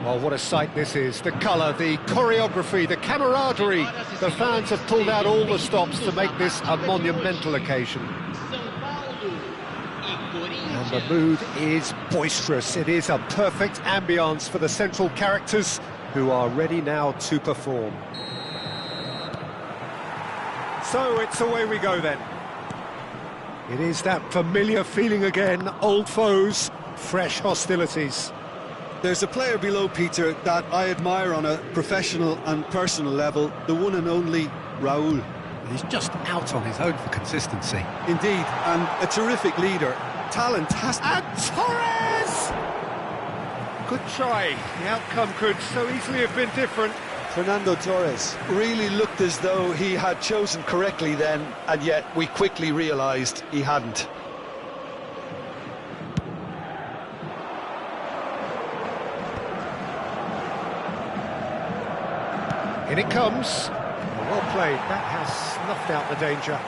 Well, what a sight this is. The colour, the choreography, the camaraderie. The fans have pulled out all the stops to make this a monumental occasion. And the mood is boisterous. It is a perfect ambience for the central characters who are ready now to perform. So it's away we go then. It is that familiar feeling again, old foes, fresh hostilities. There's a player below, Peter, that I admire on a professional and personal level, the one and only Raúl. He's just out on his own for consistency. Indeed, and a terrific leader. Talent has... And Torres! Good try. The outcome could so easily have been different. Fernando Torres really looked as though he had chosen correctly then, and yet we quickly realised he hadn't. In it comes. Well played. That has snuffed out the danger.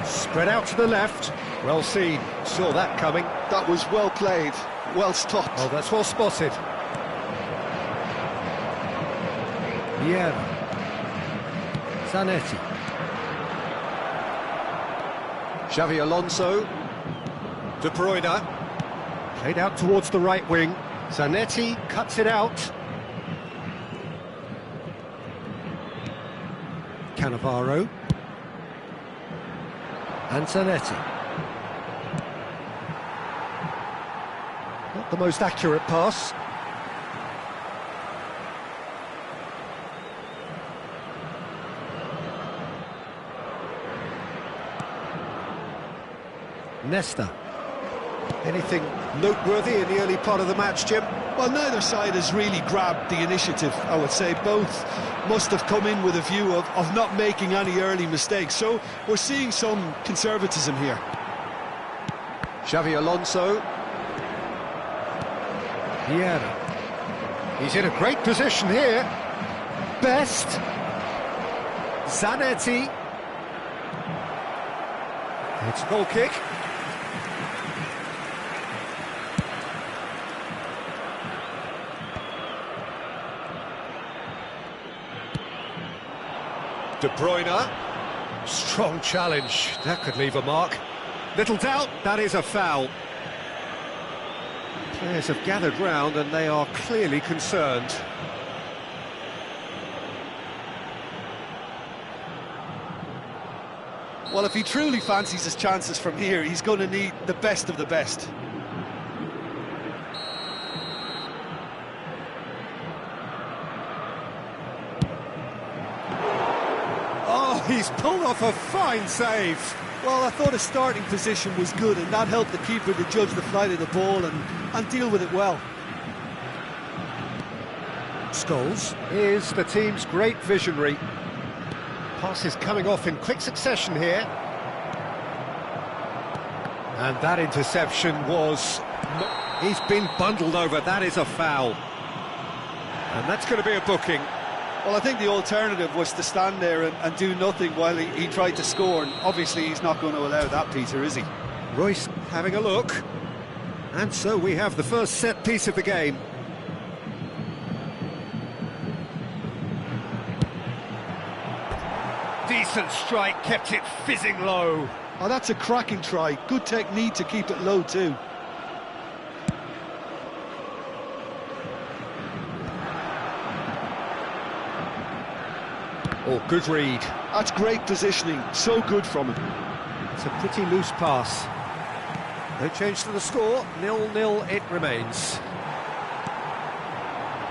Spread out to the left. Well seen. Saw that coming. That was well played. Well stopped. Oh, that's well spotted. Vieira. Zanetti. Xavi Alonso. De Bruyne. Played out towards the right wing. Zanetti cuts it out. Cannavaro. And Zanetti. Not the most accurate pass. Nesta. Anything noteworthy in the early part of the match, Jim? Well, neither side has really grabbed the initiative, I would say. Both must have come in with a view of not making any early mistakes. So we're seeing some conservatism here. Xavi Alonso. Vieira. He's in a great position here. Best. Zanetti. It's a goal kick. De Bruyne. Strong challenge. That could leave a mark. Little doubt, that is a foul. Players have gathered round and they are clearly concerned. Well, if he truly fancies his chances from here, he's going to need the best of the best. Oh, he's pulled off a fine save. Well, I thought his starting position was good, and that helped the keeper to judge the flight of the ball and deal with it well. Scholes is the team's great visionary. Passes coming off in quick succession here. And that interception was... He's been bundled over, that is a foul. And that's going to be a booking. Well, I think the alternative was to stand there and do nothing while he tried to score, and obviously he's not going to allow that, Peter, is he? Royce having a look. And so we have the first set piece of the game. Decent strike, kept it fizzing low. Oh, that's a cracking try. Good technique to keep it low too. Oh, good read. That's great positioning. So good from him. It's a pretty loose pass. No change to the score. 0-0 it remains.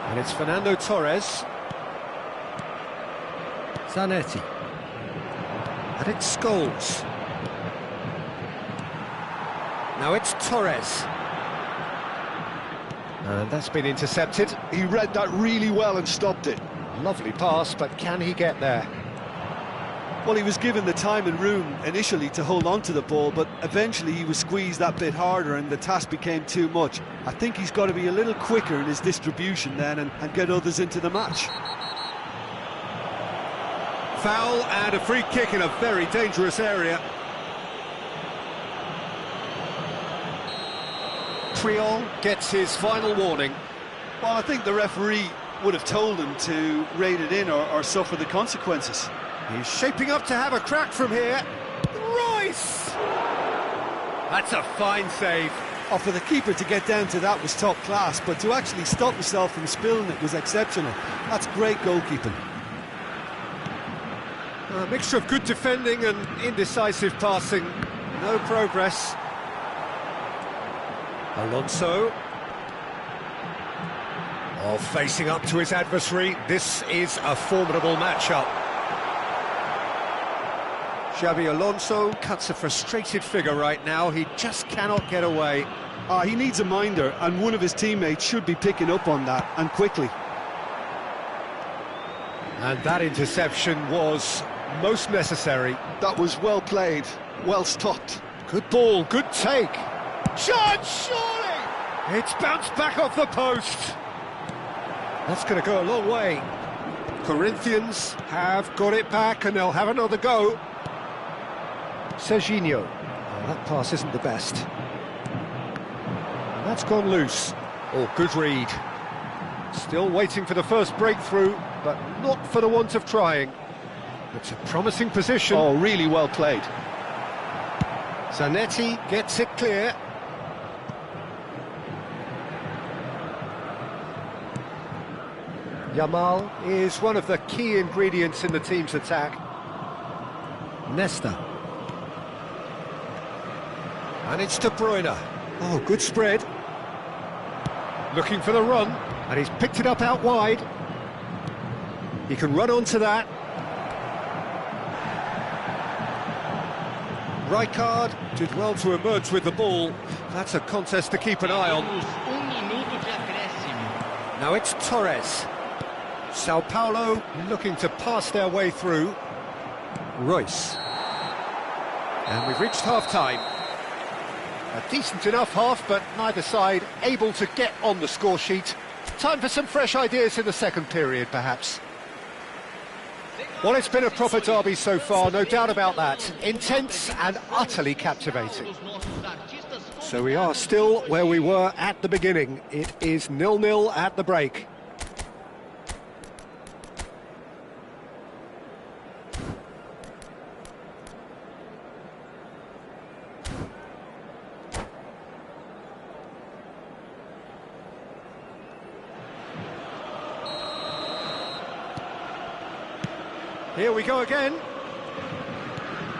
And it's Fernando Torres. Zanetti. And it's Scholes. Now it's Torres. And that's been intercepted. He read that really well and stopped it. Lovely pass, but can he get there? Well, he was given the time and room initially to hold on to the ball, but eventually he was squeezed that bit harder and the task became too much. I think he's got to be a little quicker in his distribution then and get others into the match. Foul and a free kick in a very dangerous area. Creole gets his final warning. Well, I think the referee would have told him to rate it in or suffer the consequences. He's shaping up to have a crack from here. Royce! That's a fine save. Oh, for the keeper to get down to that was top class, but to actually stop himself from spilling it was exceptional. That's great goalkeeping. A mixture of good defending and indecisive passing. No progress. Alonso. Oh, facing up to his adversary. This is a formidable matchup. Xabi Alonso cuts a frustrated figure right now. He just cannot get away. He needs a minder, and one of his teammates should be picking up on that, and quickly. And that interception was most necessary. That was well played, well stopped. Good ball, good take. Chance, surely! It's bounced back off the post. That's going to go a long way. Corinthians have got it back, and they'll have another go. Serginho. Oh, that pass isn't the best. And that's gone loose. Oh, good read. Still waiting for the first breakthrough, but not for the want of trying. It's a promising position. Oh, really well played. Zanetti gets it clear. Yamal is one of the key ingredients in the team's attack. Nesta. And it's De Bruyne. Oh, good spread. Looking for the run, and he's picked it up out wide. He can run onto that. Rijkaard did well to emerge with the ball. That's a contest to keep an eye on. Now it's Torres. Sao Paulo looking to pass their way through. Royce. And we've reached half-time. A decent enough half, but neither side able to get on the score sheet. Time for some fresh ideas in the second period, perhaps. Well, it's been a proper derby so far, no doubt about that. Intense and utterly captivating. So we are still where we were at the beginning. It is 0-0 at the break. Here we go again.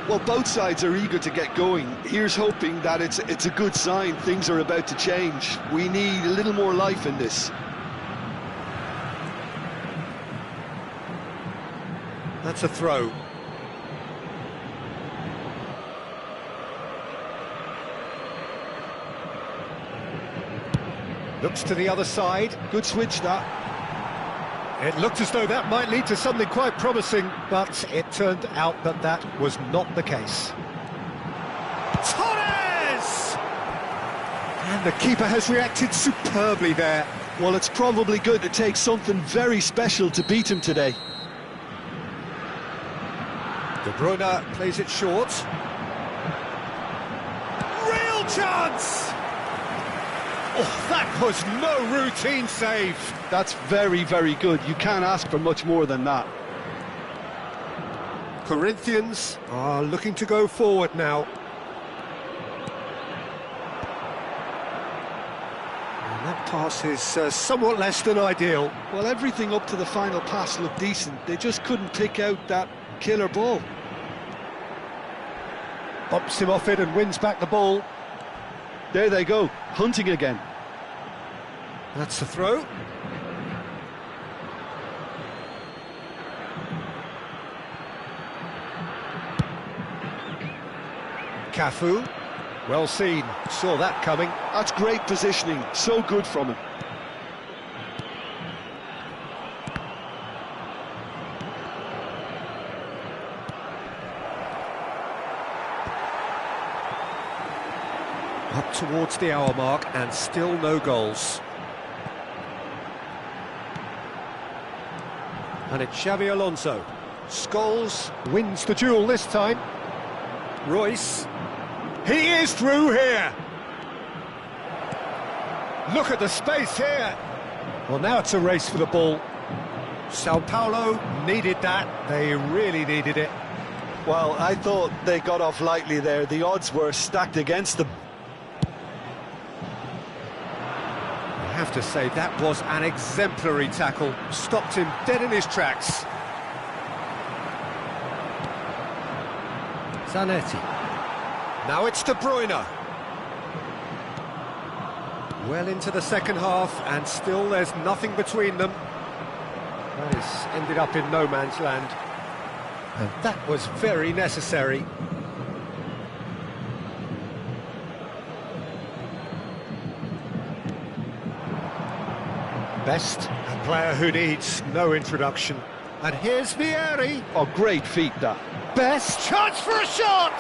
Well, both sides are eager to get going. Here's hoping that it's a good sign. Things are about to change. We need a little more life in this. That's a throw. Looks to the other side. Good switch, that. It looked as though that might lead to something quite promising, but it turned out that that was not the case. Torres! And the keeper has reacted superbly there. Well, it's probably good to take something very special to beat him today. De Bruyne plays it short. Real chance! Oh, that was no routine save. That's very, very good. You can't ask for much more than that. Corinthians are looking to go forward now. And that pass is somewhat less than ideal. Well, everything up to the final pass looked decent. They just couldn't pick out that killer ball. Bumps him off it and wins back the ball. There they go, hunting again. That's the throw. Cafu, well seen, saw that coming. That's great positioning, so good from him. Up towards the hour mark and still no goals. And it's Xabi Alonso. Scholes wins the duel this time. Royce. He is through here. Look at the space here. Well, now it's a race for the ball. Sao Paulo needed that. They really needed it. Well, I thought they got off lightly there. The odds were stacked against them. I have to say, that was an exemplary tackle. Stopped him dead in his tracks. Zanetti. Now it's De Bruyne. Well into the second half, and still there's nothing between them. That has ended up in no man's land. And that was very necessary. Best, a player who needs no introduction. And here's Vieri. Oh, great feat, that. Best. Chance for a shot!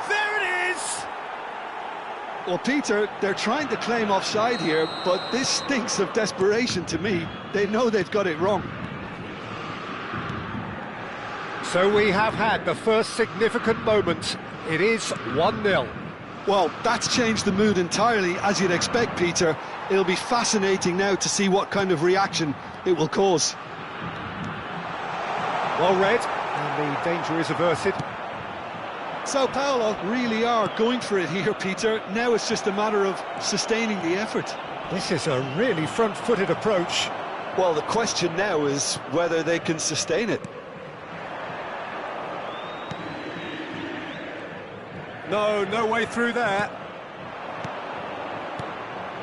There it is! Well, Peter, they're trying to claim offside here, but this stinks of desperation to me. They know they've got it wrong. So we have had the first significant moment. It is 1-0. Well, that's changed the mood entirely, as you'd expect, Peter. It'll be fascinating now to see what kind of reaction it will cause. Well read, and the danger is averted. Sao Paulo really are going for it here, Peter. Now it's just a matter of sustaining the effort. This is a really front-footed approach. Well, the question now is whether they can sustain it. No way through there.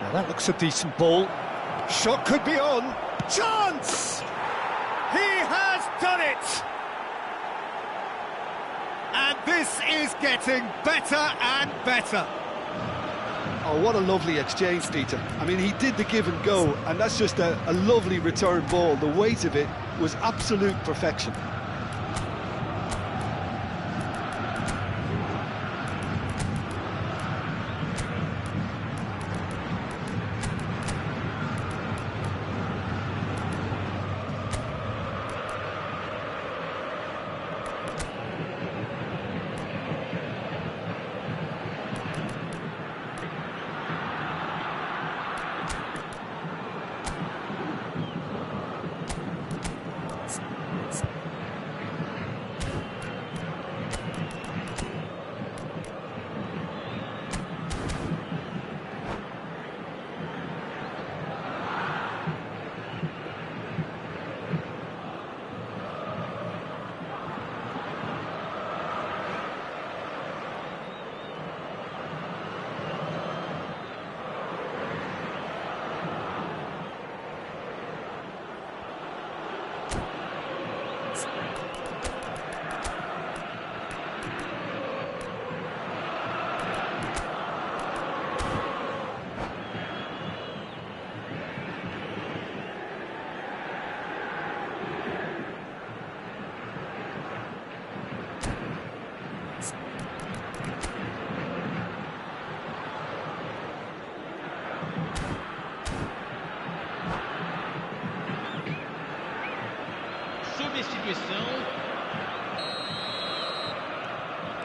Now that looks a decent ball. Shot could be on. Chance! He has done it! And this is getting better and better. Oh, what a lovely exchange, Peter. I mean, he did the give and go, and that's just a lovely return ball. The weight of it was absolute perfection.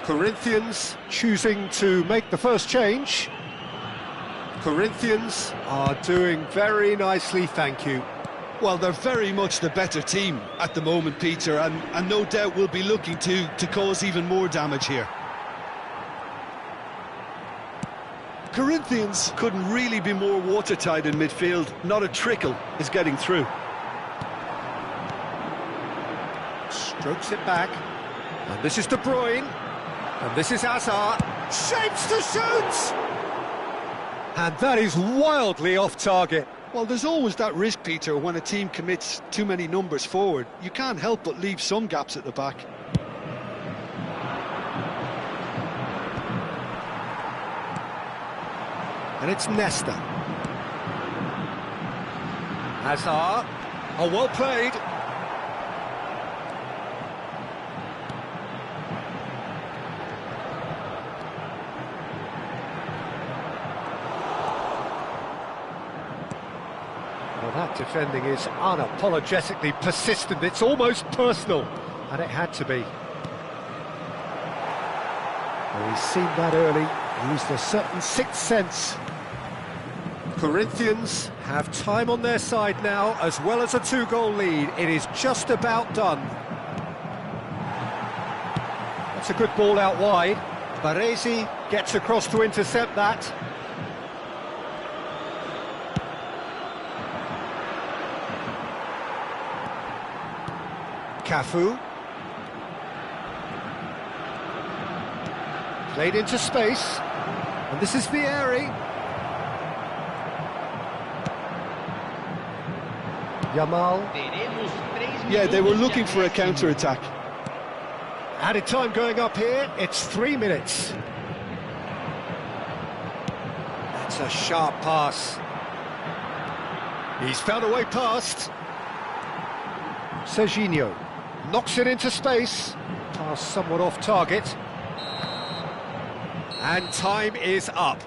Corinthians choosing to make the first change. Corinthians are doing very nicely, thank you. Well, they're very much the better team at the moment, Peter, and no doubt will be looking to cause even more damage here. Corinthians couldn't really be more watertight in midfield. Not a trickle is getting through. Strokes it back. And this is De Bruyne. And this is Hazard. Shapes to shoot! And that is wildly off target. Well, there's always that risk, Peter, when a team commits too many numbers forward. You can't help but leave some gaps at the back. And it's Nesta. Hazard. Oh, well played. Well, that defending is unapologetically persistent. It's almost personal, and it had to be. Well, he's seen that early, used a certain sixth sense. Corinthians have time on their side now, as well as a 2-goal lead. It is just about done. That's a good ball out wide. Baresi gets across to intercept that. Cafu. Played into space. And this is Vieri. Yamal. Yeah, they were looking for a counter-attack. Added time going up here, it's 3 minutes. That's a sharp pass. He's found a way past. Serginho knocks it into space. Pass somewhat off target. And time is up.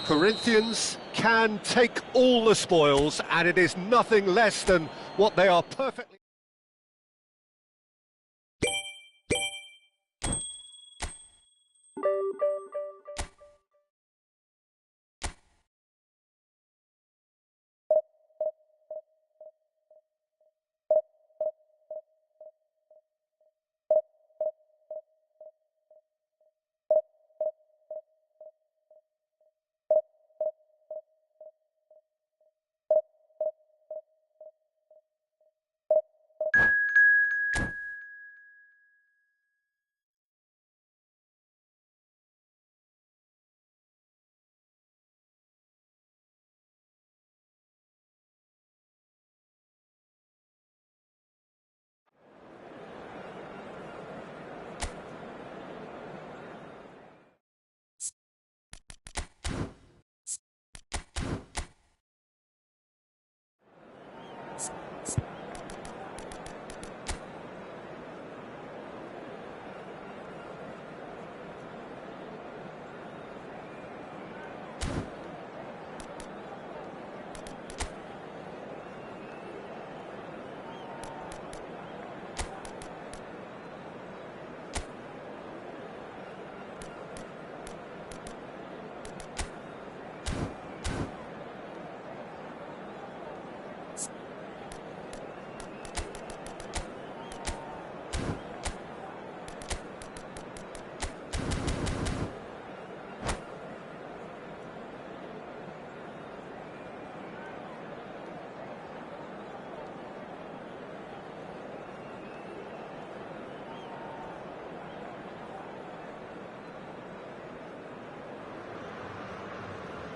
Corinthians can take all the spoils, and it is nothing less than what they are perfectly...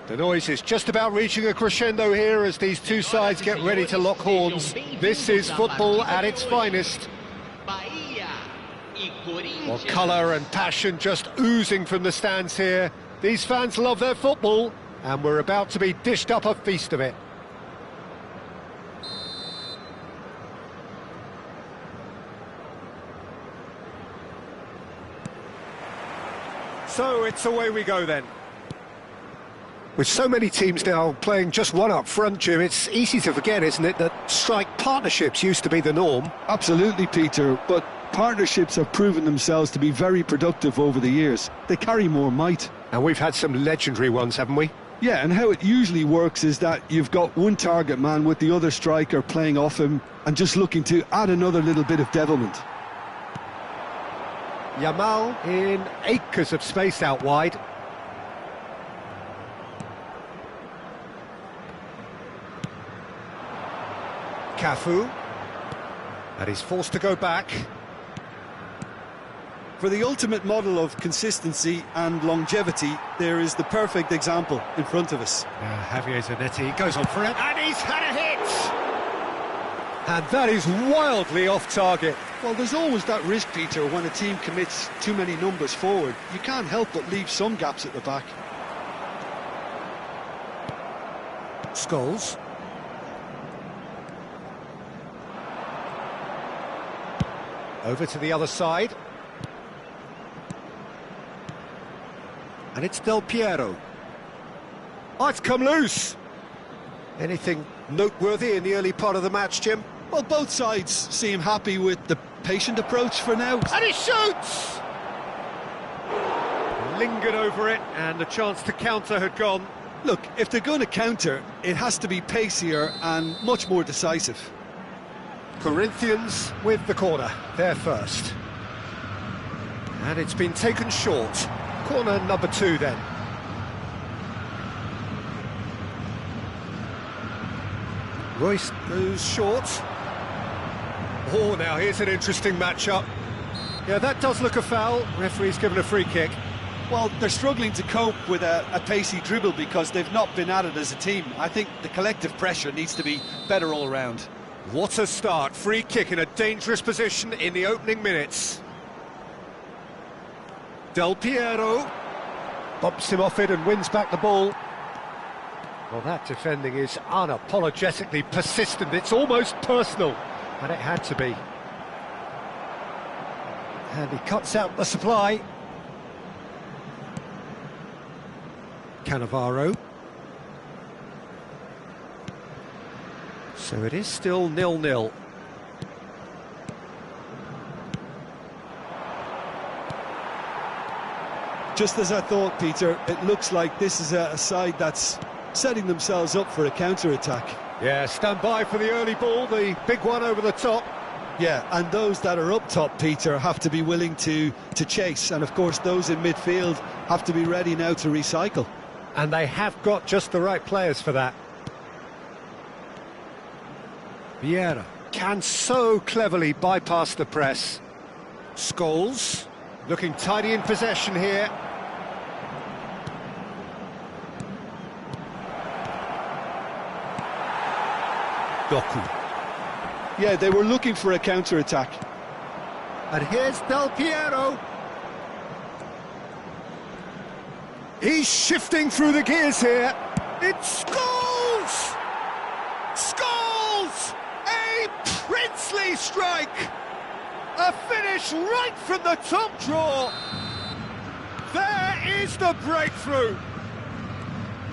The noise is just about reaching a crescendo here as these two sides get ready to lock horns. This is football at its finest. Well, colour and passion just oozing from the stands here. These fans love their football, and we're about to be dished up a feast of it. So it's away we go then. With so many teams now playing just one up front, Jim, it's easy to forget, isn't it, that strike partnerships used to be the norm? Absolutely, Peter, but partnerships have proven themselves to be very productive over the years. They carry more might. And we've had some legendary ones, haven't we? Yeah, and how it usually works is that you've got one target man with the other striker playing off him and just looking to add another little bit of devilment. Yamal in acres of space out wide. Cafu, and he's forced to go back. For the ultimate model of consistency and longevity, there is the perfect example in front of us. Javier Zanetti goes on for it, and he's had a hit! And that is wildly off target. Well, there's always that risk, Peter, when a team commits too many numbers forward. You can't help but leave some gaps at the back. Scholes. Over to the other side. And it's Del Piero. Oh, it's come loose! Anything noteworthy in the early part of the match, Jim? Well, both sides seem happy with the patient approach for now. And he shoots! Lingered over it, and the chance to counter had gone. Look, if they're going to counter, it has to be pacier and much more decisive. Corinthians with the corner, they're first. And it's been taken short. Corner number 2 then. Royce goes short. Oh, now here's an interesting matchup. Yeah, that does look a foul. Referee's given a free kick. Well, they're struggling to cope with a pacey dribble because they've not been at it as a team. I think the collective pressure needs to be better all round. What a start. Free kick in a dangerous position in the opening minutes. Del Piero bumps him off it and wins back the ball. Well, that defending is unapologetically persistent. It's almost personal, and it had to be. And he cuts out the supply. Cannavaro. So it is still 0-0. Just as I thought, Peter, it looks like this is a side that's setting themselves up for a counter-attack. Yeah, stand by for the early ball, the big one over the top. Yeah, and those that are up top, Peter, have to be willing to chase. And, of course, those in midfield have to be ready now to recycle. And they have got just the right players for that. Vieira can so cleverly bypass the press. Scholes looking tidy in possession here. Doku. Yeah, they were looking for a counter-attack. And here's Del Piero. He's shifting through the gears here. It's Scholes! Scholes! A princely strike! A finish right from the top draw. There is the breakthrough.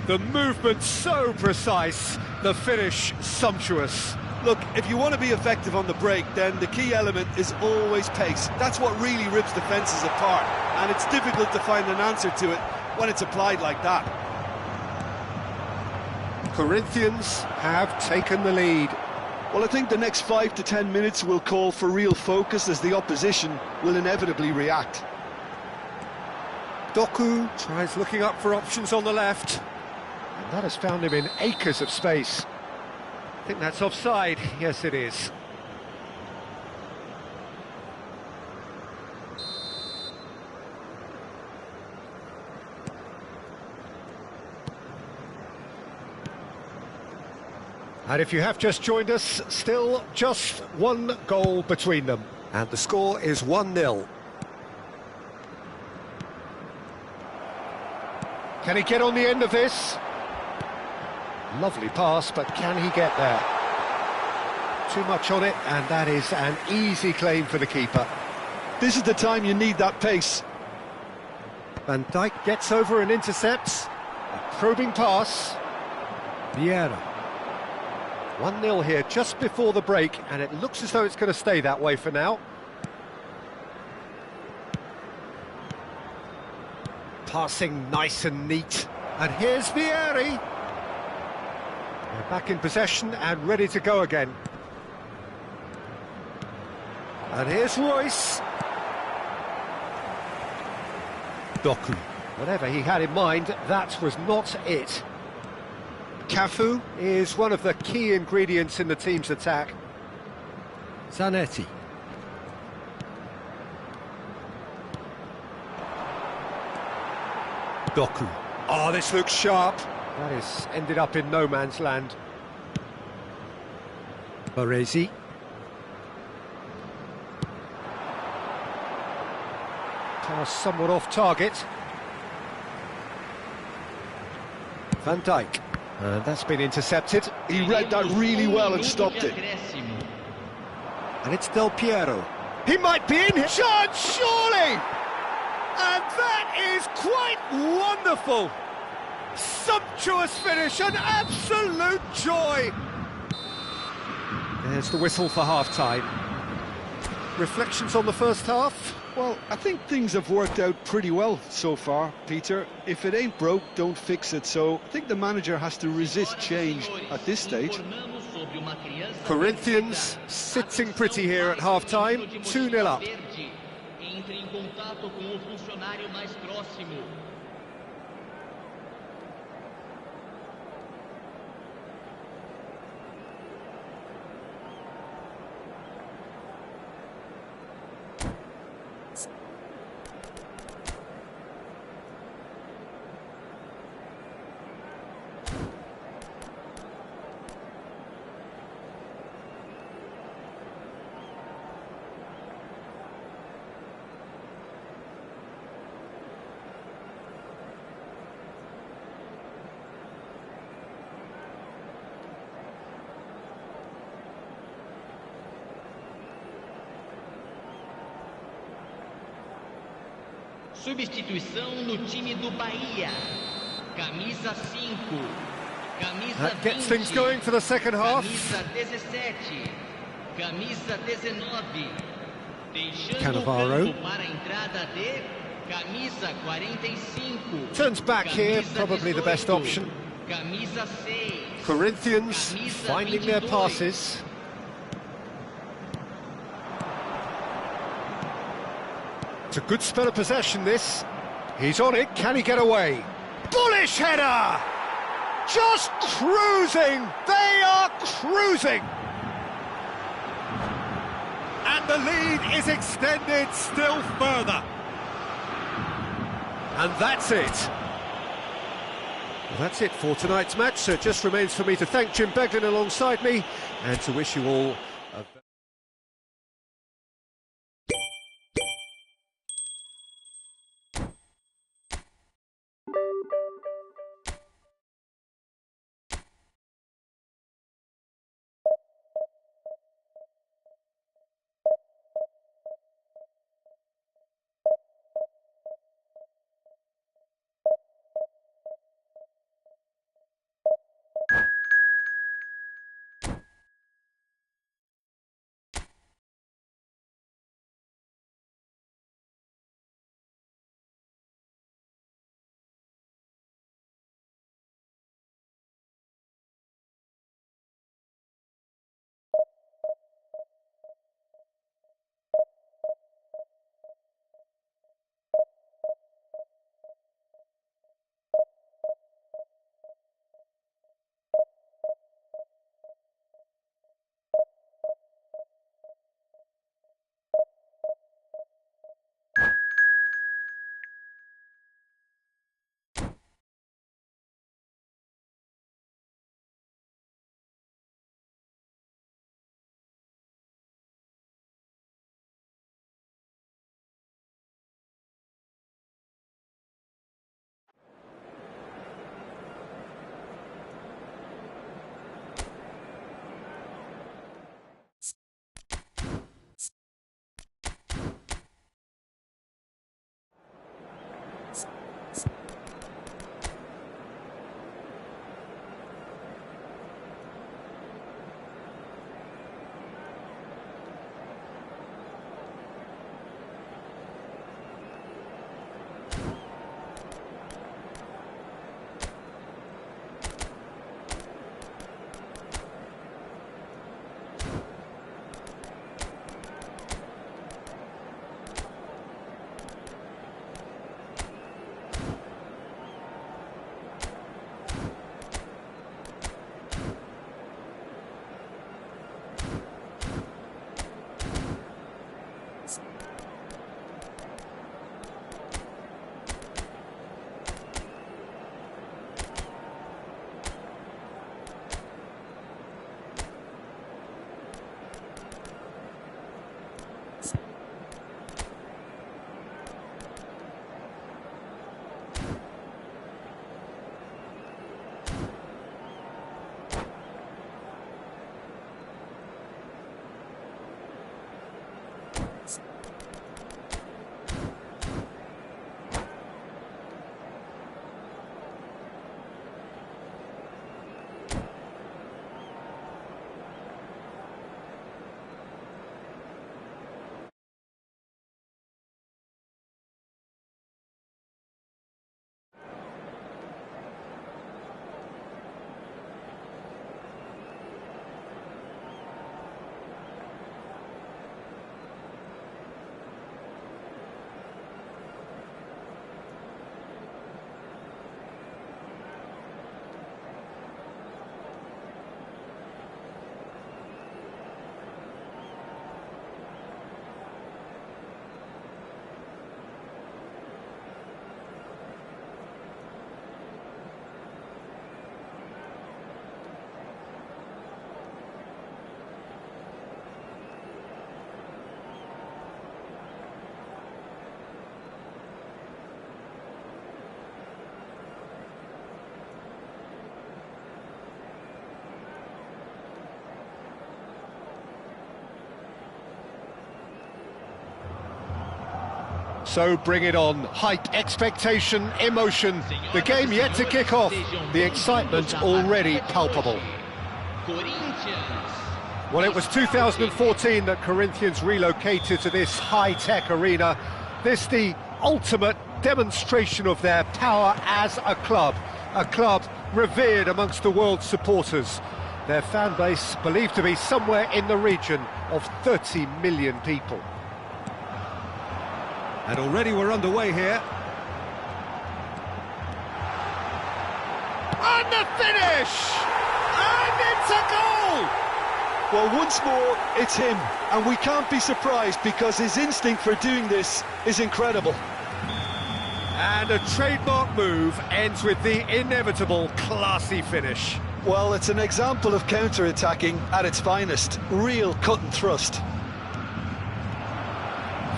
The movement so precise, the finish sumptuous. Look, if you want to be effective on the break, then the key element is always pace. That's what really rips defences apart, and it's difficult to find an answer to it when it's applied like that. Corinthians have taken the lead. Well, I think the next 5 to 10 minutes will call for real focus as the opposition will inevitably react. Doku tries looking up for options on the left. And that has found him in acres of space. I think that's offside. Yes, it is. And if you have just joined us, still just one goal between them. And the score is 1-0. Can he get on the end of this? Lovely pass, but can he get there? Too much on it, and that is an easy claim for the keeper. This is the time you need that pace. Van Dijk gets over and intercepts. A probing pass. Vieira. 1-0 here just before the break, and it looks as though it's going to stay that way for now. Passing nice and neat. And here's Vieira. They're back in possession and ready to go again. And here's Royce. Doku. Whatever he had in mind, that was not it. Cafu is one of the key ingredients in the team's attack. Zanetti. Doku. Oh, this looks sharp. That has ended up in no man's land. Baresi. Pass somewhat off target. Van Dijk. And that's been intercepted. He read that really well and stopped it. And it's Del Piero. He might be in here. Chance, surely! And that is quite wonderful. Sumptuous finish, an absolute joy. There's the whistle for half-time. Reflections on the first half? Well, I think things have worked out pretty well so far, Peter. If it ain't broke, don't fix it. So I think the manager has to resist change at this stage. Corinthians sitting pretty here at half-time, 2-0 up. Substituição no time do Bahia. Camisa 5. Camisa That gets 20. things going for the second half. Camisa 17. Camisa 19. Deixando Cannavaro. o campo para a entrada de camisa 45. Turns back here, Camisa probably the best 18. option. Camisa 6. Corinthians Camisa finding their 22. passes. It's a good spell of possession, this. He's on it, can he get away? Bullish header! Just cruising! They are cruising! And the lead is extended still further. And that's it. Well, that's it for tonight's match, so it just remains for me to thank Jim Beglin alongside me and to wish you all a So bring it on. Hype, expectation, emotion. The game yet to kick off. The excitement already palpable. Well, it was 2014 that Corinthians relocated to this high-tech arena. This the ultimate demonstration of their power as a club revered amongst the world's supporters. Their fan base believed to be somewhere in the region of 30 million people. And already we're underway here. And the finish! And it's a goal! Well, once more, it's him, and we can't be surprised because his instinct for doing this is incredible. And a trademark move ends with the inevitable classy finish. Well, it's an example of counter-attacking at its finest. Real cut and thrust.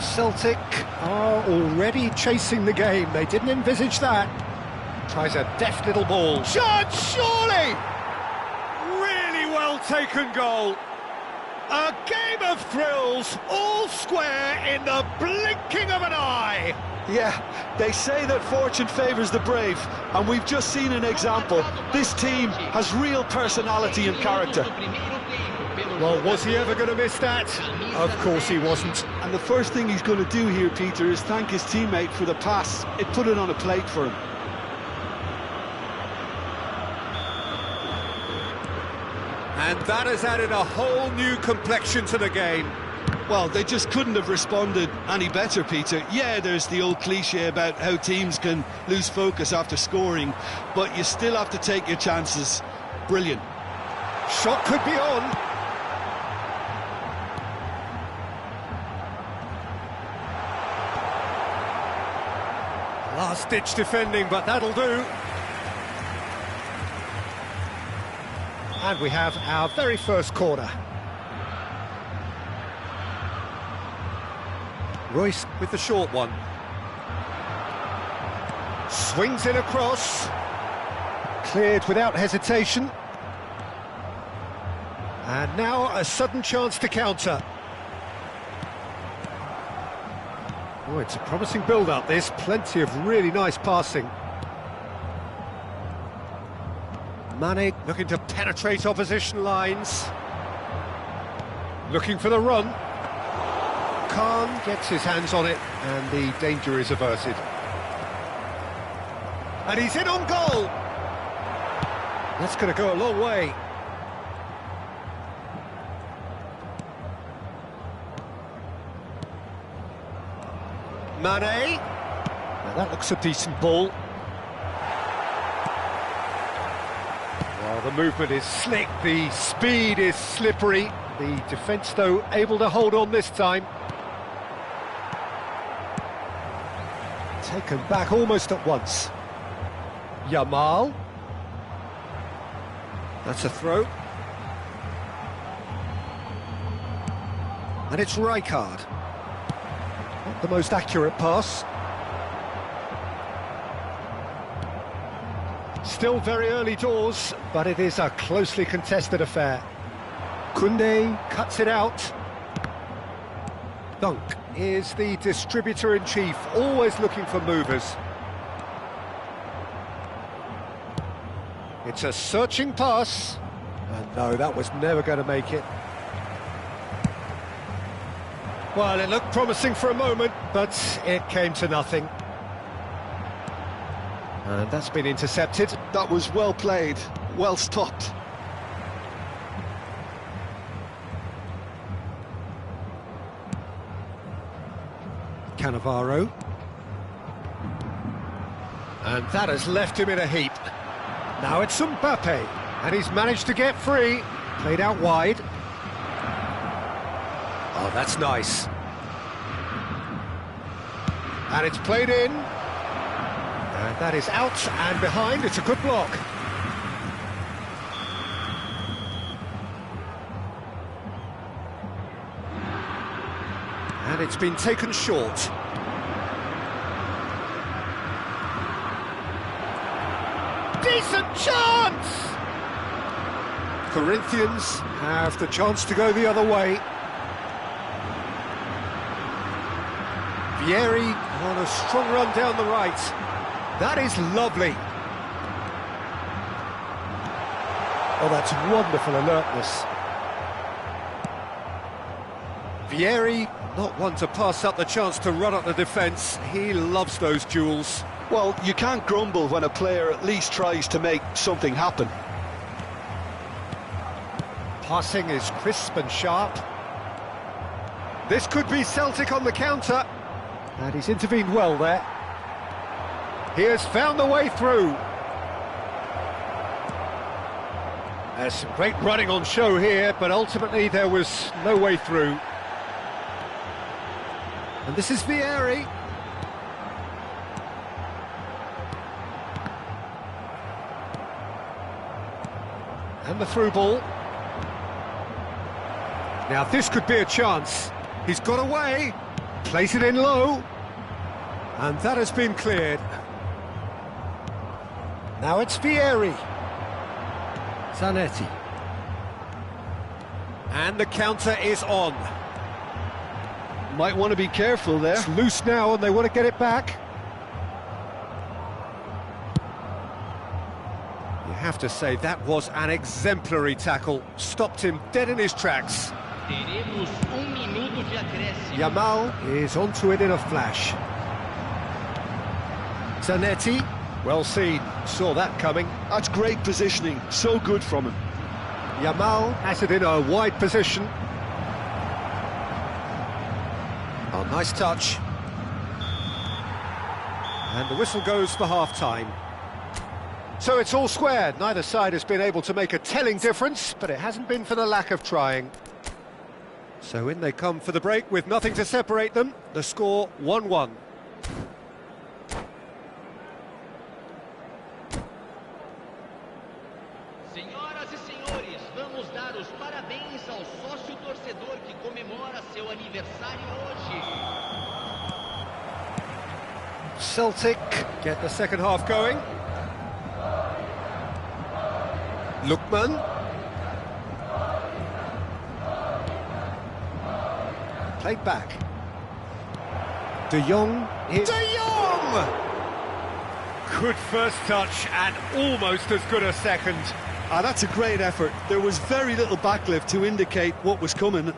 Celtic are already chasing the game. They didn't envisage that. Tries a deft little ball. Shot, surely! Really well taken goal. A game of thrills, all square in the blinking of an eye. Yeah, they say that fortune favours the brave, and we've just seen an example. This team has real personality and character. Well, was he ever going to miss that? Of course he wasn't. And the first thing he's going to do here, Peter, is thank his teammate for the pass. It put it on a plate for him. And that has added a whole new complexion to the game. Well, they just couldn't have responded any better, Peter. Yeah, there's the old cliche about how teams can lose focus after scoring, but you still have to take your chances. Brilliant. Shot could be on. Last-ditch defending, but that'll do. And we have our very first corner. Royce with the short one. Swings in across. Cleared without hesitation. And now a sudden chance to counter. Oh, it's a promising build-up, this. Plenty of really nice passing. Mane looking to penetrate opposition lines. Looking for the run. Khan gets his hands on it, and the danger is averted. And he's in on goal! That's going to go a long way. Mane. Now that looks a decent ball. Well, the movement is slick, the speed is slippery. The defence, though, able to hold on this time. Taken back almost at once. Yamal. That's a throw. And it's Rijkaard. Not the most accurate pass. Still very early doors, but it is a closely contested affair. Koundé cuts it out. Dunk is the distributor-in-chief, always looking for movers. It's a searching pass. And no, that was never going to make it. Well, it looked promising for a moment, but it came to nothing. And that's been intercepted. That was well played, well stopped. Cannavaro. And that has left him in a heap. Now it's Mbappe, and he's managed to get free. Played out wide. Oh, that's nice. And it's played in. And that is out and behind. It's a good block. And it's been taken short. Decent chance! Corinthians have the chance to go the other way. Vieri On a strong run down the right. That is lovely. Oh, that's wonderful alertness. Vieri, not one to pass up the chance to run up the defence. He loves those duels. Well, you can't grumble when a player at least tries to make something happen. Passing is crisp and sharp. This could be Celtic on the counter. And he's intervened well there. He has found the way through. There's some great running on show here, but ultimately there was no way through. And this is Vieri. And the through ball. Now this could be a chance. He's got away. Place it in low. And that has been cleared. Now it's Vieri. Zanetti. And the counter is on. Might want to be careful there. It's loose now and they want to get it back. You have to say that was an exemplary tackle. Stopped him dead in his tracks. Yamal is onto it in a flash. Zanetti, well seen, saw that coming. That's great positioning, so good from him. Yamal has it in a wide position. Oh, nice touch. And the whistle goes for half-time. So it's all square. Neither side has been able to make a telling difference, but it hasn't been for the lack of trying. So in they come for the break with nothing to separate them. The score 1-1. Senhoras e senhores, vamos dar os parabéns ao sócio torcedor que comemora seu aniversário hoje. Celtic get the second half going. Lookman. Played back. De Jong. De Jong! Good first touch and almost as good a second. Ah, that's a great effort. There was very little backlift to indicate what was coming.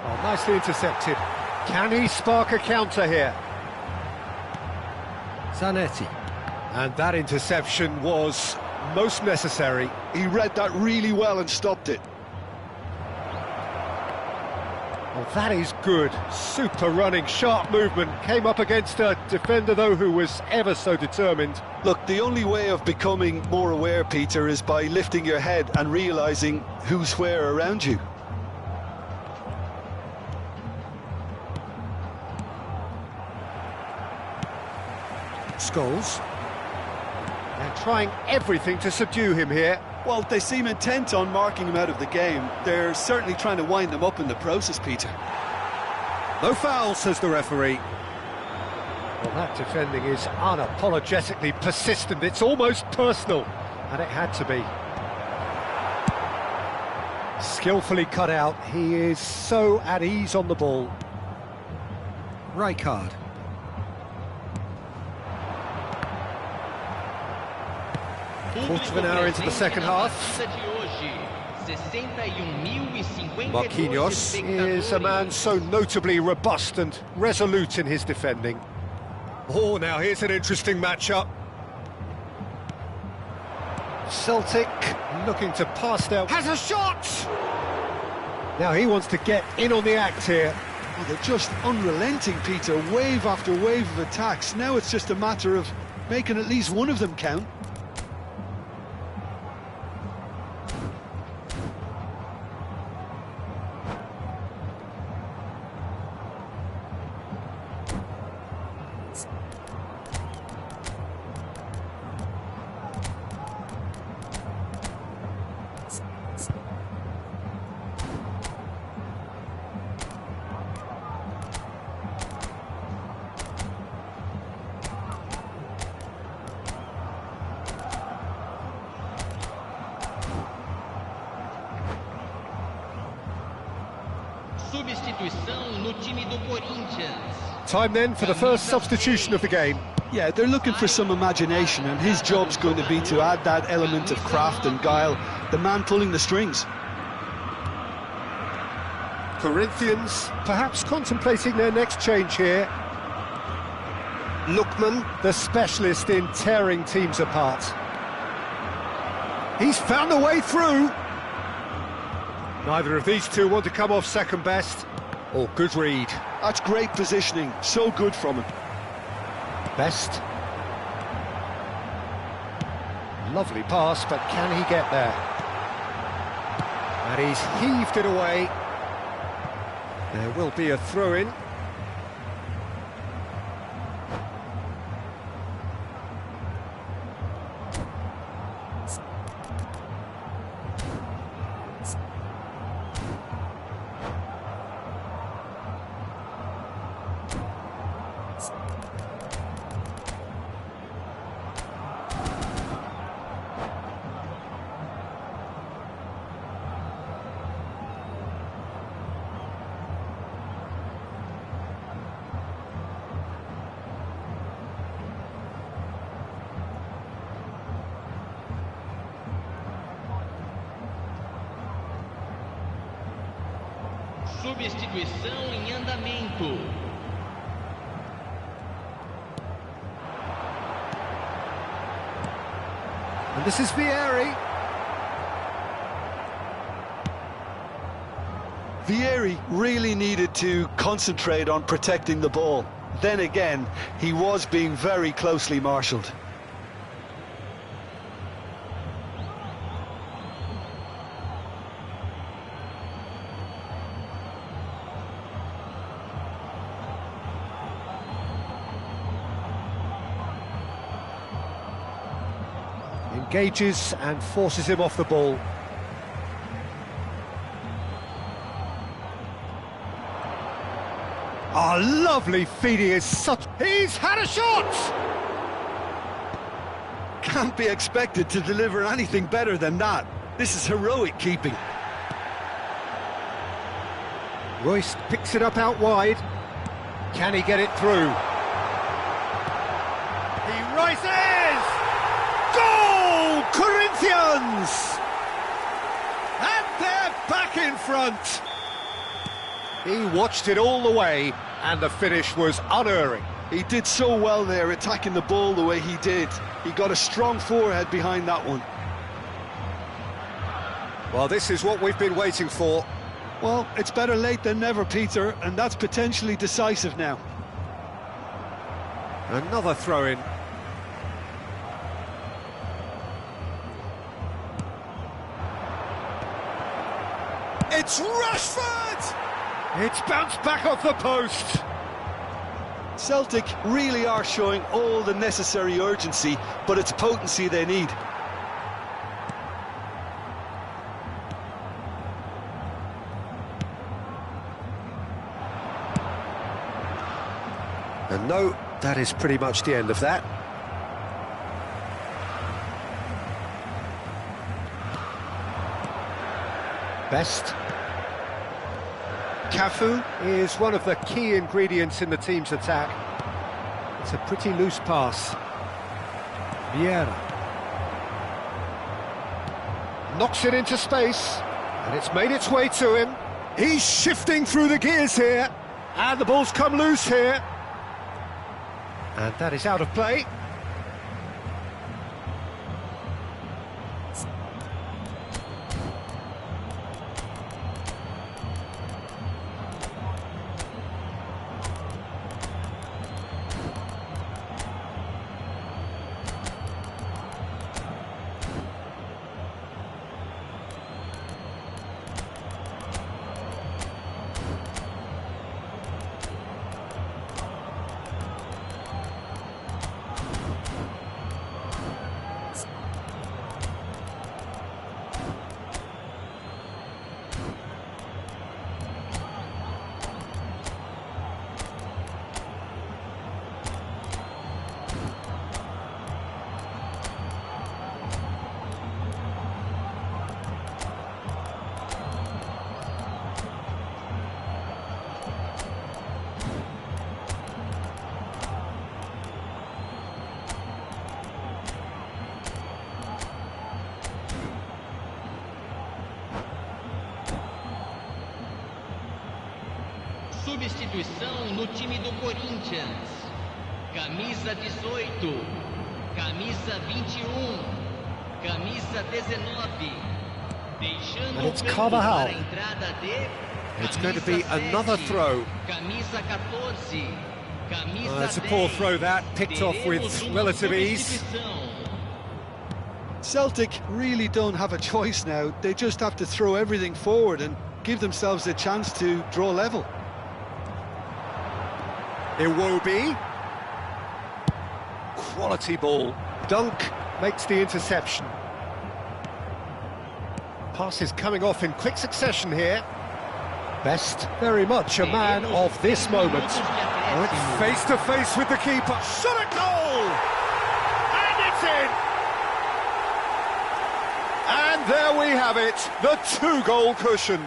Oh, nicely intercepted. Can he spark a counter here? Zanetti. And that interception was most necessary. He read that really well and stopped it. Well, that is good. Super running, sharp movement. Came up against a defender, though, who was ever so determined. Look, the only way of becoming more aware, Peter, is by lifting your head and realising who's where around you. Scholes. They're trying everything to subdue him here. Well, they seem intent on marking him out of the game. They're certainly trying to wind him up in the process, Peter. No foul, says the referee. Well, that defending is unapologetically persistent. It's almost personal, and it had to be. Skillfully cut out. He is so at ease on the ball. Rijkaard. Quarter of an hour into the second half. Marquinhos is a man so notably robust and resolute in his defending. Oh, now here's an interesting matchup. Celtic looking to pass there. Has a shot! Now he wants to get in on the act here. Oh, they're just unrelenting, Peter. Wave after wave of attacks. Now it's just a matter of making at least one of them count. substituição no time do Corinthians. Time then for the first substitution of the game. Yeah, they're looking for some imagination, and his job's going to be to add that element of craft and guile, the man pulling the strings. Corinthians perhaps contemplating their next change here. Lookman, the specialist in tearing teams apart. He's found a way through. Neither of these two want to come off second best. Oh, good read. That's great positioning, so good from him. Best. Lovely pass, but can he get there? And he's heaved it away. There will be a throw-in. Substituição em andamento. And this is Vieri. Vieri really needed to concentrate on protecting the ball. Then again, he was being very closely marshalled. Engages and forces him off the ball. Oh, lovely feeding is such... He's had a shot! Can't be expected to deliver anything better than that. This is heroic keeping. Royce picks it up out wide. Can he get it through? He rises! Goal! Corinthians! And they're back in front. He watched it all the way, and the finish was unerring. He did so well there, attacking the ball the way he did. He got a strong forehead behind that one. Well, this is what we've been waiting for. Well, it's better late than never, Peter, and that's potentially decisive now. Another throw-in. It's Rashford! It's bounced back off the post. Celtic really are showing all the necessary urgency, but it's potency they need. And no, that is pretty much the end of that. Best. Cafu is one of the key ingredients in the team's attack. It's a pretty loose pass. Vieira. Knocks it into space, and it's made its way to him. He's shifting through the gears here, and the ball's come loose here. And that is out of play. substituição no time do Corinthians. Camisa 18, camisa 21, camisa 19. Deixando And it's o campo Carvajal. para a entrada de It's going to camisa be another 7, throw. Camisa 14, camisa That's a poor 10. throw, that picked off with Teremos uma relative ease. substituição. Celtic really don't have a choice now. They just have to throw everything forward and give themselves a chance to draw level. Iwobi. Quality ball. Dunk makes the interception. Pass is coming off in quick succession here. Best very much a man of this moment. Went face to face with the keeper. Shot at goal! And it's in! And there we have it, the 2-goal cushion.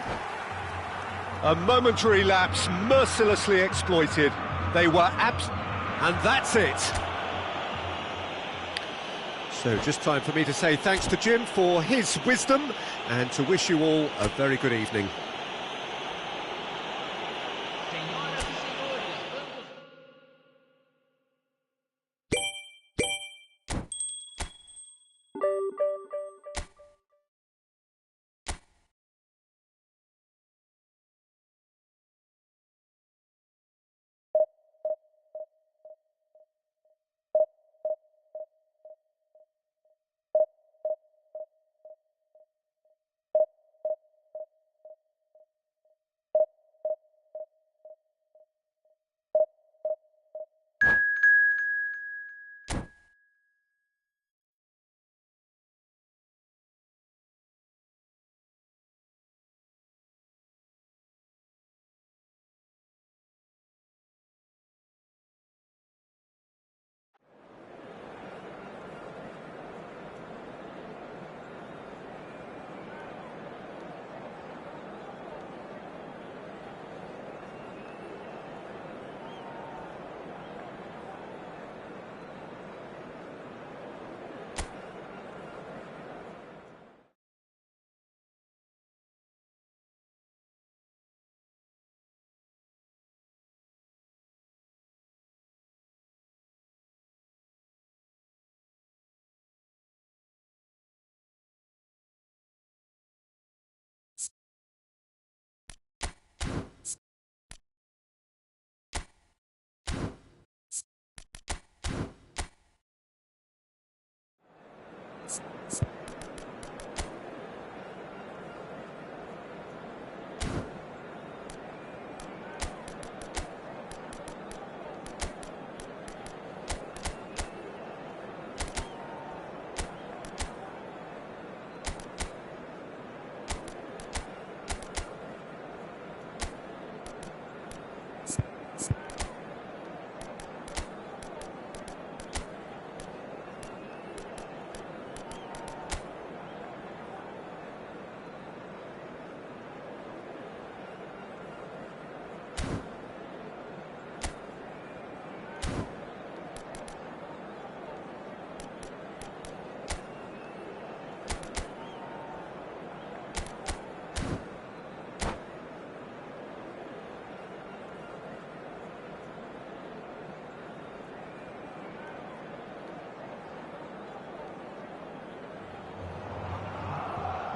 A momentary lapse mercilessly exploited. They were and that's it. So just time for me to say thanks to Jim for his wisdom and to wish you all a very good evening. Senhoras e senhores, vamos...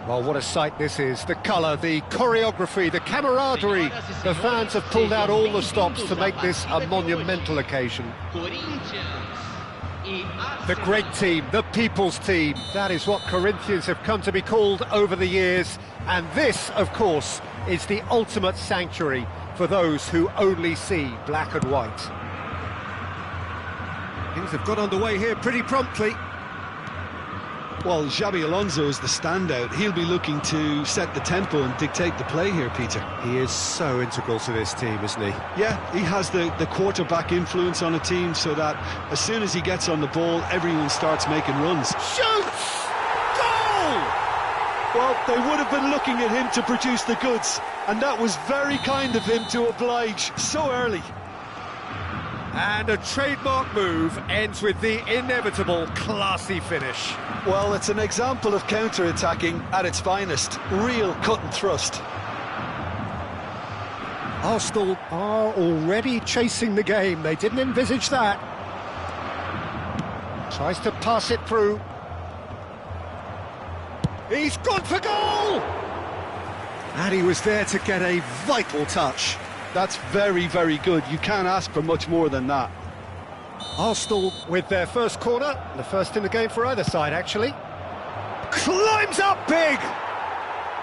Well, what a sight this is. The colour, the choreography, the camaraderie. The fans have pulled out all the stops to make this a monumental occasion. The great team, the people's team. That is what Corinthians have come to be called over the years. And this, of course, is the ultimate sanctuary for those who only see black and white. Things have got underway here pretty promptly. Well, Xabi Alonso is the standout. He'll be looking to set the tempo and dictate the play here, Peter. He is so integral to this team, isn't he? Yeah, he has the quarterback influence on a team so that as soon as he gets on the ball, everyone starts making runs. Shoots! Goal! Well, they would have been looking at him to produce the goods, and that was very kind of him to oblige so early. And a trademark move ends with the inevitable classy finish. Well, it's an example of counter-attacking at its finest. Real cut and thrust. Arsenal are already chasing the game. They didn't envisage that. Tries to pass it through. He's gone for goal! And he was there to get a vital touch. That's very, very good. You can't ask for much more than that. Arsenal with their first corner, the first in the game for either side, actually. Climbs up big!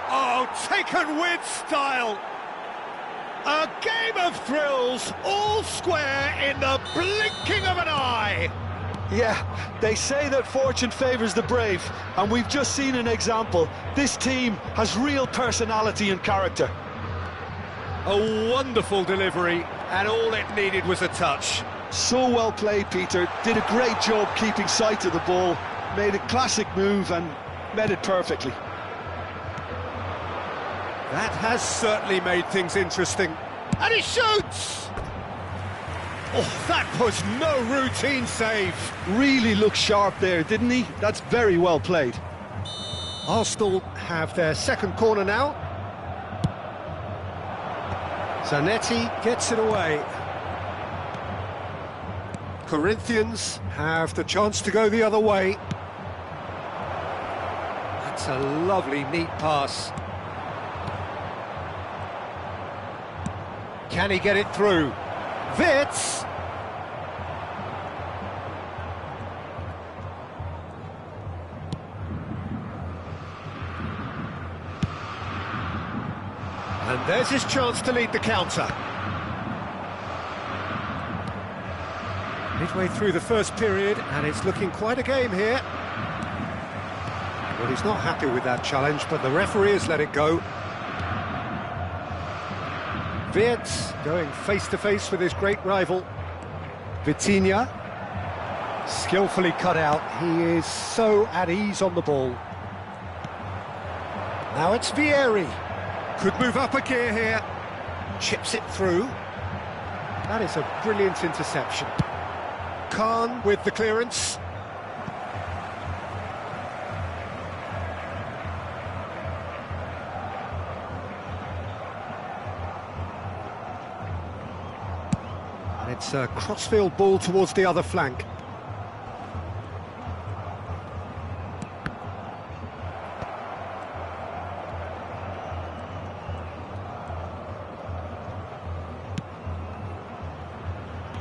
Oh, taken with style! A game of thrills, all square in the blinking of an eye! Yeah, they say that fortune favours the brave, and we've just seen an example. This team has real personality and character. A wonderful delivery, and all it needed was a touch. So well played, Peter. Did a great job keeping sight of the ball, made a classic move and met it perfectly. That has certainly made things interesting. And he shoots! Oh, that was no routine save. Really looked sharp there, didn't he? That's very well played. Arsenal have their second corner now. Zanetti gets it away. Corinthians have the chance to go the other way. That's a lovely, neat pass. Can he get it through? Wits! And there's his chance to lead the counter. Midway through the first period, and it's looking quite a game here. Well, he's not happy with that challenge, but the referee has let it go. Wirtz going face-to-face with his great rival. Vitinha, skillfully cut out. He is so at ease on the ball. Now it's Vieri. Could move up a gear here. Chips it through. That is a brilliant interception. Khan with the clearance. And it's a crossfield ball towards the other flank.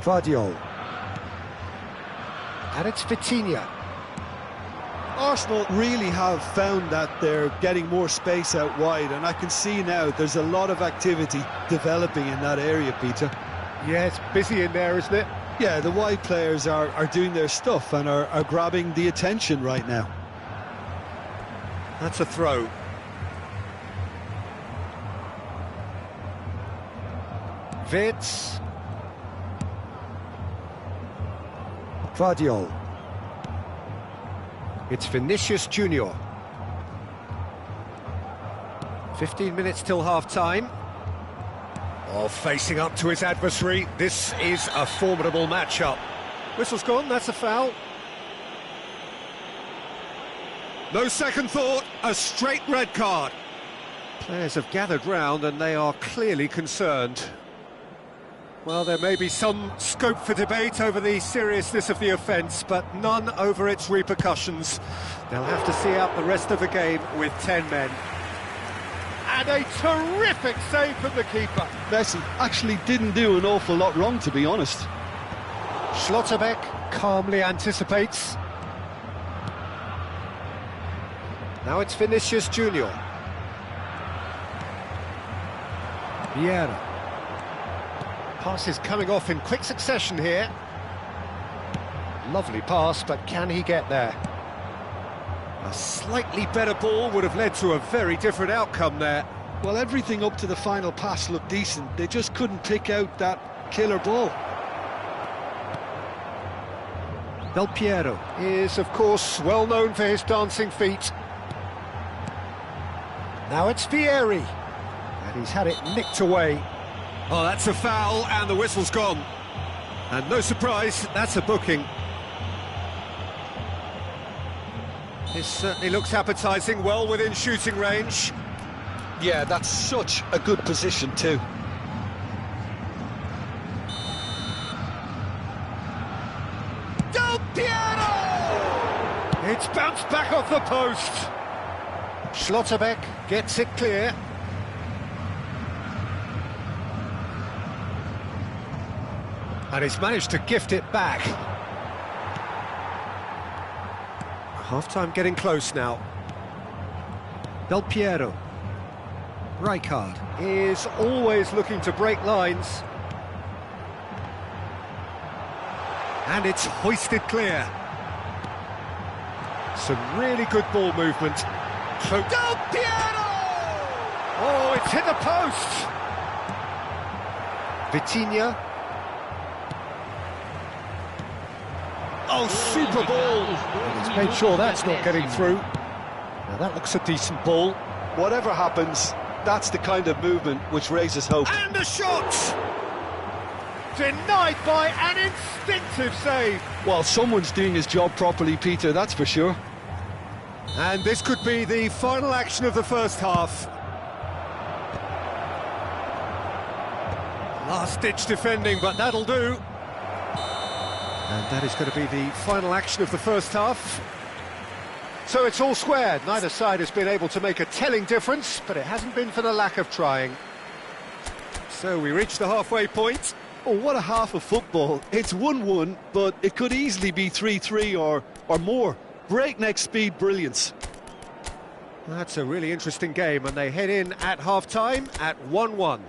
Vardiol. And it's Vitinha. Arsenal really have found that they're getting more space out wide, and I can see now there's a lot of activity developing in that area, Peter. Yeah, it's busy in there, isn't it? Yeah, the wide players are doing their stuff and are grabbing the attention right now. That's a throw. Wirtz. Vardiol. It's Vinicius Junior. 15 minutes till half-time. Oh, facing up to his adversary. This is a formidable matchup. Whistle's gone, that's a foul. No second thought, a straight red card. Players have gathered round and they are clearly concerned. Well, there may be some scope for debate over the seriousness of the offence, but none over its repercussions. They'll have to see out the rest of the game with 10 men. And a terrific save from the keeper. Messi actually didn't do an awful lot wrong, to be honest. Schlotterbeck calmly anticipates. Now it's Vinicius Junior. Vieira. Pass is coming off in quick succession here. Lovely pass, but can he get there? A slightly better ball would have led to a very different outcome there. Well, everything up to the final pass looked decent. They just couldn't pick out that killer ball. Del Piero is, of course, well known for his dancing feet. Now it's Vieri. And he's had it nicked away. Oh, that's a foul, and the whistle's gone. And no surprise, that's a booking. This certainly looks appetising, well within shooting range. Yeah, that's such a good position too. It's bounced back off the post. Schlotterbeck gets it clear. And he's managed to gift it back. Half-time getting close now. Del Piero. Rijkaard is always looking to break lines. And it's hoisted clear. Some really good ball movement. Del Piero! Oh, it's hit the post! Vitinha. Oh, super ball! And he's made sure that's not getting through. Now that looks a decent ball. Whatever happens, that's the kind of movement which raises hope. And the shot! Denied by an instinctive save. Well, someone's doing his job properly, Peter, that's for sure. And this could be the final action of the first half. Last-ditch defending, but that'll do. And that is going to be the final action of the first half. So it's all squared. Neither side has been able to make a telling difference, but it hasn't been for the lack of trying. So we reach the halfway point. Oh, what a half of football. It's 1-1, but it could easily be 3-3 or more. Breakneck speed brilliance. That's a really interesting game, and they head in at half-time at 1-1.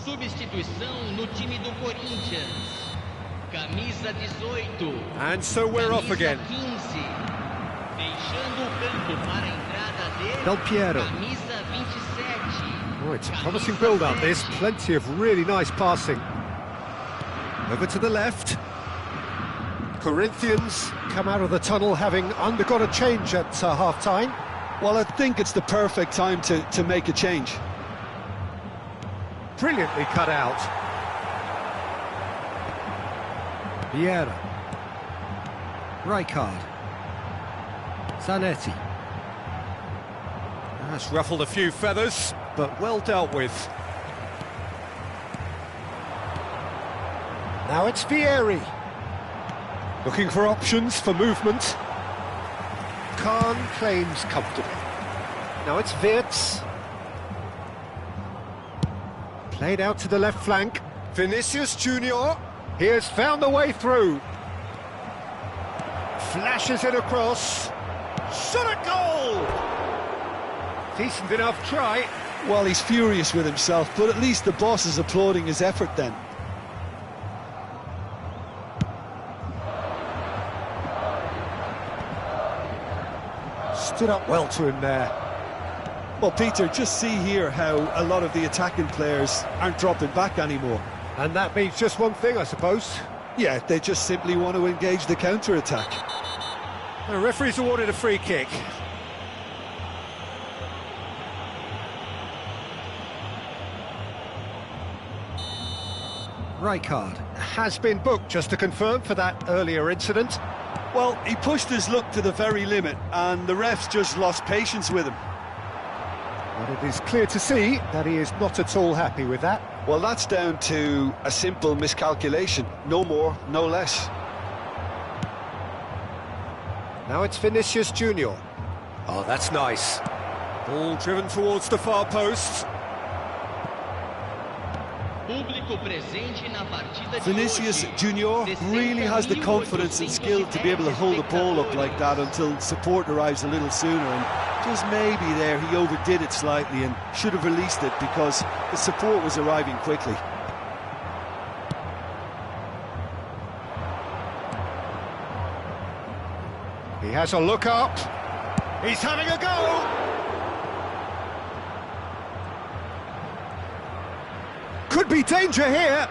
Substituição no time do Corinthians. Camisa 18. And so we're off again. 15. Deixando o campo para a entrada dele. Del Piero. Camisa 27. Oh, it's a promising build-up, this. Plenty of really nice passing. Over to the left. Corinthians come out of the tunnel having undergone a change at half-time. Well, I think it's the perfect time to make a change. Brilliantly cut out. Vieira. Rijkaard. Zanetti. That's ruffled a few feathers, but well dealt with. Now it's Vieri. Looking for options for movement. Khan claims comfortably. Now it's Wirtz. Played out to the left flank. Vinicius Junior. He has found the way through. Flashes it across. Shot at goal! Decent enough try. Well, he's furious with himself, but at least the boss is applauding his effort then. Stood up well to him there. Well, Peter, just see here how a lot of the attacking players aren't dropping back anymore. And that means just one thing, I suppose. Yeah, they just simply want to engage the counter-attack. The referee's awarded a free kick. Rijkaard has been booked, just to confirm, for that earlier incident. Well, he pushed his luck to the very limit, and the refs just lost patience with him. But it is clear to see that he is not at all happy with that. Well, that's down to a simple miscalculation. No more, no less. Now it's Vinicius Junior. Oh, that's nice. Ball driven towards the far post. Público presente na partida de Vinicius hoje. Junior really has the confidence and skill to be able to hold the ball up like that until support arrives a little sooner, and just maybe there he overdid it slightly and should have released it because the support was arriving quickly. He has a look up. He's having a go. Could be danger here.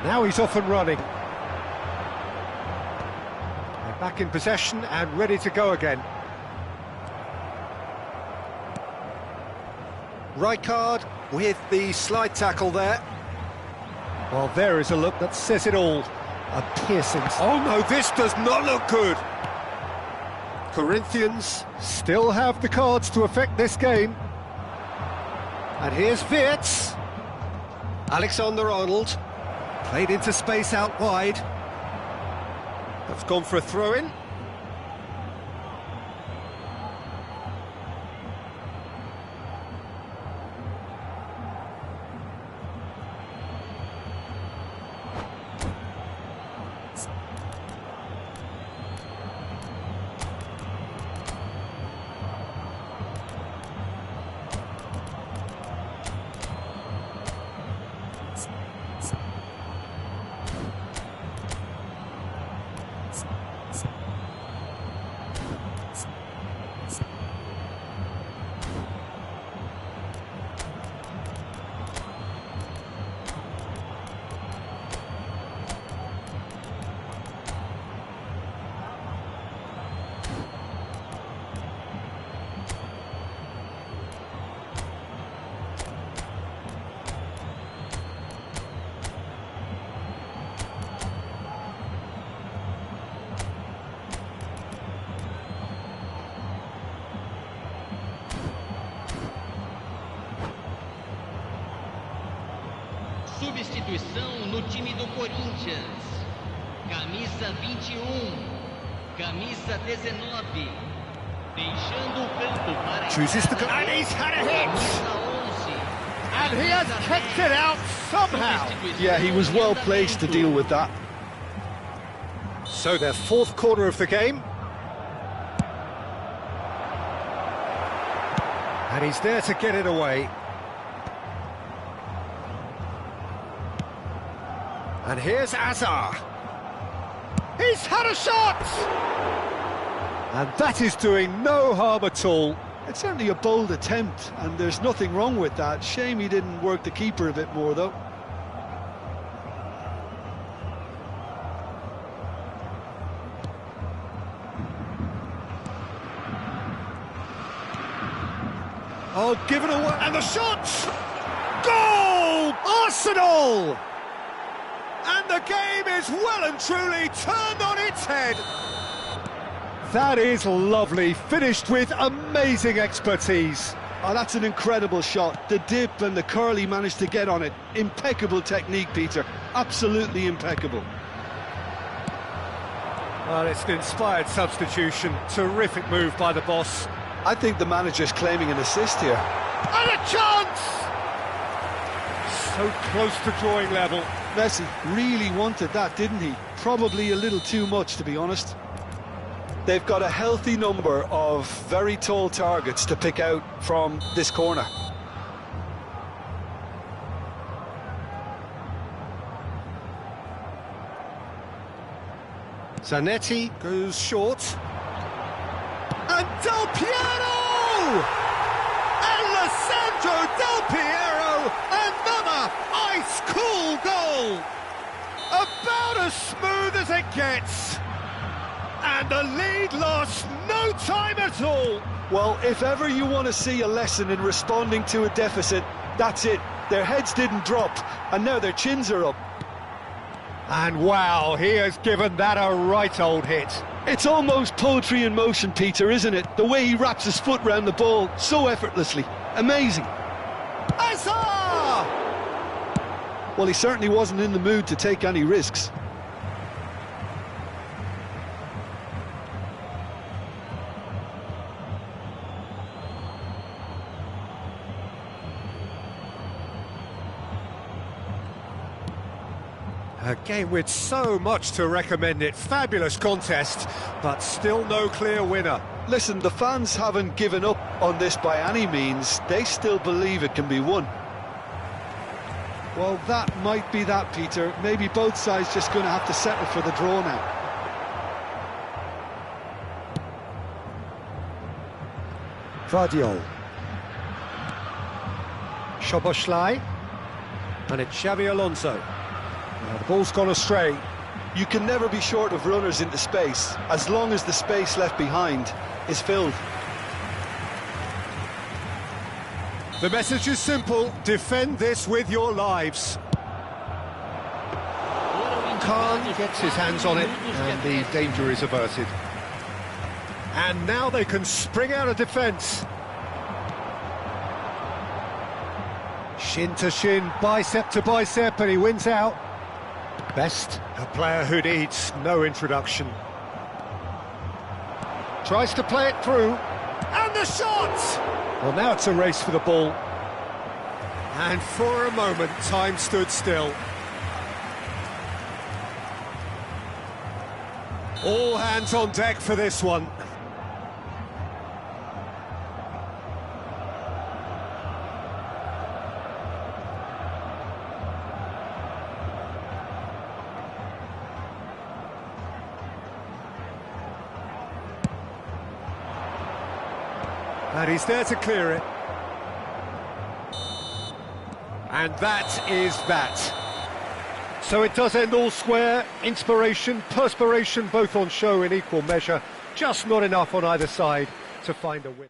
Now he's off and running. They're back in possession and ready to go again. Rijkaard with the slide tackle there. Well, there is a look that says it all. A piercing... Oh no, this does not look good! Corinthians still have the cards to affect this game. And here's Wirtz. Alexander-Arnold. Played into space out wide. That's gone for a throw-in. Substituição no time do Corinthians. Camisa 21, camisa 19. Deixando o campo para... Chooses the... And he's had a hit! Camisa 11. And he has kept it out somehow! Yeah, he was well placed to deal with that. So their fourth corner of the game. And he's there to get it away. And here's Azar. He's had a shot! And that is doing no harm at all. It's certainly a bold attempt, and there's nothing wrong with that. Shame he didn't work the keeper a bit more, though. Oh, given away, and the shot! Goal! Arsenal! And the game is well and truly turned on its head. That is lovely, finished with amazing expertise. Oh, that's an incredible shot. The dip and the curl he managed to get on it. Impeccable technique, Peter. Absolutely impeccable. Well, it's an inspired substitution. Terrific move by the boss. I think the manager's claiming an assist here. And a chance! So close to drawing level. Messi really wanted that, didn't he? Probably a little too much, to be honest. They've got a healthy number of very tall targets to pick out from this corner. Zanetti goes short. And Del Piero! Alessandro Del Piero! Another ice-cool goal! About as smooth as it gets. And the lead lost no time at all. Well, if ever you want to see a lesson in responding to a deficit, that's it. Their heads didn't drop, and now their chins are up. And wow, he has given that a right old hit. It's almost poetry in motion, Peter, isn't it? The way he wraps his foot round the ball so effortlessly. Amazing. Passar! Well, he certainly wasn't in the mood to take any risks. A game with so much to recommend it. Fabulous contest, but still no clear winner. Listen, the fans haven't given up on this by any means. They still believe it can be won. Well, that might be that, Peter. Maybe both sides just going to have to settle for the draw now. Vardiol. Szoboszlai. And it's Xabi Alonso. Now the ball's gone astray. You can never be short of runners into space, as long as the space left behind is filled. The message is simple: defend this with your lives. Khan gets his hands on it, and the danger is averted. And now they can spring out of defence. Shin to shin, bicep to bicep, and he wins out. Best, a player who needs no introduction. Tries to play it through, and the shot! Well, now it's a race for the ball. And for a moment, time stood still. All hands on deck for this one. And he's there to clear it. And that is that. So it does end all square. Inspiration, perspiration, both on show in equal measure. Just not enough on either side to find a win.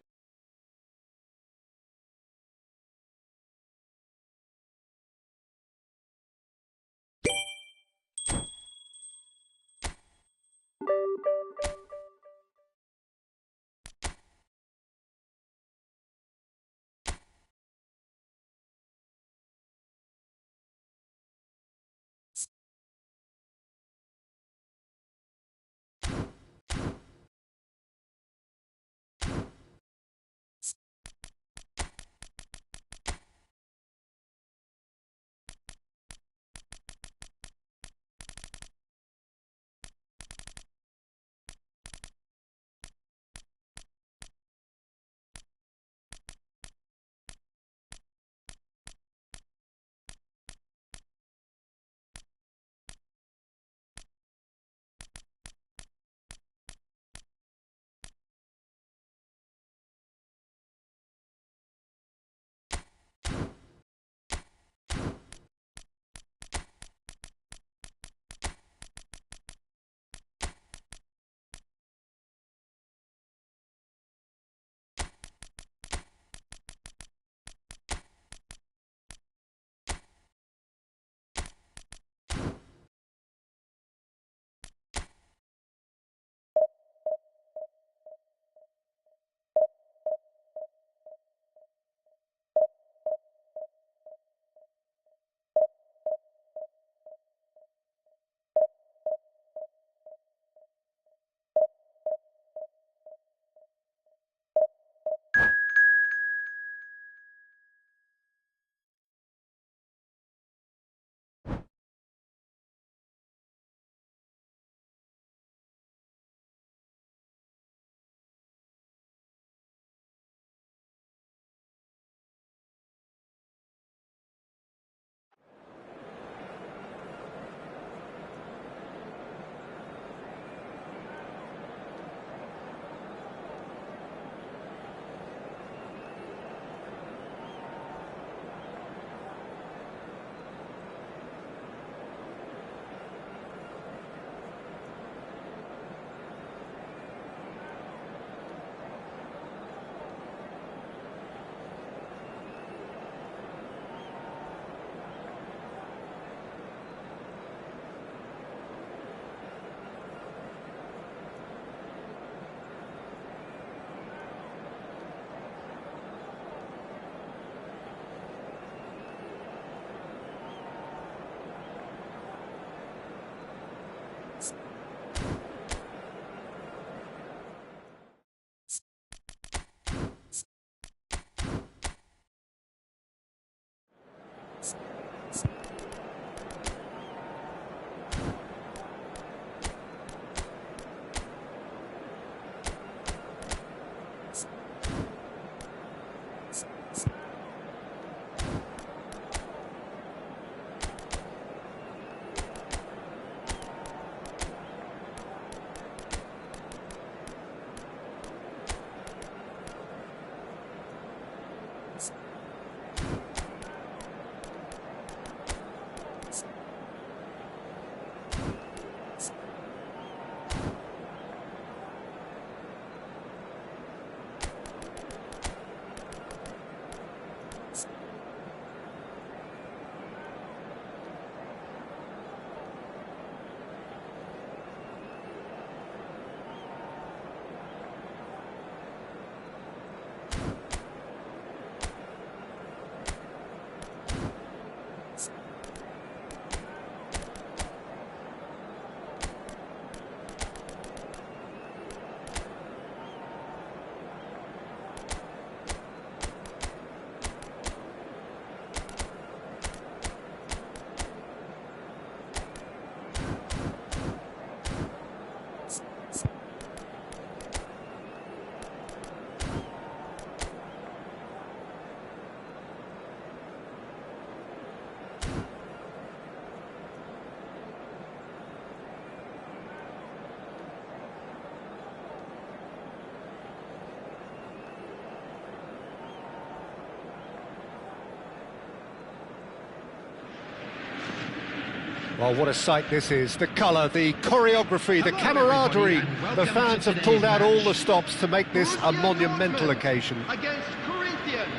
Well, what a sight this is. The colour, the choreography, the camaraderie. The fans have pulled out all the stops to make this a monumental occasion. Against Corinthians.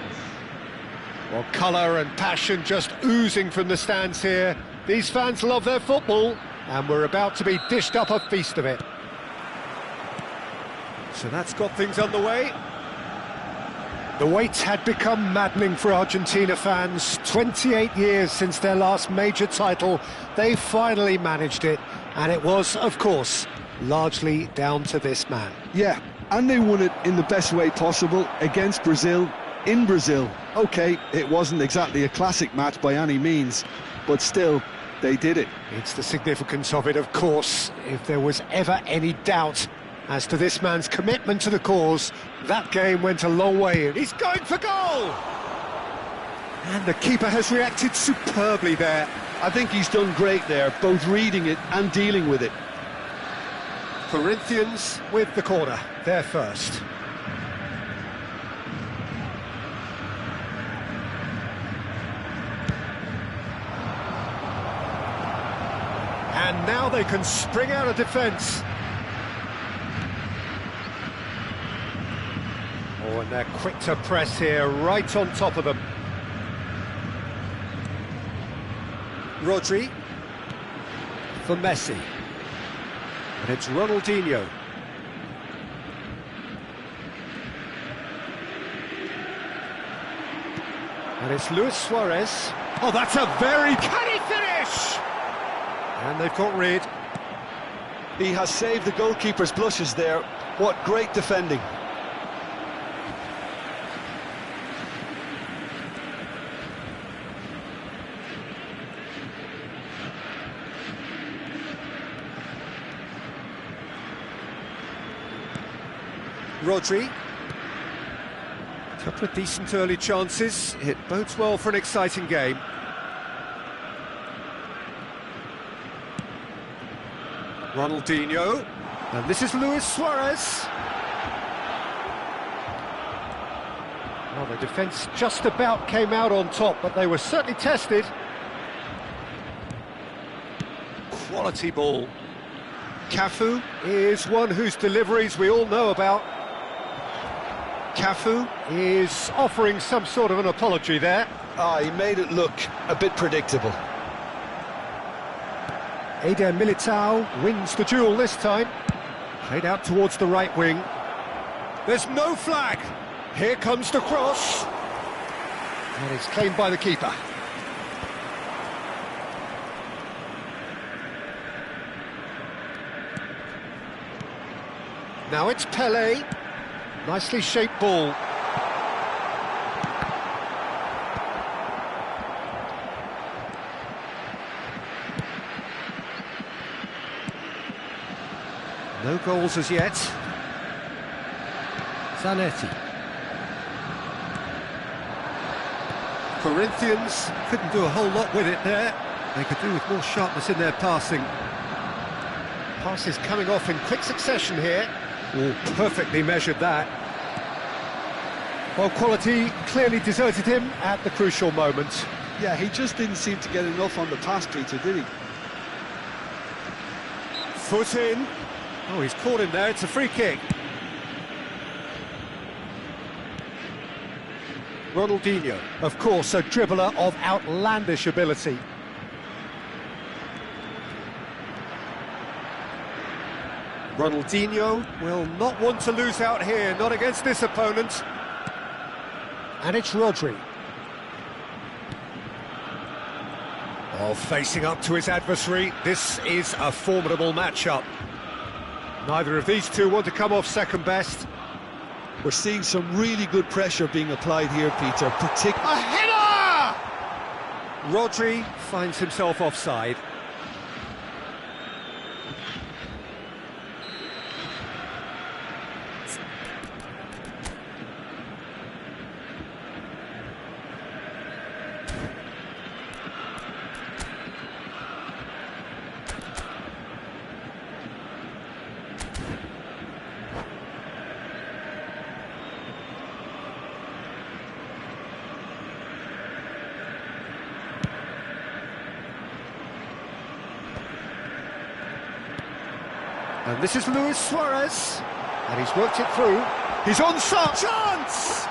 Well, colour and passion just oozing from the stands here. These fans love their football, and we're about to be dished up a feast of it. So that's got things underway. The wait had become maddening for Argentina fans. 28 years since their last major title, they finally managed it, and it was, of course, largely down to this man. Yeah, and they won it in the best way possible against Brazil, in Brazil. OK, it wasn't exactly a classic match by any means, but still, they did it. It's the significance of it, of course. If there was ever any doubt as to this man's commitment to the cause, that game went a long way in. He's going for goal! And the keeper has reacted superbly there. I think he's done great there, both reading it and dealing with it. Corinthians with the corner, they're first. And now they can spring out of defence. Oh, and they're quick to press here, right on top of them. Rodri for Messi. And it's Ronaldinho. And it's Luis Suarez. Oh, that's a very... Can he finish? And they've got rid. He has saved the goalkeeper's blushes there. What great defending. Rodri. Couple of decent early chances. It bodes well for an exciting game. Ronaldinho. And this is Luis Suarez. Well, the defence just about came out on top, but they were certainly tested. Quality ball. Cafu is one whose deliveries we all know about. Cafu is offering some sort of an apology there. He made it look a bit predictable. Eder Militao wins the duel this time. Played out towards the right wing. There's no flag. Here comes the cross. And it's claimed by the keeper. Now it's Pelé. Nicely shaped ball. No goals as yet. Zanetti. Corinthians couldn't do a whole lot with it there. They could do with more sharpness in their passing. Passes coming off in quick succession here. Oh, perfectly measured that. Well, quality clearly deserted him at the crucial moment. Yeah, he just didn't seem to get enough on the pass, Peter, did he? Foot in. Oh, he's caught him there, it's a free kick. Ronaldinho, of course, a dribbler of outlandish ability. Ronaldinho will not want to lose out here, not against this opponent. And it's Rodri. Oh, facing up to his adversary, this is a formidable matchup. Neither of these two want to come off second best. We're seeing some really good pressure being applied here, Peter, A header! Rodri finds himself offside. And this is Luis Suarez. And he's worked it through. He's onside. Chance!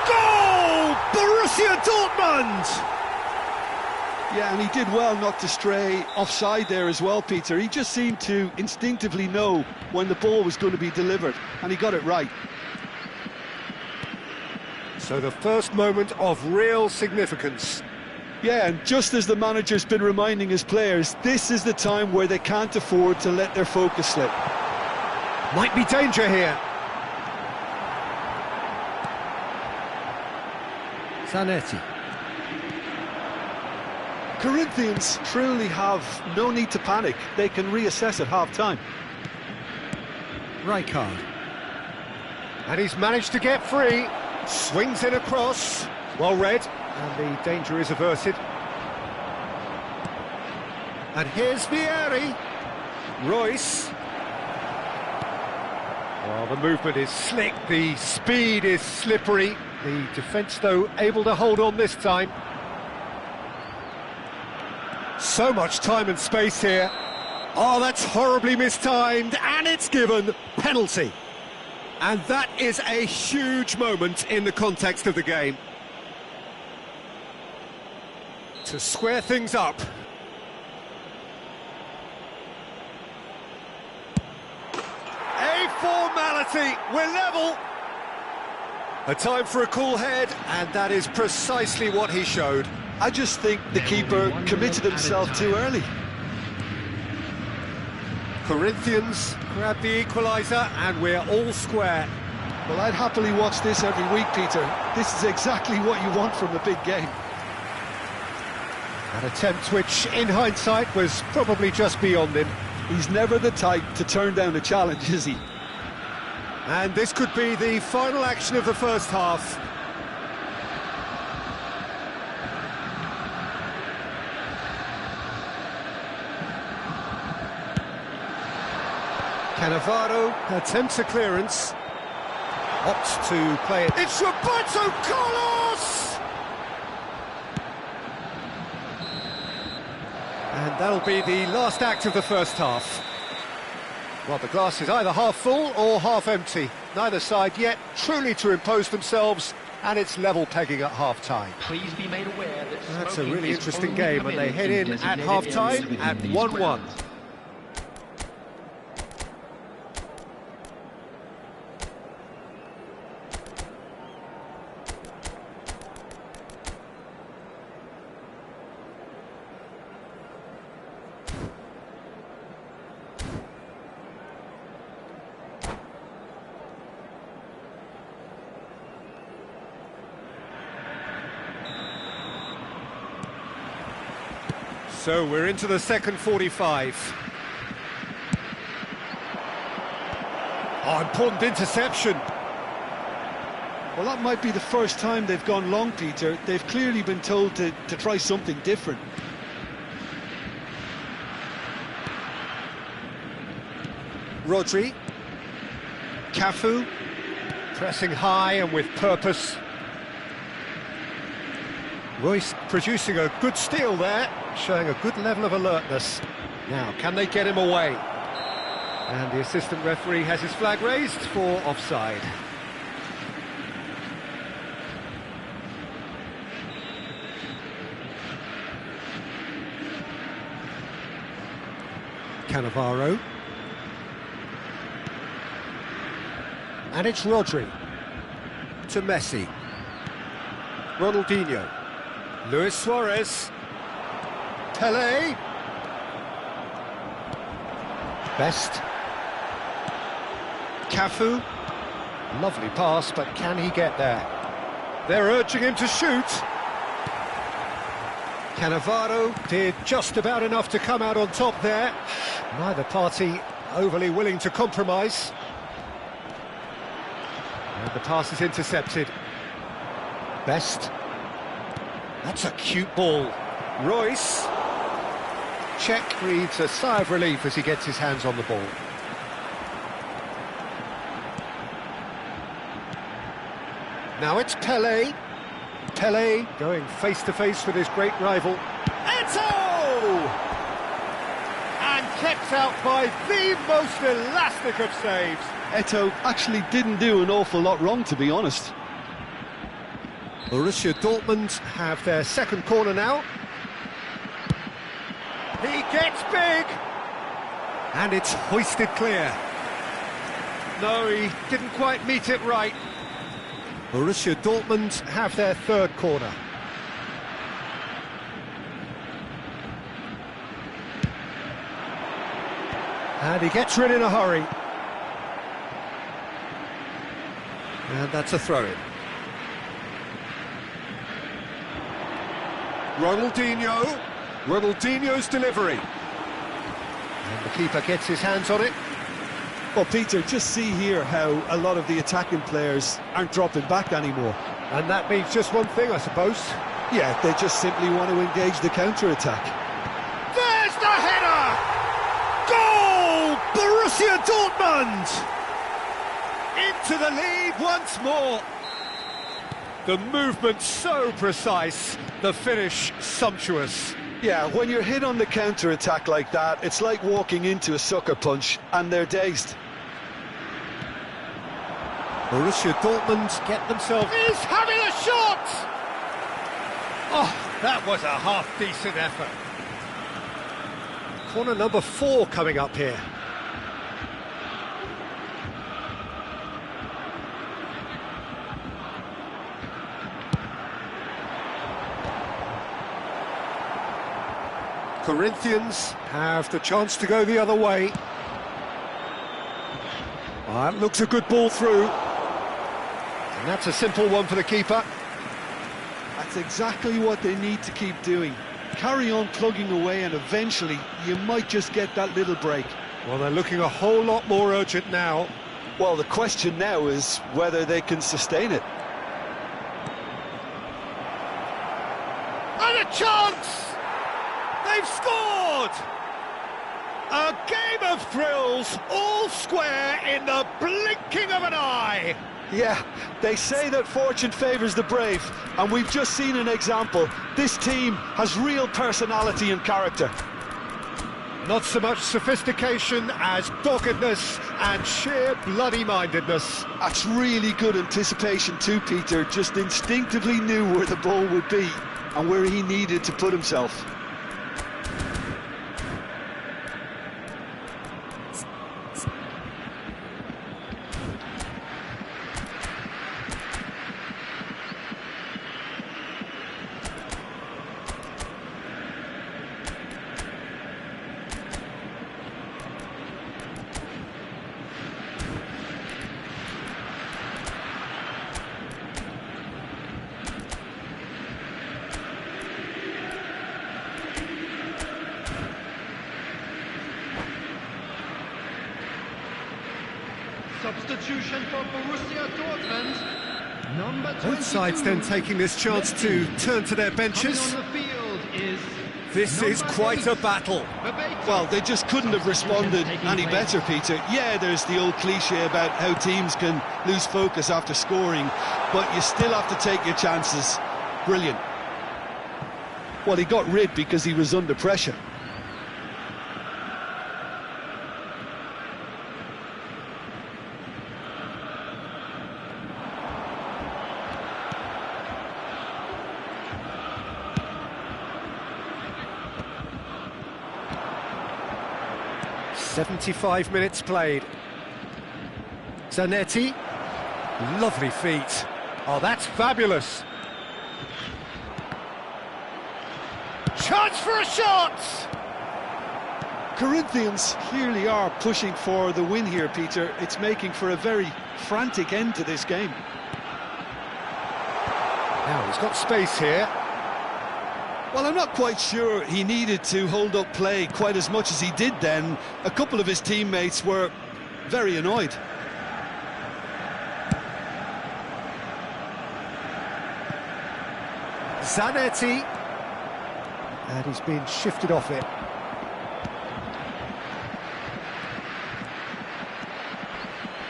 Goal! Borussia Dortmund! Yeah, and he did well not to stray offside there as well, Peter. He just seemed to instinctively know when the ball was going to be delivered, and he got it right. So the first moment of real significance. Yeah, and just as the manager's been reminding his players, this is the time where they can't afford to let their focus slip. Might be danger here. Zanetti. Corinthians truly have no need to panic. They can reassess at half-time. Rijkaard. And he's managed to get free. Swings in across. Well read. And the danger is averted. And here's Vieri. Royce. Well, the movement is slick. The speed is slippery. The defence, though, able to hold on this time. So much time and space here. Oh, that's horribly mistimed, and it's given penalty. And that is a huge moment in the context of the game. To square things up. A formality, we're level. A time for a cool head, and that is precisely what he showed. I just think the keeper committed himself too early. Corinthians grab the equaliser, and we're all square. Well, I'd happily watch this every week, Peter. This is exactly what you want from a big game. An attempt which, in hindsight, was probably just beyond him. He's never the type to turn down a challenge, is he? And this could be the final action of the first half. Cannavaro attempts a clearance, opts to play it. It's Roberto Carlos! And that'll be the last act of the first half. Well, the glass is either half full or half empty. Neither side yet truly to impose themselves, and it's level pegging at half-time. Please be made aware that that's a really interesting game, and they head in at half-time at 1-1. So we're into the second 45. Oh, important interception. Well, that might be the first time they've gone long, Peter. They've clearly been told to try something different. Rodri. Cafu. Pressing high and with purpose. Royce producing a good steal there, showing a good level of alertness. Now, can they get him away? And the assistant referee has his flag raised for offside. Cannavaro. And it's Rodri. To Messi. Ronaldinho. Luis Suarez. Pelé. Best. Cafu. Lovely pass, but can he get there? They're urging him to shoot. Cannavaro did just about enough to come out on top there. Neither party overly willing to compromise. And the pass is intercepted. Best. That's a cute ball. Royce. Czech breathes a sigh of relief as he gets his hands on the ball. Now it's Pelé. Pelé going face-to-face with his great rival. Eto'o! And kept out by the most elastic of saves. Eto'o actually didn't do an awful lot wrong, to be honest. Borussia Dortmund have their second corner now. He gets big! And it's hoisted clear. No, he didn't quite meet it right. Borussia Dortmund have their third corner. And he gets rid in a hurry. And that's a throw-in. Ronaldinho's delivery. And the keeper gets his hands on it. Well, Peter, just see here how a lot of the attacking players aren't dropping back anymore. And that means just one thing, I suppose. Yeah, they just simply want to engage the counter-attack. There's the header! Goal! Borussia Dortmund! Into the lead once more. The movement so precise, the finish sumptuous. Yeah, when you're hit on the counter-attack like that, it's like walking into a sucker punch, and they're dazed. Borussia Dortmund get themselves... He's having a shot! Oh, that was a half-decent effort. Corner number 4 coming up here. Corinthians have the chance to go the other way. That looks a good ball through. And that's a simple one for the keeper. That's exactly what they need to keep doing. Carry on plugging away and eventually you might just get that little break. Well, they're looking a whole lot more urgent now. Well, the question now is whether they can sustain it. And a chance! They've scored! A game of thrills, all square in the blinking of an eye. Yeah, they say that fortune favours the brave, and we've just seen an example. This team has real personality and character. Not so much sophistication as doggedness and sheer bloody-mindedness. That's really good anticipation too, Peter. Just instinctively knew where the ball would be and where he needed to put himself. Substitution for Borussia Dortmund. Number 22. Both sides then taking this chance to turn to their benches. Coming on the field is This is quite a battle. Well, they just couldn't have responded any better, Peter. Yeah, there's the old cliche about how teams can lose focus after scoring, but you still have to take your chances. Brilliant. Well, he got rid because he was under pressure. "75 minutes played. Zanetti, lovely feet. Oh, that's fabulous. Chance for a shot! Corinthians clearly are pushing for the win here, Peter. It's making for a very frantic end to this game. Now, he's got space here. Well, I'm not quite sure he needed to hold up play quite as much as he did then. A couple of his teammates were very annoyed. Zanetti. And he's been shifted off it.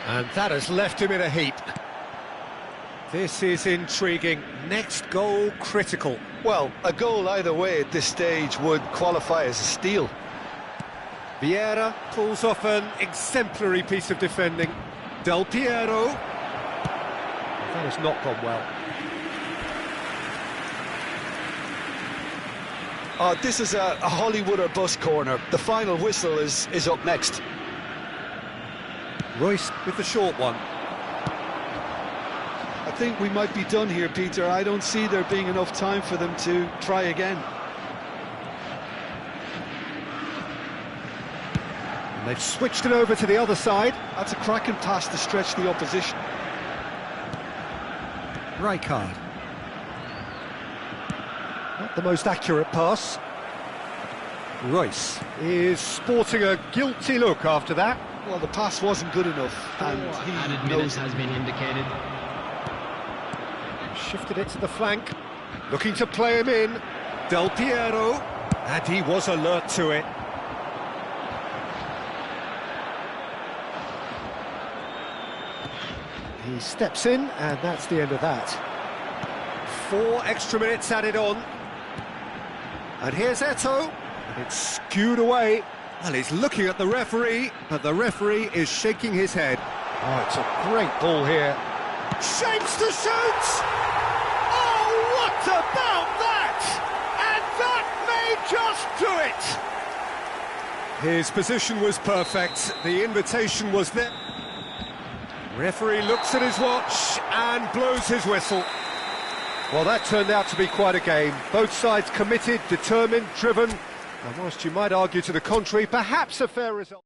And that has left him in a heap. This is intriguing. Next goal critical. Well, a goal either way at this stage would qualify as a steal. Vieira pulls off an exemplary piece of defending. Del Piero. That has not gone well. This is a Hollywood or bust corner. The final whistle is up next. Royce with the short one. I think we might be done here, Peter. I don't see there being enough time for them to try again. And they've switched it over to the other side. That's a cracking pass to stretch the opposition. Rijkaard. Not the most accurate pass. Royce is sporting a guilty look after that. Well, the pass wasn't good enough, and he Added knows minutes it. has been indicated. Shifted it to the flank, looking to play him in. Del Piero, and he was alert to it. He steps in, and that's the end of that. 4 extra minutes added on. And here's Eto'o, and it's skewed away. Well, he's looking at the referee, but the referee is shaking his head. Oh, it's a great ball here. Shapes to shoot! Oh, what about that? And that may just do it! His position was perfect, the invitation was there. Referee looks at his watch and blows his whistle. Well, that turned out to be quite a game. Both sides committed, determined, driven, and whilst you might argue to the contrary, perhaps a fair result.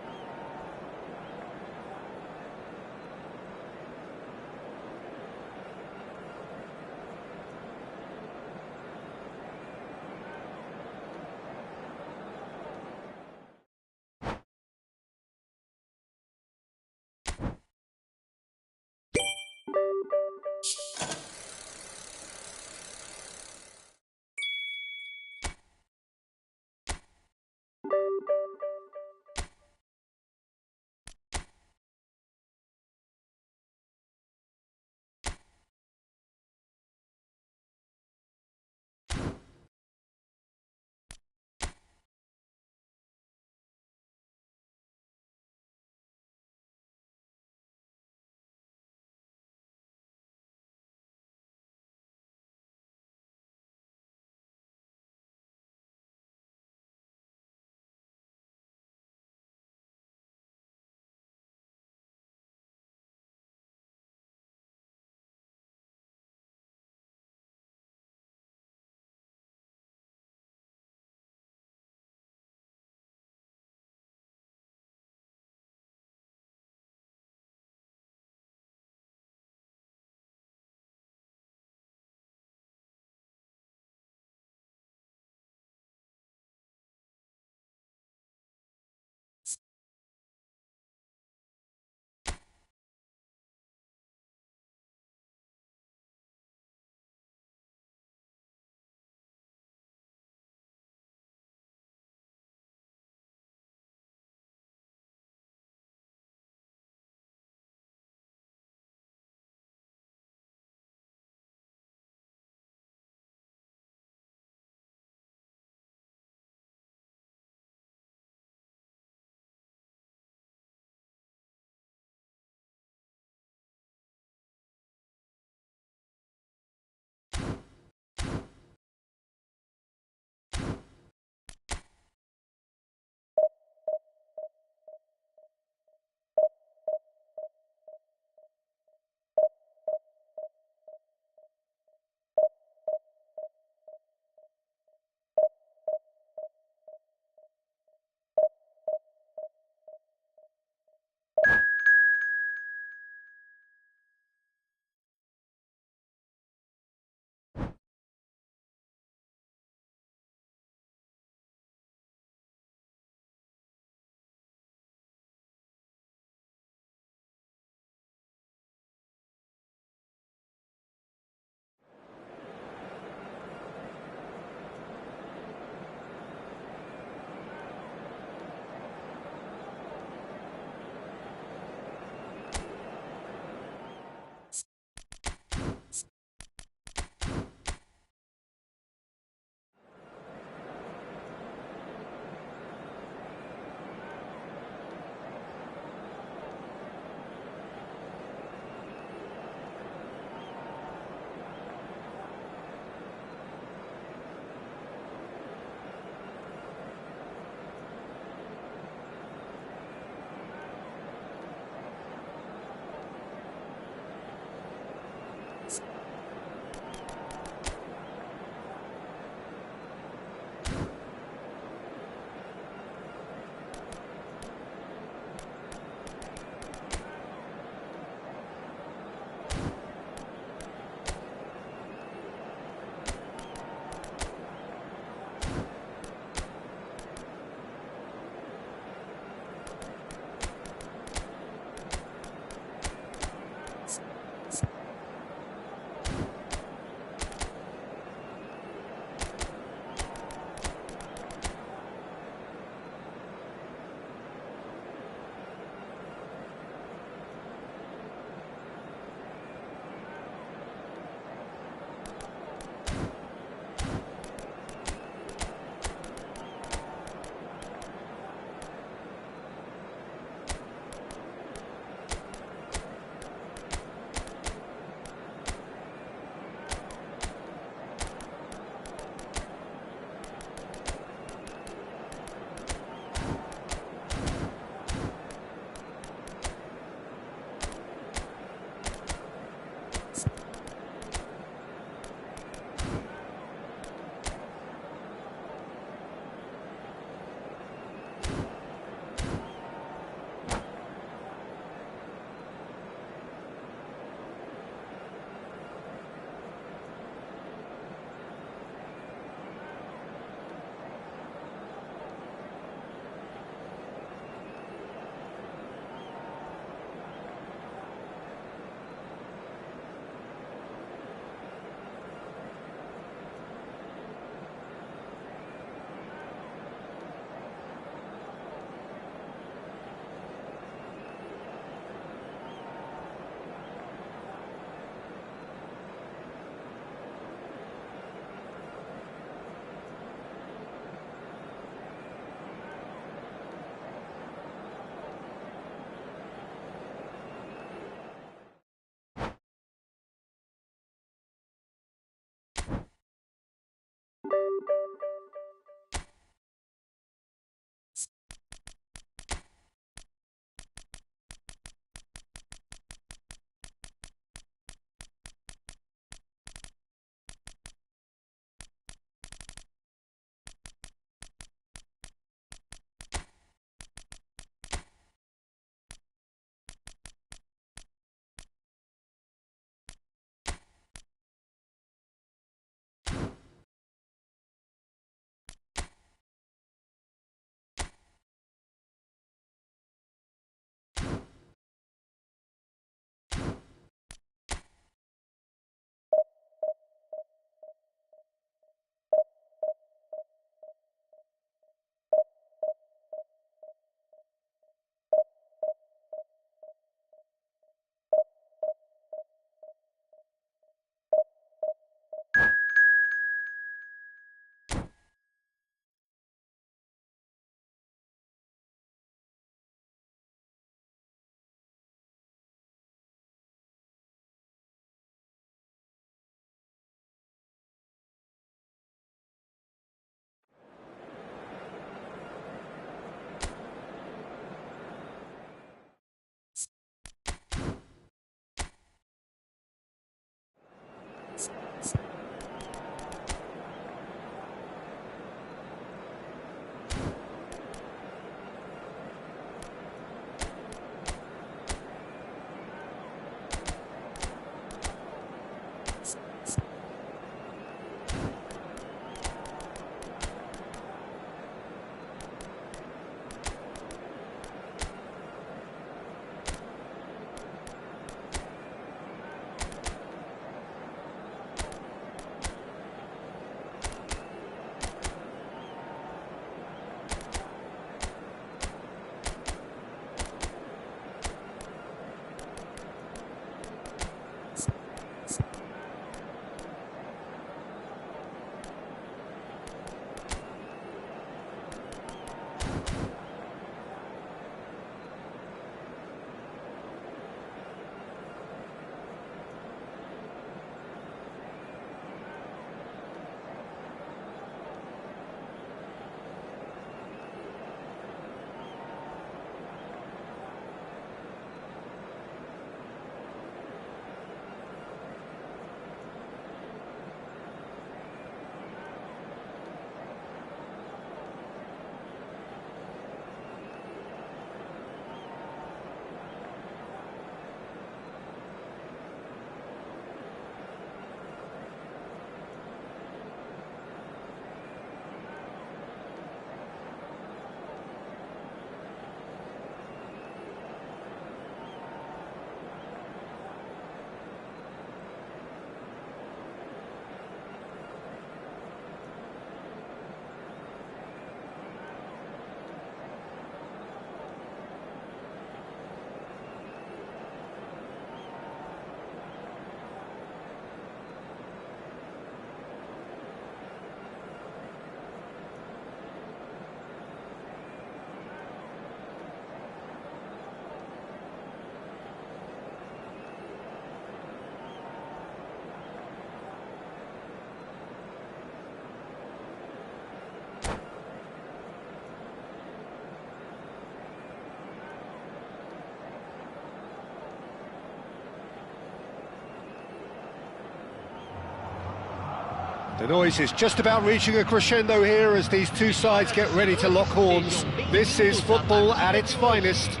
The noise is just about reaching a crescendo here as these two sides get ready to lock horns. This is football at its finest.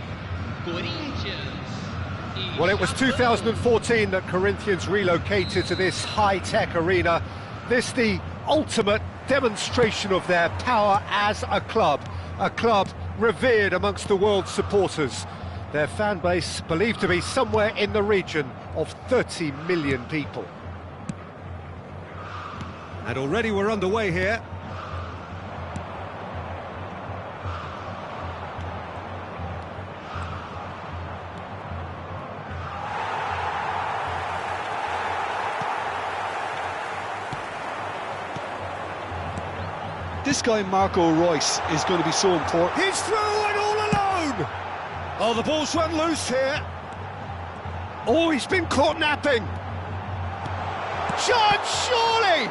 Well, it was 2014 that Corinthians relocated to this high-tech arena. This the ultimate demonstration of their power as a club revered amongst the world's supporters. Their fan base believed to be somewhere in the region of 30 million people. And already we're underway here. This guy Marco Reus is going to be so important. He's through and all alone! Oh, the ball's run loose here. Oh, he's been caught napping. Chance, surely!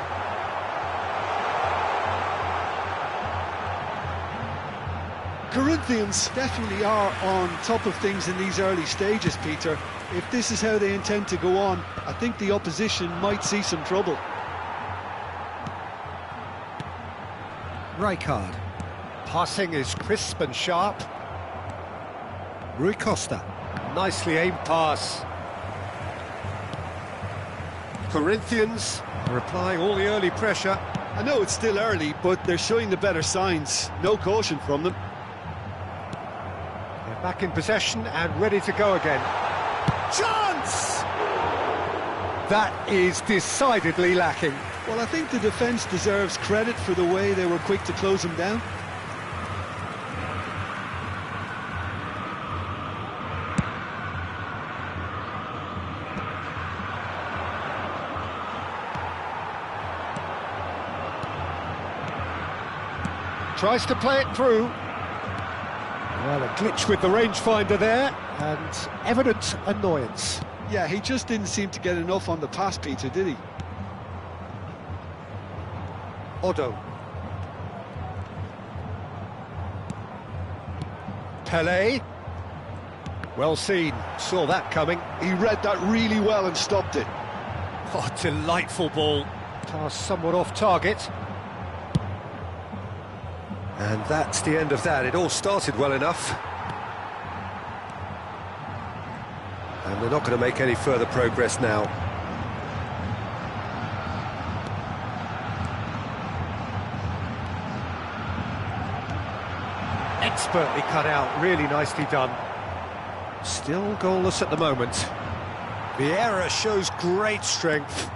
Corinthians definitely are on top of things in these early stages, Peter. If this is how they intend to go on, I think the opposition might see some trouble. Rijkaard. Passing is crisp and sharp. Rui Costa. Nicely aimed pass. Corinthians are applying all the early pressure. I know it's still early, but they're showing the better signs. No caution from them. They're back in possession and ready to go again. Chance! That is decidedly lacking. Well, I think the defence deserves credit for the way they were quick to close him down. Tries to play it through. Well, a glitch with the rangefinder there, and evident annoyance. Yeah, he just didn't seem to get enough on the pass, Peter, did he? Odo. Pelé. Well seen, saw that coming. He read that really well and stopped it. Oh, delightful ball. Pass somewhat off target. And that's the end of that. It all started well enough. And they're not going to make any further progress now. Expertly cut out, really nicely done. Still goalless at the moment. The error shows great strength.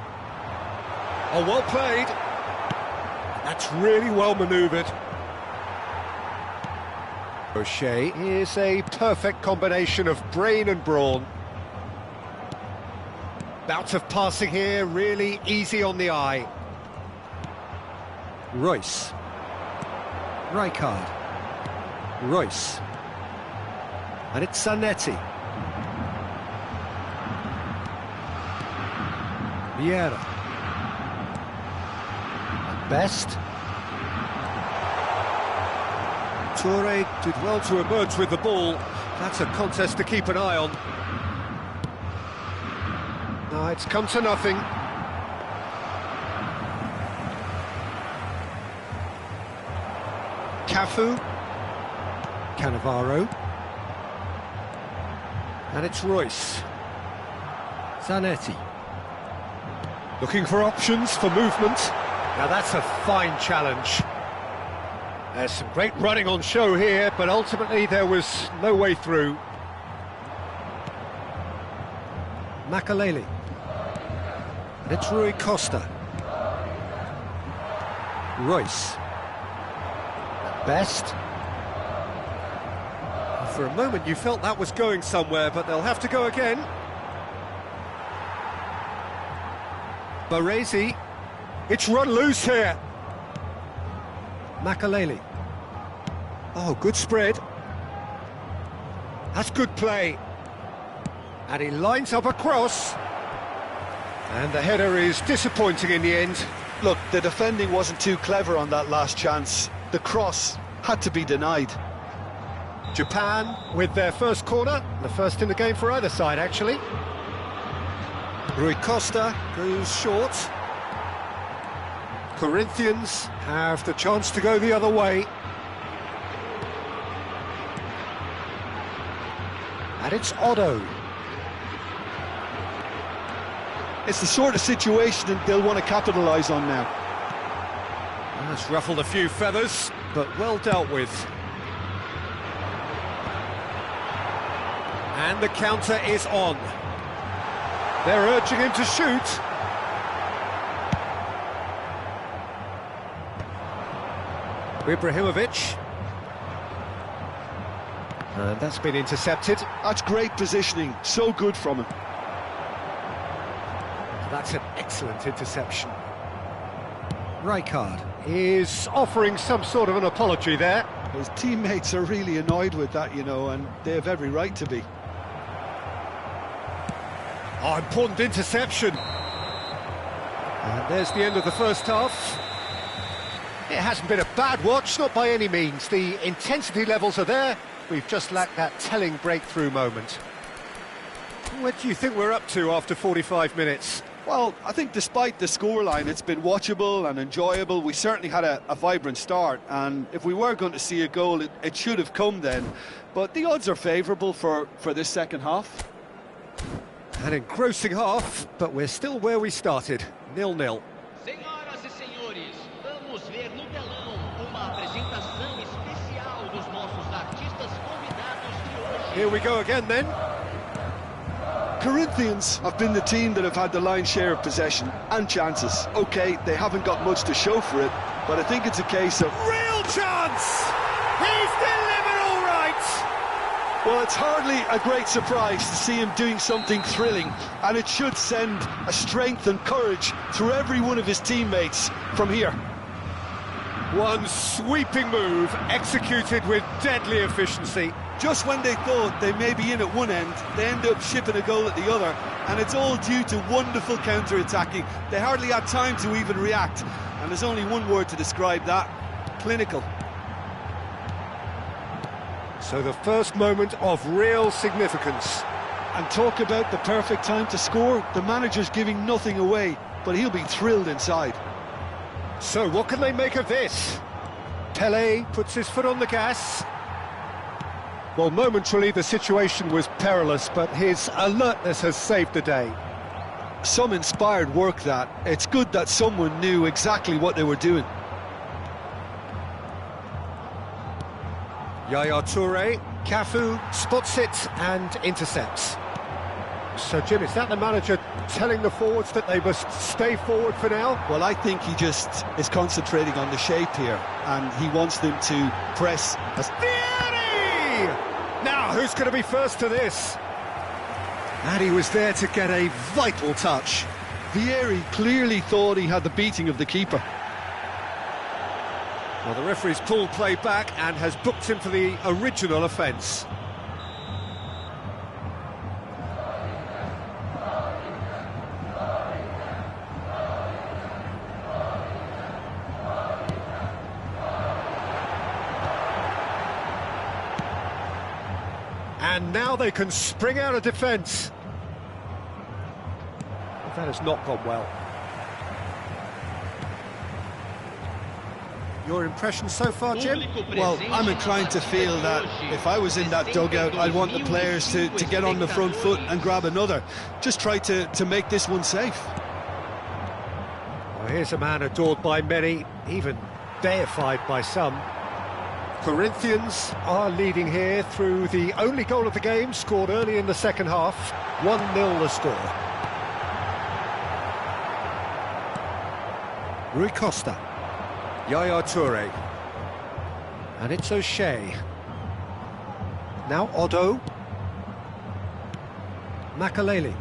Oh, well played. That's really well manoeuvred. O'Shea is a perfect combination of brain and brawn. Bout of passing here, really easy on the eye. Royce. Rijkaard. Royce. And it's Zanetti. Vieira. At best. Toure did well to emerge with the ball. That's a contest to keep an eye on. No, it's come to nothing. Cafu. Cannavaro. And it's Royce. Zanetti. Looking for options for movement. Now that's a fine challenge. There's some great running on show here, but ultimately there was no way through. Makaleli. And it's Rui Costa. Royce. At best. For a moment you felt that was going somewhere, but they'll have to go again. Baresi. It's run loose here. Makaleli. Oh, good spread. That's good play. And he lines up a cross. And the header is disappointing in the end. Look, the defending wasn't too clever on that last chance. The cross had to be denied. Japan with their first corner. The first in the game for either side, actually. Rui Costa goes short. Corinthians have the chance to go the other way. And it's Odo. It's the sort of situation that they'll want to capitalise on now. That's ruffled a few feathers, but well dealt with. And the counter is on. They're urging him to shoot. Ibrahimovic. And that's been intercepted. That's great positioning, so good from him. That's an excellent interception. Rijkaard is offering some sort of an apology there. His teammates are really annoyed with that, you know, and they have every right to be. Oh, important interception. And there's the end of the first half. It hasn't been a bad watch, not by any means. The intensity levels are there. We've just lacked that telling breakthrough moment. What do you think we're up to after 45 minutes? Well, I think despite the scoreline, it's been watchable and enjoyable. We certainly had a vibrant start, and if we were going to see a goal, it should have come then. But the odds are favourable for this second half. An engrossing half, but we're still where we started, 0-0. Senhoras e senhores, vamos ver no telão uma apresentação especial dos nossos artistas convidados de hoje. Here we go again then. Corinthians have been the team that have had the lion's share of possession and chances. OK, they haven't got much to show for it, but I think it's a case of... Real chance! He's delivered all right! Well, it's hardly a great surprise to see him doing something thrilling, and it should send a strength and courage through every one of his teammates from here. One sweeping move, executed with deadly efficiency. Just when they thought they may be in at one end, they end up shipping a goal at the other, and it's all due to wonderful counter-attacking. They hardly had time to even react, and there's only one word to describe that: clinical. So the first moment of real significance. And talk about the perfect time to score. The manager's giving nothing away, but he'll be thrilled inside. So what can they make of this? Pelé puts his foot on the gas. Well, momentarily the situation was perilous, but his alertness has saved the day. Some inspired work that. It's good that someone knew exactly what they were doing. Yaya Toure, Cafu spots it and intercepts. So, Jim, is that the manager telling the forwards that they must stay forward for now? Well, I think he just is concentrating on the shape here, and he wants them to press. Vieri! Now, who's going to be first to this? And he was there to get a vital touch. Vieri clearly thought he had the beating of the keeper. Well, the referee's pulled play back and has booked him for the original offence. And now they can spring out of defence. That has not gone well. Your impression so far, Jim? Well, I'm inclined to feel that if I was in that dugout, I'd want the players to get on the front foot and grab another. Just try to make this one safe. Well, here's a man adored by many, even deified by some. Corinthians are leading here through the only goal of the game, scored early in the second half. 1-0 the score. Rui Costa. Yaya Toure. And it's O'Shea. Now Odo. Makaleli.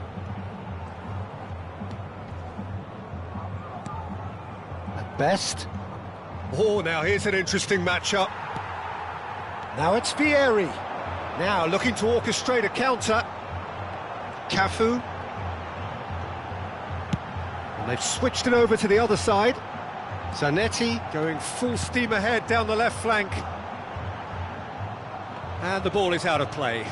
At best. Oh, now here's an interesting matchup. Now it's Vieri. Now looking to orchestrate a counter. Cafu. And they've switched it over to the other side. Zanetti going full steam ahead down the left flank. And the ball is out of play.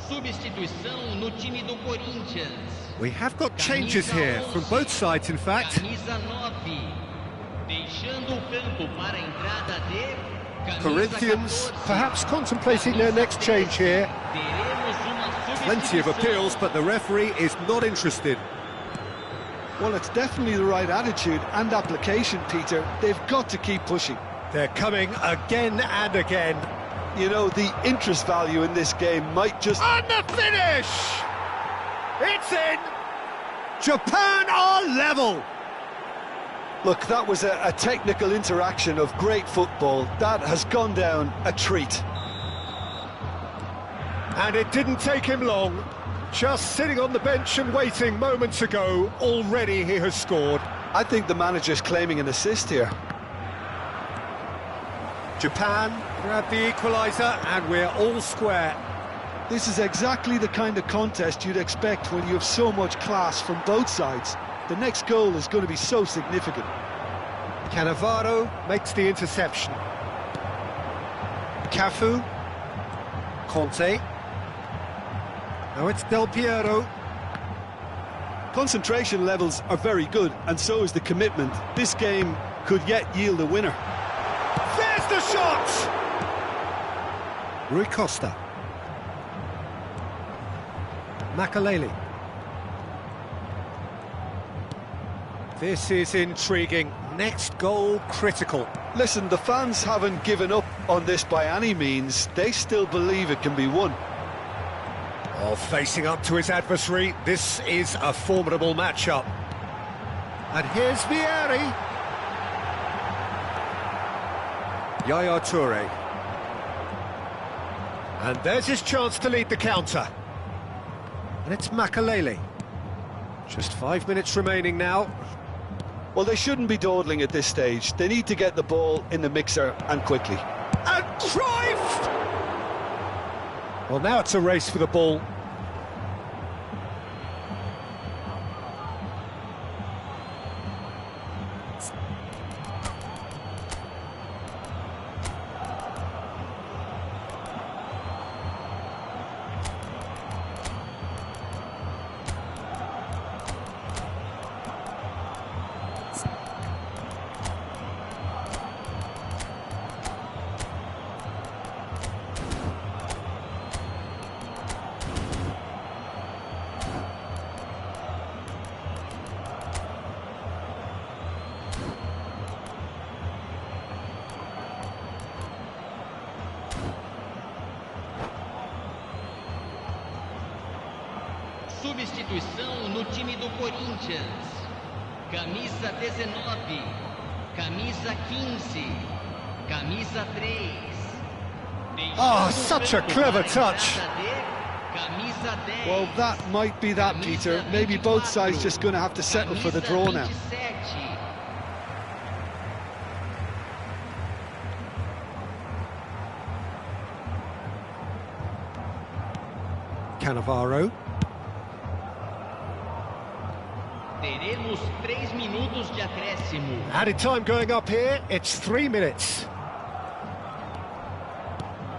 Substituição no time do Corinthians. We have got changes here from both sides, in fact. Camisa 9. Deixando o campo para a entrada de camisa Corinthians 14. perhaps contemplating their next change here. Teremos uma Plenty of substituição. appeals, but the referee is not interested. Well, it's definitely the right attitude and application, Peter. They've got to keep pushing. They're coming again and again. You know, the interest value in this game might just... And the finish! It's in! Japan are level! Look, that was a technical interaction of great football. That has gone down a treat. And it didn't take him long. Just sitting on the bench and waiting moments ago, already he has scored. I think the manager's claiming an assist here. Japan grab the equaliser and we're all square. This is exactly the kind of contest you'd expect when you have so much class from both sides. The next goal is going to be so significant. Cannavaro makes the interception. Cafu. Conte. Now it's Del Piero. Concentration levels are very good, and so is the commitment. This game could yet yield a winner. There's the shot! Rui Costa. Makaleli. This is intriguing. Next goal critical. Listen, the fans haven't given up on this by any means. They still believe it can be won. Oh, facing up to his adversary, this is a formidable matchup. And here's Vieri. Yaya Toure. And there's his chance to lead the counter. And it's Makaleli. Just 5 minutes remaining now. Well, they shouldn't be dawdling at this stage. They need to get the ball in the mixer, and quickly. And Cruyff! Well, now it's a race for the ball. Substituição no time do Corinthians. Camisa 19. Camisa 15. Camisa 3. Oh, such a clever touch. Camisa 10. Well, that might be that, Peter. Maybe both sides just going to have to settle for the draw now. Cannavaro. Teremos 3 minutos de acréscimo. Added time going up here, it's 3 minutes.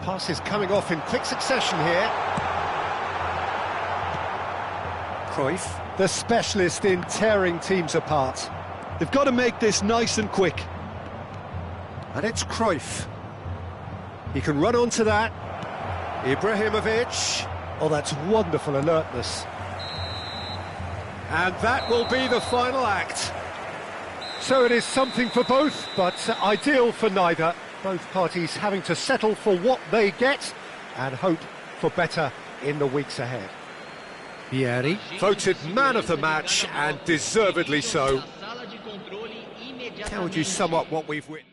Passes coming off in quick succession here. Cruyff, the specialist in tearing teams apart. They've got to make this nice and quick. And it's Cruyff. He can run onto that. Ibrahimovic. Oh, that's wonderful alertness. And that will be the final act. So it is something for both, but ideal for neither. Both parties having to settle for what they get and hope for better in the weeks ahead. Vieri, voted man of the match, and deservedly so. How would you sum up what we've witnessed?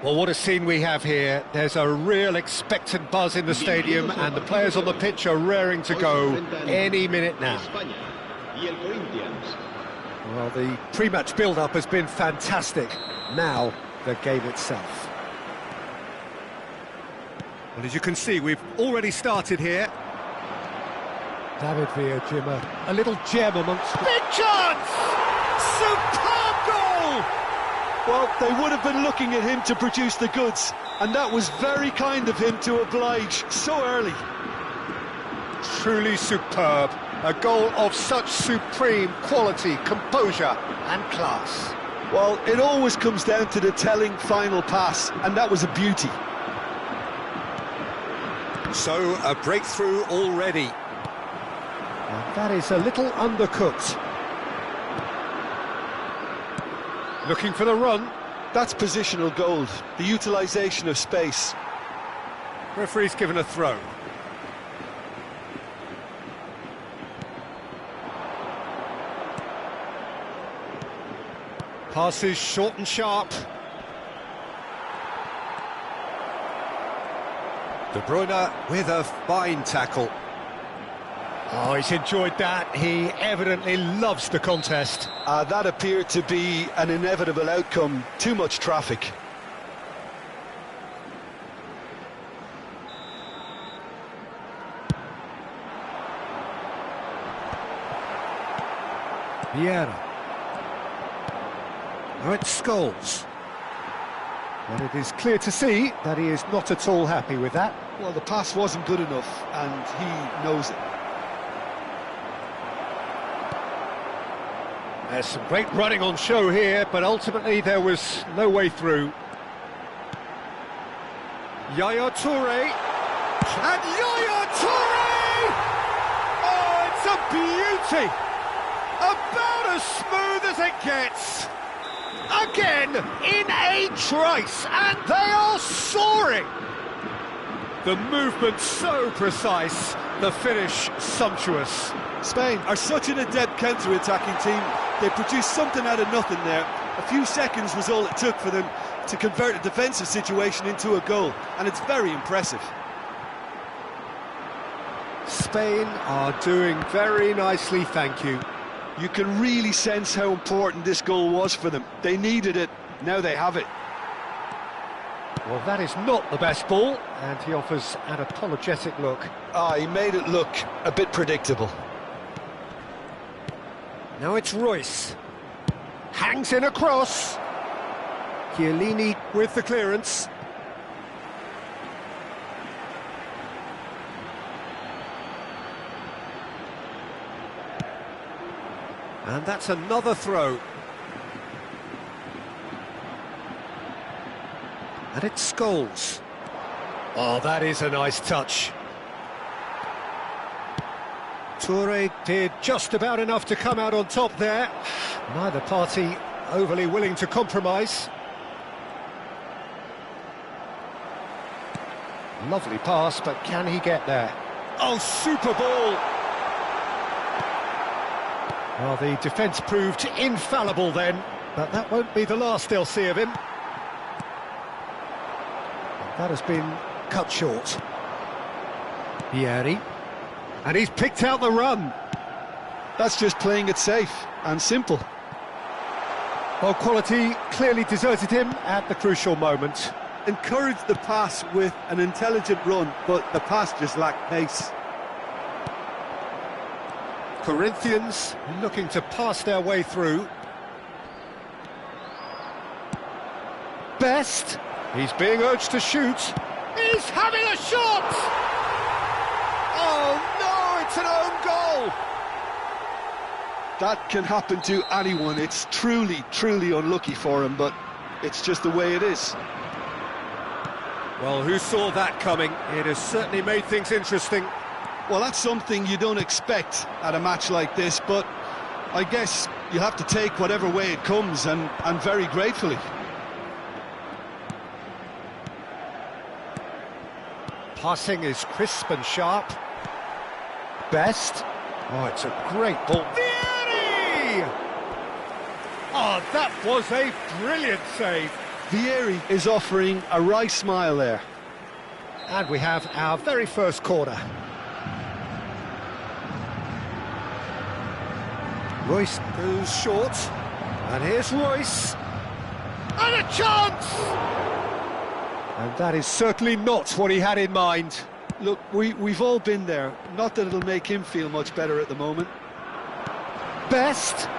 Well, what a scene we have here. There's a real expectant buzz in the stadium, and the players on the pitch are raring to go any minute now. Well, the pre-match build-up has been fantastic. Now, the game itself. Well, as you can see, we've already started here. David Villa, a little gem amongst... Big chance! Superb goal! Well, they would have been looking at him to produce the goods, and that was very kind of him to oblige so early. Truly superb. A goal of such supreme quality, composure and class. Well, it always comes down to the telling final pass, and that was a beauty. So, a breakthrough already. And that is a little undercooked. Looking for the run. That's positional gold, the utilisation of space. Referee's given a throw. Passes short and sharp. De Bruyne with a fine tackle. Oh, he's enjoyed that. He evidently loves the contest. That appeared to be an inevitable outcome. Too much traffic. Vieira. Now it's Scholes. And it is clear to see that he is not at all happy with that. Well, the pass wasn't good enough, and he knows it. There's some great running on show here, but ultimately there was no way through. Yaya Toure. And Yaya Toure! Oh, it's a beauty! About as smooth as it gets. Again, in a trice, and they are soaring! The movement so precise, the finish sumptuous. Spain are such an adept counter-attacking team. They produced something out of nothing there. A few seconds was all it took for them to convert a defensive situation into a goal, and it's very impressive. Spain are doing very nicely, thank you. You can really sense how important this goal was for them. They needed it, now they have it. Well, that is not the best ball, and he offers an apologetic look. He made it look a bit predictable. Now it's Royce. Hangs in across. Chiellini with the clearance. And that's another throw. And it's Scholes. Oh, that is a nice touch. Toure did just about enough to come out on top there. Neither party overly willing to compromise. Lovely pass, but can he get there? Oh, super ball! Well, the defence proved infallible then, but that won't be the last they'll see of him. That has been cut short. Vieri. And he's picked out the run. That's just playing it safe and simple. Well, quality clearly deserted him at the crucial moment. Encouraged the pass with an intelligent run, but the pass just lacked pace. Corinthians looking to pass their way through. Best. He's being urged to shoot. He's having a shot! Oh no, it's an own goal! That can happen to anyone. It's truly, truly unlucky for him, but it's just the way it is. Well, who saw that coming? It has certainly made things interesting. Well, that's something you don't expect at a match like this, but I guess you have to take whatever way it comes, and very gratefully. Passing is crisp and sharp. Best. Oh, it's a great ball. Vieri! Oh, that was a brilliant save. Vieri is offering a wry smile there. And we have our very first corner. Royce goes short, and here's Royce, and a chance! And that is certainly not what he had in mind. Look, we've all been there. Not that it'll make him feel much better at the moment. Best.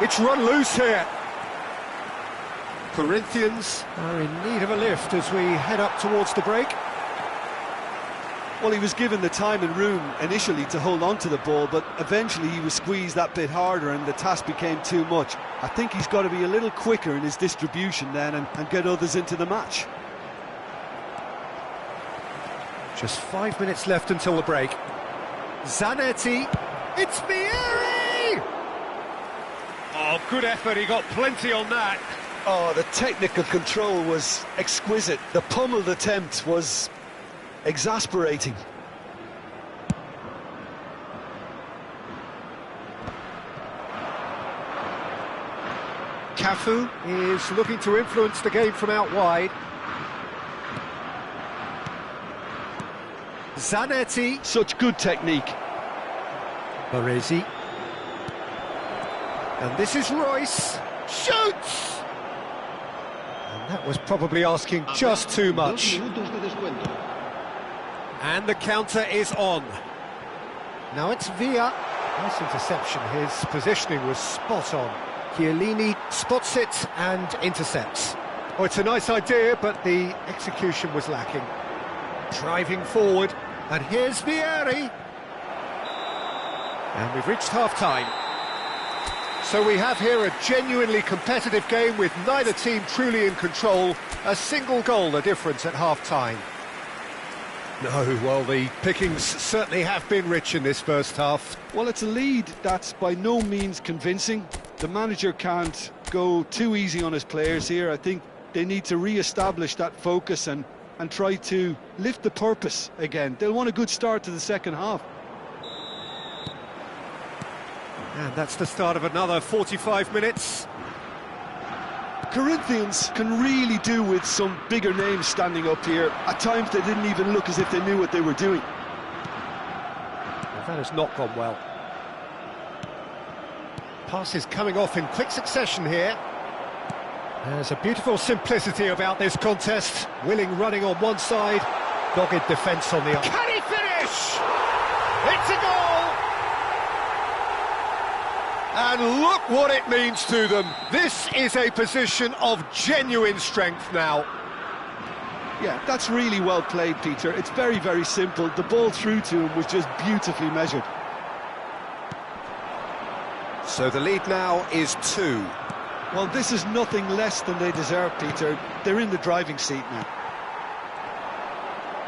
It's run loose here. Corinthians are in need of a lift as we head up towards the break. Well, he was given the time and room initially to hold on to the ball, but eventually he was squeezed that bit harder and the task became too much. I think he's got to be a little quicker in his distribution then and get others into the match. Just 5 minutes left until the break. Zanetti, it's Vieri! Oh, good effort, he got plenty on that. Oh, the technical control was exquisite. The pummeled attempt was exasperating. Cafu is looking to influence the game from out wide. Zanetti. Such good technique. Baresi. And this is Royce. Shoots! And that was probably asking just too much. And the counter is on. Now it's Villa. Nice interception. His positioning was spot on. Chiellini spots it and intercepts. Oh, it's a nice idea, but the execution was lacking. Driving forward, and here's Vieri. And we've reached half-time. So we have here a genuinely competitive game with neither team truly in control. A single goal the difference at half-time. No, well, the pickings certainly have been rich in this first half. Well, it's a lead that's by no means convincing. The manager can't go too easy on his players here. I think they need to re-establish that focus and try to lift the purpose again. They'll want a good start to the second half. And that's the start of another 45 minutes. Corinthians can really do with some bigger names standing up here. At times they didn't even look as if they knew what they were doing. Well, that has not gone well. Passes coming off in quick succession here. There's a beautiful simplicity about this contest. Willing running on one side, dogged defence on the other. Can he finish? It's a goal! And look what it means to them. This is a position of genuine strength now. Yeah, that's really well played, Peter. It's very, very simple. The ball through to him was just beautifully measured. So the lead now is 2. Well, this is nothing less than they deserve, Peter. They're in the driving seat now.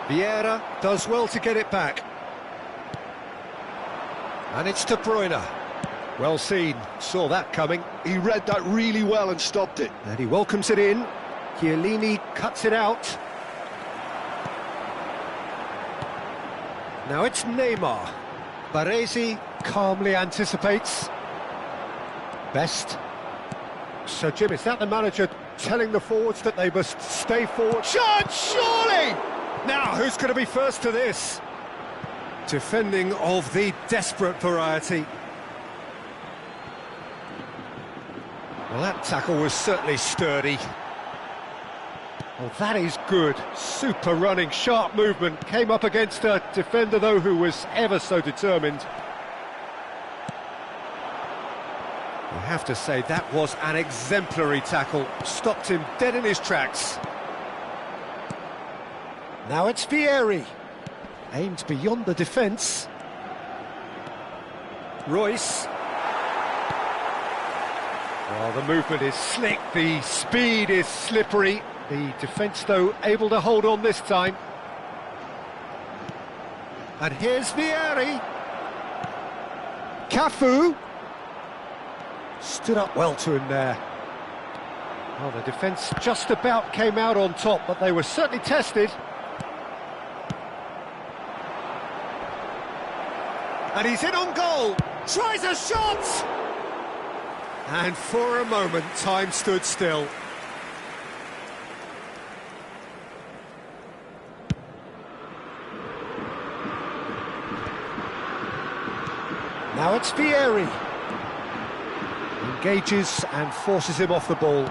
Vieira does well to get it back. And it's De Bruyne. Well seen, saw that coming. He read that really well and stopped it. And he welcomes it in. Chiellini cuts it out. Now it's Neymar. Baresi calmly anticipates. Best. So, Jim, is that the manager telling the forwards that they must stay forward? Chance, surely! Now, who's going to be first to this? Defending of the desperate variety. Well, that tackle was certainly sturdy. Well, that is good. Super running, sharp movement. Came up against a defender, though, who was ever so determined. I have to say, that was an exemplary tackle. Stopped him dead in his tracks. Now it's Vieri. Aimed beyond the defence. Royce. Well, the movement is slick, the speed is slippery. The defence, though, able to hold on this time. And here's Vieri. Cafu. Stood up well to him there. Well, the defence just about came out on top, but they were certainly tested. And he's in on goal. Tries a shot. And for a moment, time stood still. Now it's Vieri. Engages and forces him off the ball.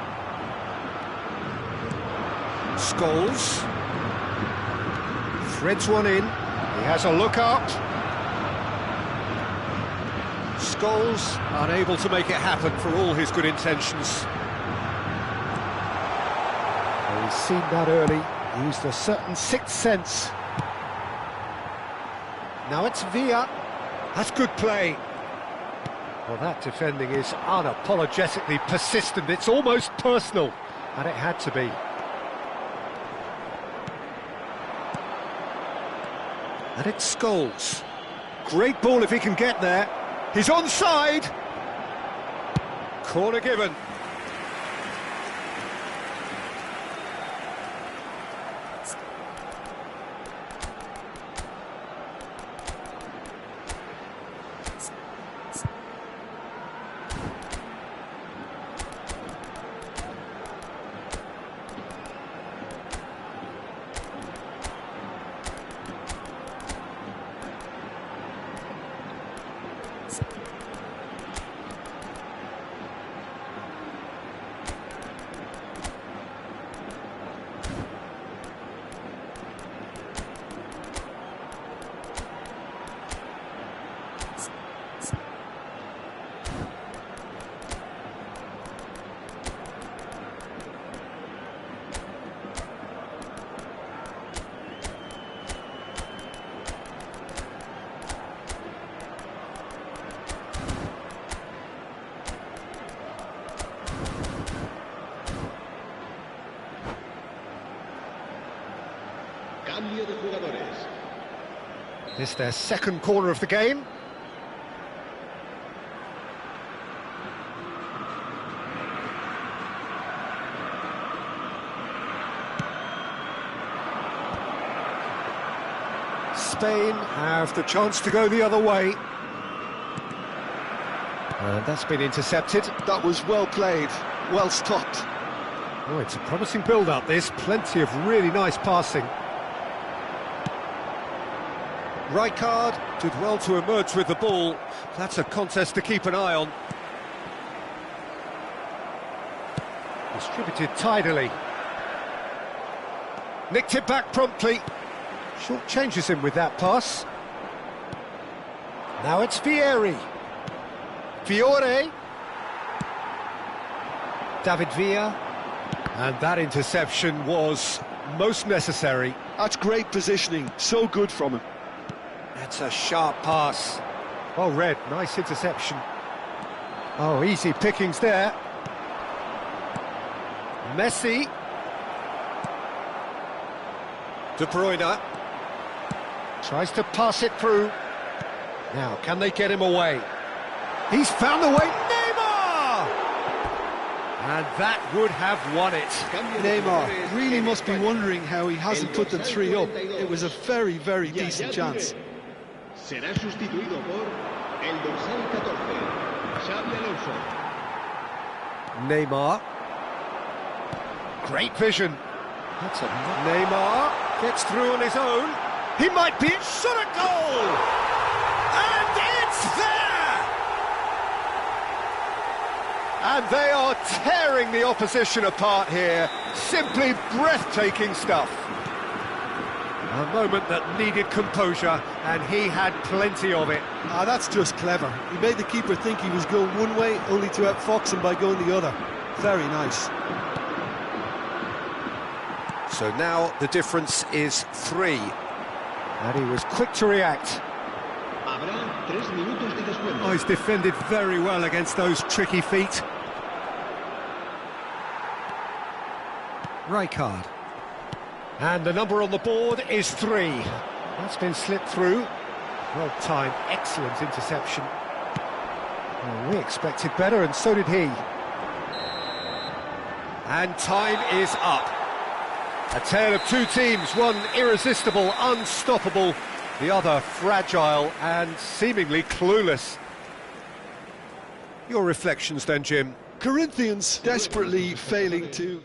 Scholes. Threads one in. He has a look up. Scholes unable to make it happen for all his good intentions. Well, he's seen that early. Used a certain sixth sense. Now it's Villa. That's good play. Well, that defending is unapologetically persistent. It's almost personal, and it had to be. And it's Scholes. Great ball if he can get there. He's onside. Corner given. Cambio de jugadores. This their second corner of the game. Spain have the chance to go the other way. And that's been intercepted. That was well played, well stopped. Oh, it's a promising build-up, this. Plenty of really nice passing. Rijkaard did well to emerge with the ball. That's a contest to keep an eye on. Distributed tidily. Nicked it back promptly. Short changes him with that pass. Now it's Vieri. Fiore. David Villa. And that interception was most necessary. That's great positioning, so good from him. That's a sharp pass. Well read, nice interception. Oh, easy pickings there. Messi. De Bruyne. Tries to pass it through. Now, can they get him away? He's found the way. Neymar! And that would have won it. Neymar really must be wondering how he hasn't put them 3 up. It was a very, very decent chance. Será sustituido por el dorsal 14, Xabi Alonso. Neymar. Great vision. That's a Neymar gets through on his own. He might be shot at goal! And it's there! And they are tearing the opposition apart here. Simply breathtaking stuff. A moment that needed composure, and he had plenty of it. Ah, that's just clever. He made the keeper think he was going one way, only to outfox him by going the other. Very nice. So now the difference is 3. And he was quick to react. Habrá 3 minutos de descuento. Oh, he's defended very well against those tricky feet. Rijkaard. And the number on the board is 3. That's been slipped through. Well timed, excellent interception. Well, we expected better, and so did he. And time is up. A tale of 2 teams, one irresistible, unstoppable, the other fragile and seemingly clueless. Your reflections then, Jim? Corinthians desperately failing to...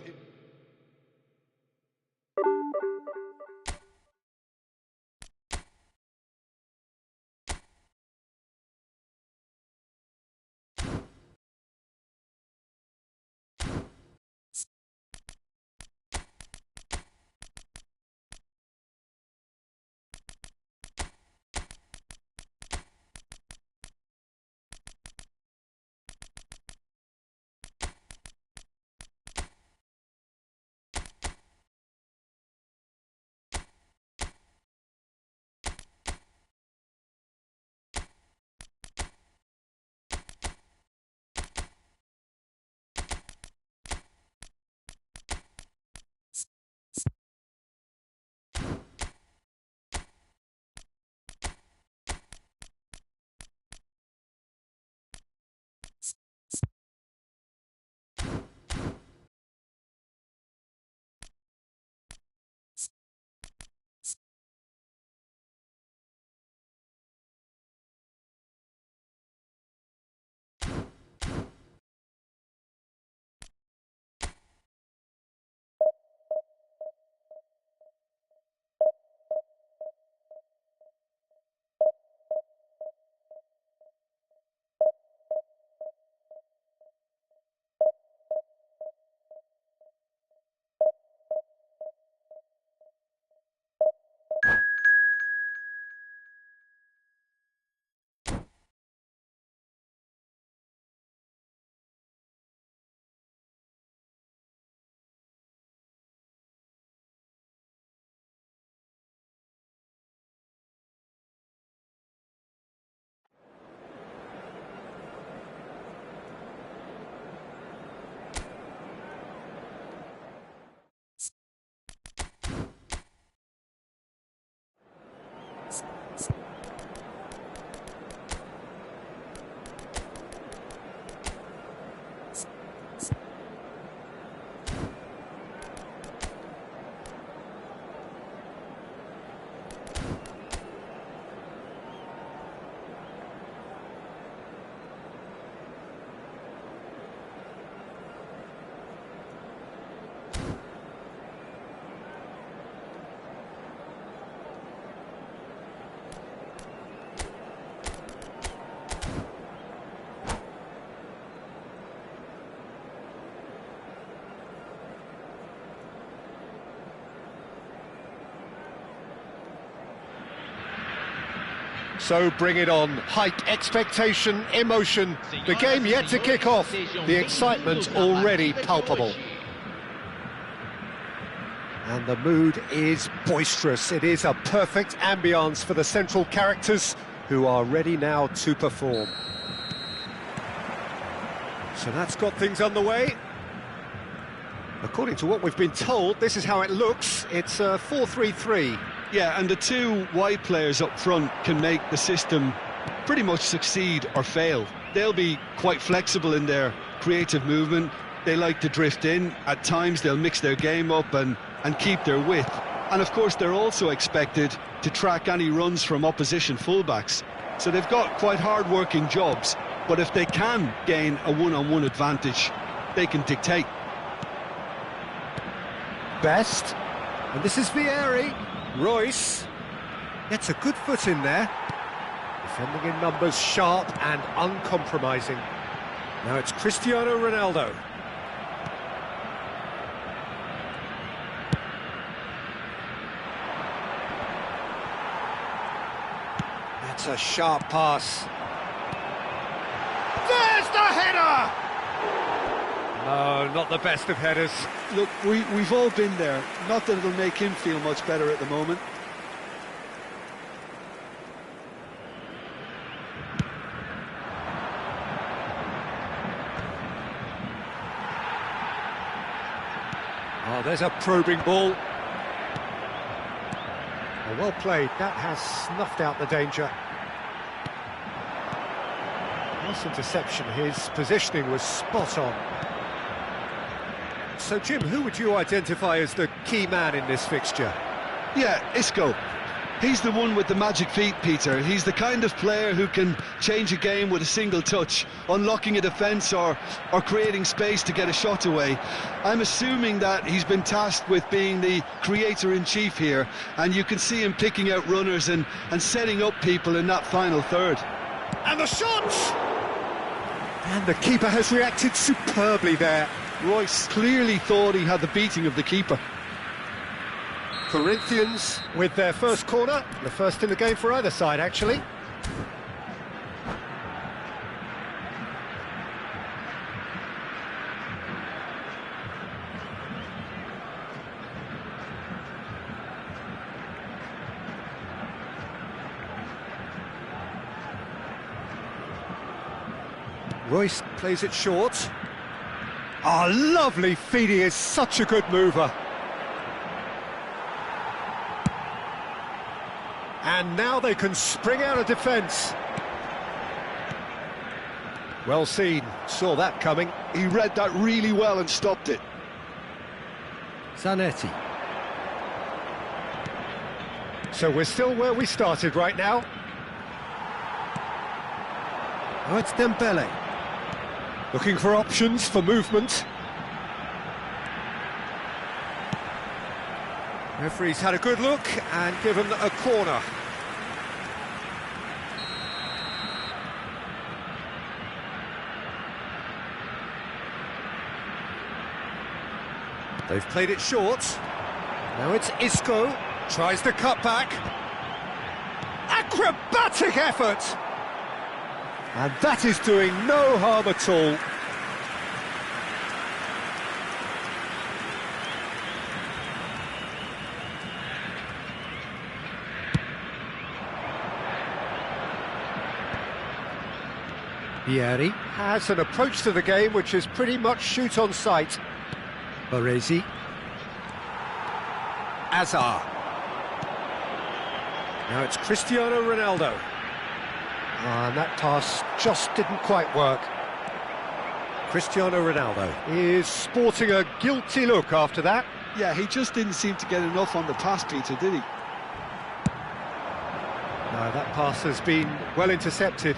So bring it on. Height, expectation, emotion. The game yet to kick off. The excitement already palpable. And the mood is boisterous. It is a perfect ambience for the central characters who are ready now to perform. So that's got things underway. According to what we've been told, this is how it looks. It's a 4-3-3. Yeah, and the two wide players up front can make the system pretty much succeed or fail. They'll be quite flexible in their creative movement. They like to drift in. At times they'll mix their game up and keep their width. And of course they're also expected to track any runs from opposition fullbacks. So they've got quite hard-working jobs, but if they can gain a one-on-one advantage, they can dictate. Best, and this is Vieri. Royce gets a good foot in there. Defending in numbers, sharp and uncompromising. Now it's Cristiano Ronaldo. That's a sharp pass. There's the header! No, not the best of headers. Look, we've all been there. Not that it'll make him feel much better at the moment. Oh, there's a probing ball. Oh, well played. That has snuffed out the danger. Nice interception. His positioning was spot on. So, Jim, who would you identify as the key man in this fixture? Yeah, Isco. He's the one with the magic feet, Peter. He's the kind of player who can change a game with a single touch, unlocking a defence or creating space to get a shot away. I'm assuming that he's been tasked with being the creator-in-chief here, and you can see him picking out runners and setting up people in that final third. And the shot! And the keeper has reacted superbly there. Royce clearly thought he had the beating of the keeper. Corinthians with their first corner, the first in the game for either side, actually. Royce plays it short. Oh, lovely feed, he is such a good mover. And now they can spring out of defence. Well seen, saw that coming. He read that really well and stopped it. Zanetti. So we're still where we started right now. Oh, it's Dembele. Looking for options for movement. Referee's had a good look and given a corner. They've played it short. Now it's Isco. Tries to cut back. Acrobatic effort! And that is doing no harm at all. Vieri has an approach to the game which is pretty much shoot on sight. Baresi. Azar. Now it's Cristiano Ronaldo. And that pass just didn't quite work. Cristiano Ronaldo is sporting a guilty look after that. Yeah, he just didn't seem to get enough on the pass, Peter, did he? No, that pass has been well intercepted.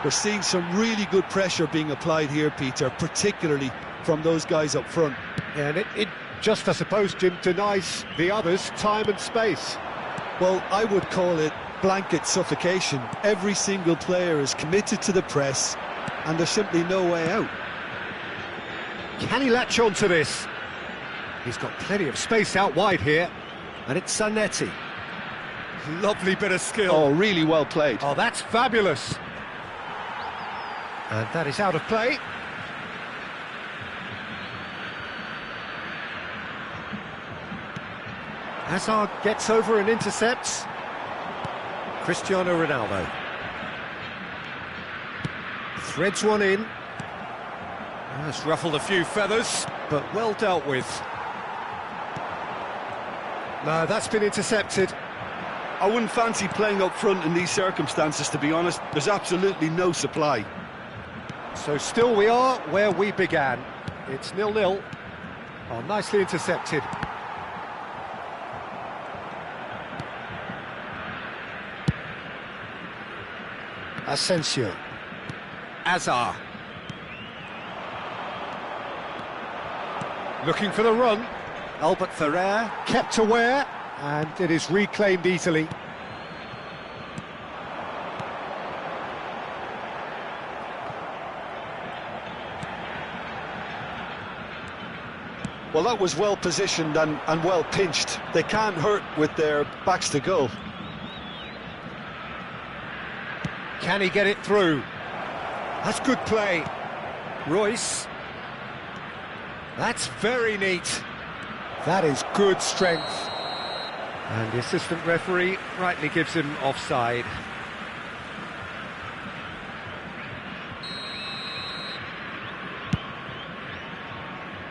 We're seeing some really good pressure being applied here, Peter, particularly from those guys up front. Yeah, and it just, I suppose, Jim, denies the others time and space. Well, I would call it blanket suffocation. Every single player is committed to the press, and there's simply no way out. Can he latch on to this? He's got plenty of space out wide here, and it's Zanetti. Lovely bit of skill. Oh, really well played. Oh, that's fabulous. And that is out of play. Hazard gets over and intercepts. Cristiano Ronaldo. Threads one in. That's ruffled a few feathers, but well dealt with. No, that's been intercepted. I wouldn't fancy playing up front in these circumstances, to be honest. There's absolutely no supply. So still we are where we began. It's 0-0. Oh, nicely intercepted. Asensio. Azar. Looking for the run. Albert Ferrer kept aware, and it is reclaimed easily. Well, that was well positioned and well pinched. They can't hurt with their backs to goal. Can he get it through? That's good play. Royce. That's very neat. That is good strength. And the assistant referee rightly gives him offside.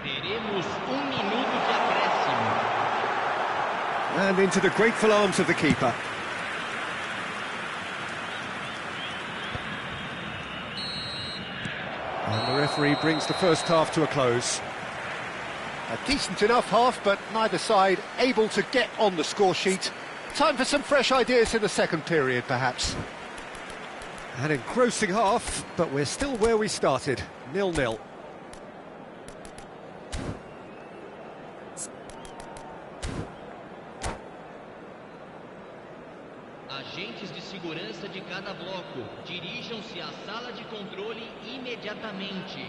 Teremos minuto de acréscimo. And into the grateful arms of the keeper. And the referee brings the first half to a close. A decent enough half, but neither side able to get on the score sheet. Time for some fresh ideas in the second period, perhaps. An engrossing half, but we're still where we started, 0-0. Agentes de segurança de cada bloco, dirijam-se à sala de controle imediatamente.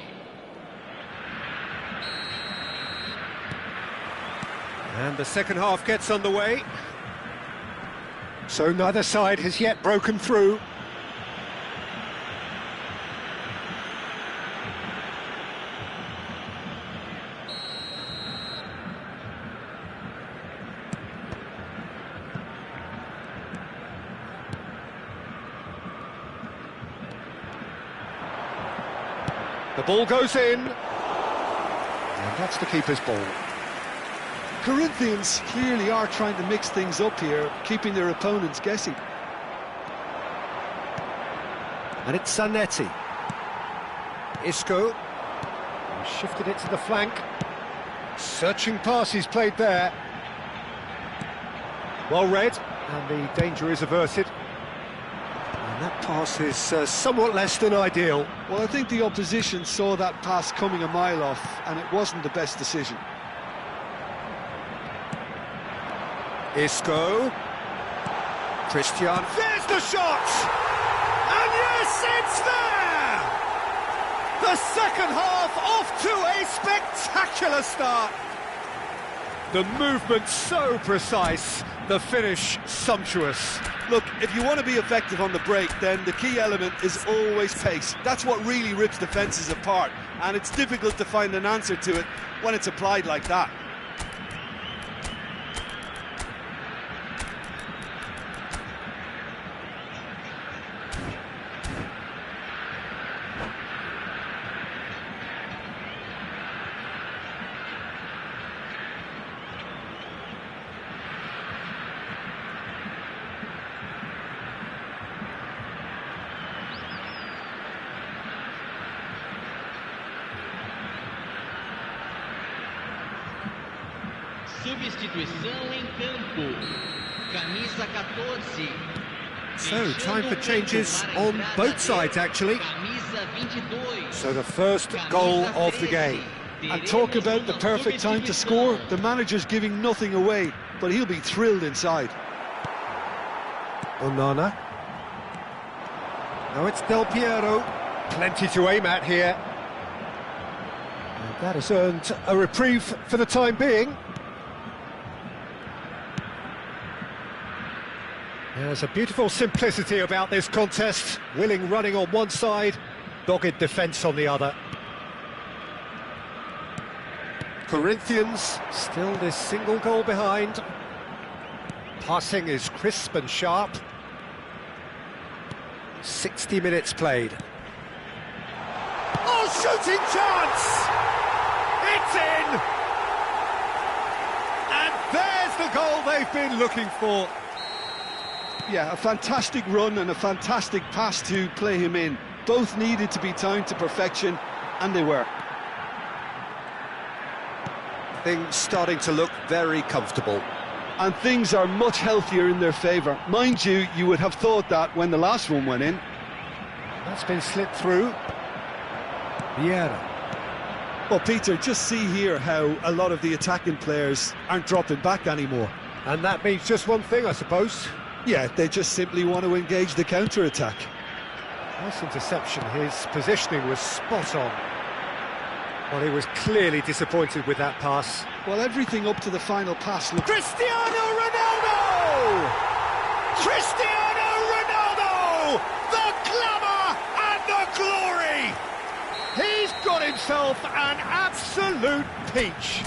And the second half gets underway. So neither side has yet broken through. The ball goes in. And that's the keeper's ball. Corinthians clearly are trying to mix things up here, keeping their opponents guessing. And it's Zanetti. Isco. He shifted it to the flank. Searching pass he's played there. Well read, and the danger is averted. And that pass is somewhat less than ideal. Well, I think the opposition saw that pass coming a mile off, and it wasn't the best decision. Isco. Christian. There's the shot! And yes, it's there! The second half off to a spectacular start. The movement so precise, the finish sumptuous. Look, if you want to be effective on the break, then the key element is always pace. That's what really rips defences apart, and it's difficult to find an answer to it when it's applied like that. Substituição em campo. Camisa 14. So, time for changes on both sides, actually. Camisa 22. So, the first goal of the game. And talk about the perfect time to score. The manager's giving nothing away, but he'll be thrilled inside. Onana. Now it's Del Piero. Plenty to aim at here. And that has earned a reprieve for the time being. There's a beautiful simplicity about this contest. Willing running on one side, dogged defence on the other. Corinthians still this single goal behind. Passing is crisp and sharp. 60 minutes played. Oh, shooting chance! It's in! And there's the goal they've been looking for. Yeah, a fantastic run and a fantastic pass to play him in. Both needed to be timed to perfection, and they were. Things starting to look very comfortable. And things are much healthier in their favour. Mind you, you would have thought that when the last one went in. That's been slipped through. Vieira. Well, Peter, just see here how a lot of the attacking players aren't dropping back anymore. And that means just one thing, I suppose. Yeah, they just simply want to engage the counter-attack. Nice interception, his positioning was spot on. Well, he was clearly disappointed with that pass. Well, everything up to the final pass looked... Cristiano Ronaldo! Cristiano Ronaldo! The glamour and the glory! He's got himself an absolute peach.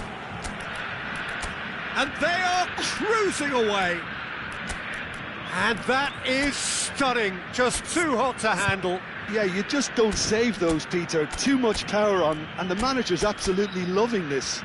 And they are cruising away. And that is stunning, just too hot to handle. Yeah, you just don't save those, Peter. Too much power on, and the manager's absolutely loving this.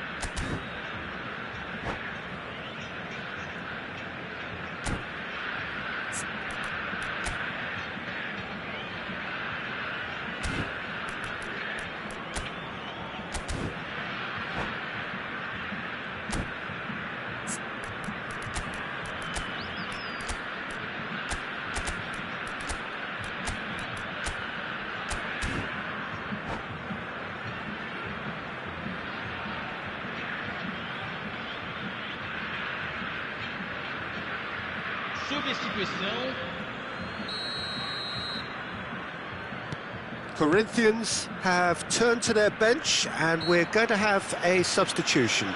Substituição. Corinthians have turned to their bench and we're going to have a substitution.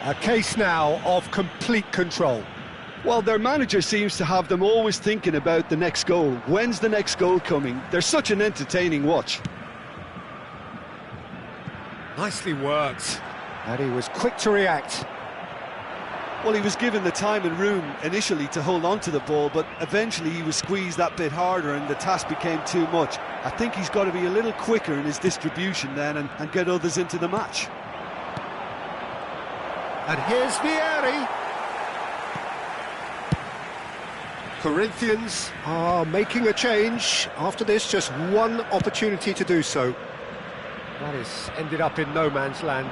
A case now of complete control. Well, their manager seems to have them always thinking about the next goal. When's the next goal coming? They're such an entertaining watch. Nicely worked. And he was quick to react. Well, he was given the time and room initially to hold on to the ball, but eventually he was squeezed that bit harder and the task became too much. I think he's got to be a little quicker in his distribution then and get others into the match. And here's Vieri. Corinthians are making a change. After this, just one opportunity to do so. That has ended up in no man's land.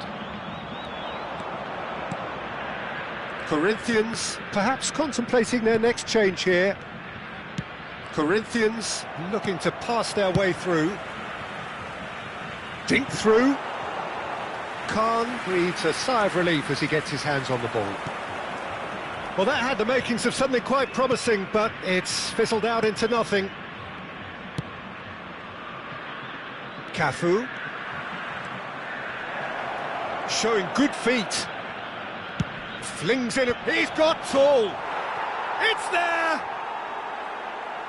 Corinthians perhaps contemplating their next change here. Corinthians looking to pass their way through. Dink through. Khan breathes a sigh of relief as he gets his hands on the ball. Well, that had the makings of something quite promising, but it's fizzled out into nothing. Cafu. Showing good feet. Flings in, he's got tall! It's there!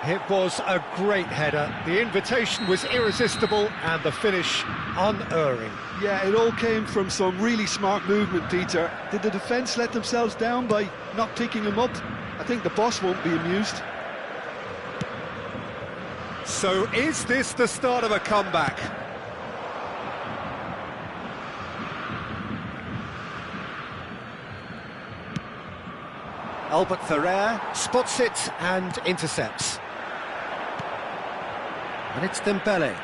It was a great header. The invitation was irresistible and the finish unerring. Yeah, it all came from some really smart movement, Peter. Did the defence let themselves down by not picking him up? I think the boss won't be amused. So is this the start of a comeback? Albert Ferrer spots it and intercepts. And it's Dembele.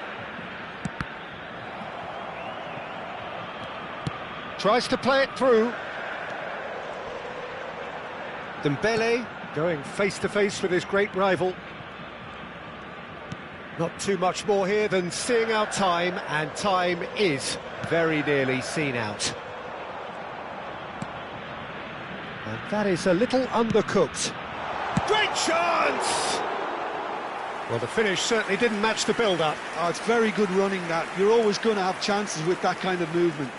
Tries to play it through. Dembele going face-to-face with his great rival. Not too much more here than seeing out time, and time is very nearly seen out. And that is a little undercooked. Great chance! Well, the finish certainly didn't match the build-up. Oh, it's very good running that. You're always going to have chances with that kind of movement.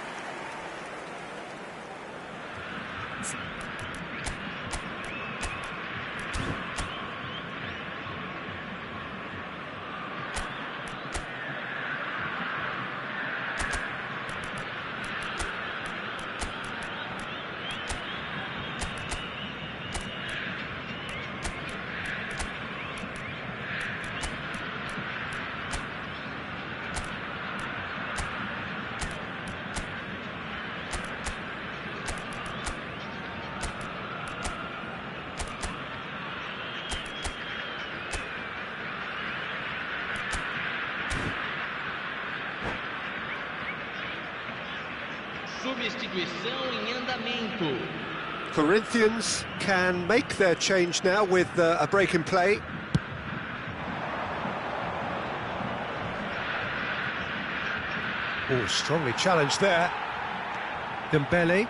Substituição em andamento. Corinthians can make their change now with a break in play. Oh, strongly challenged there. Dembele.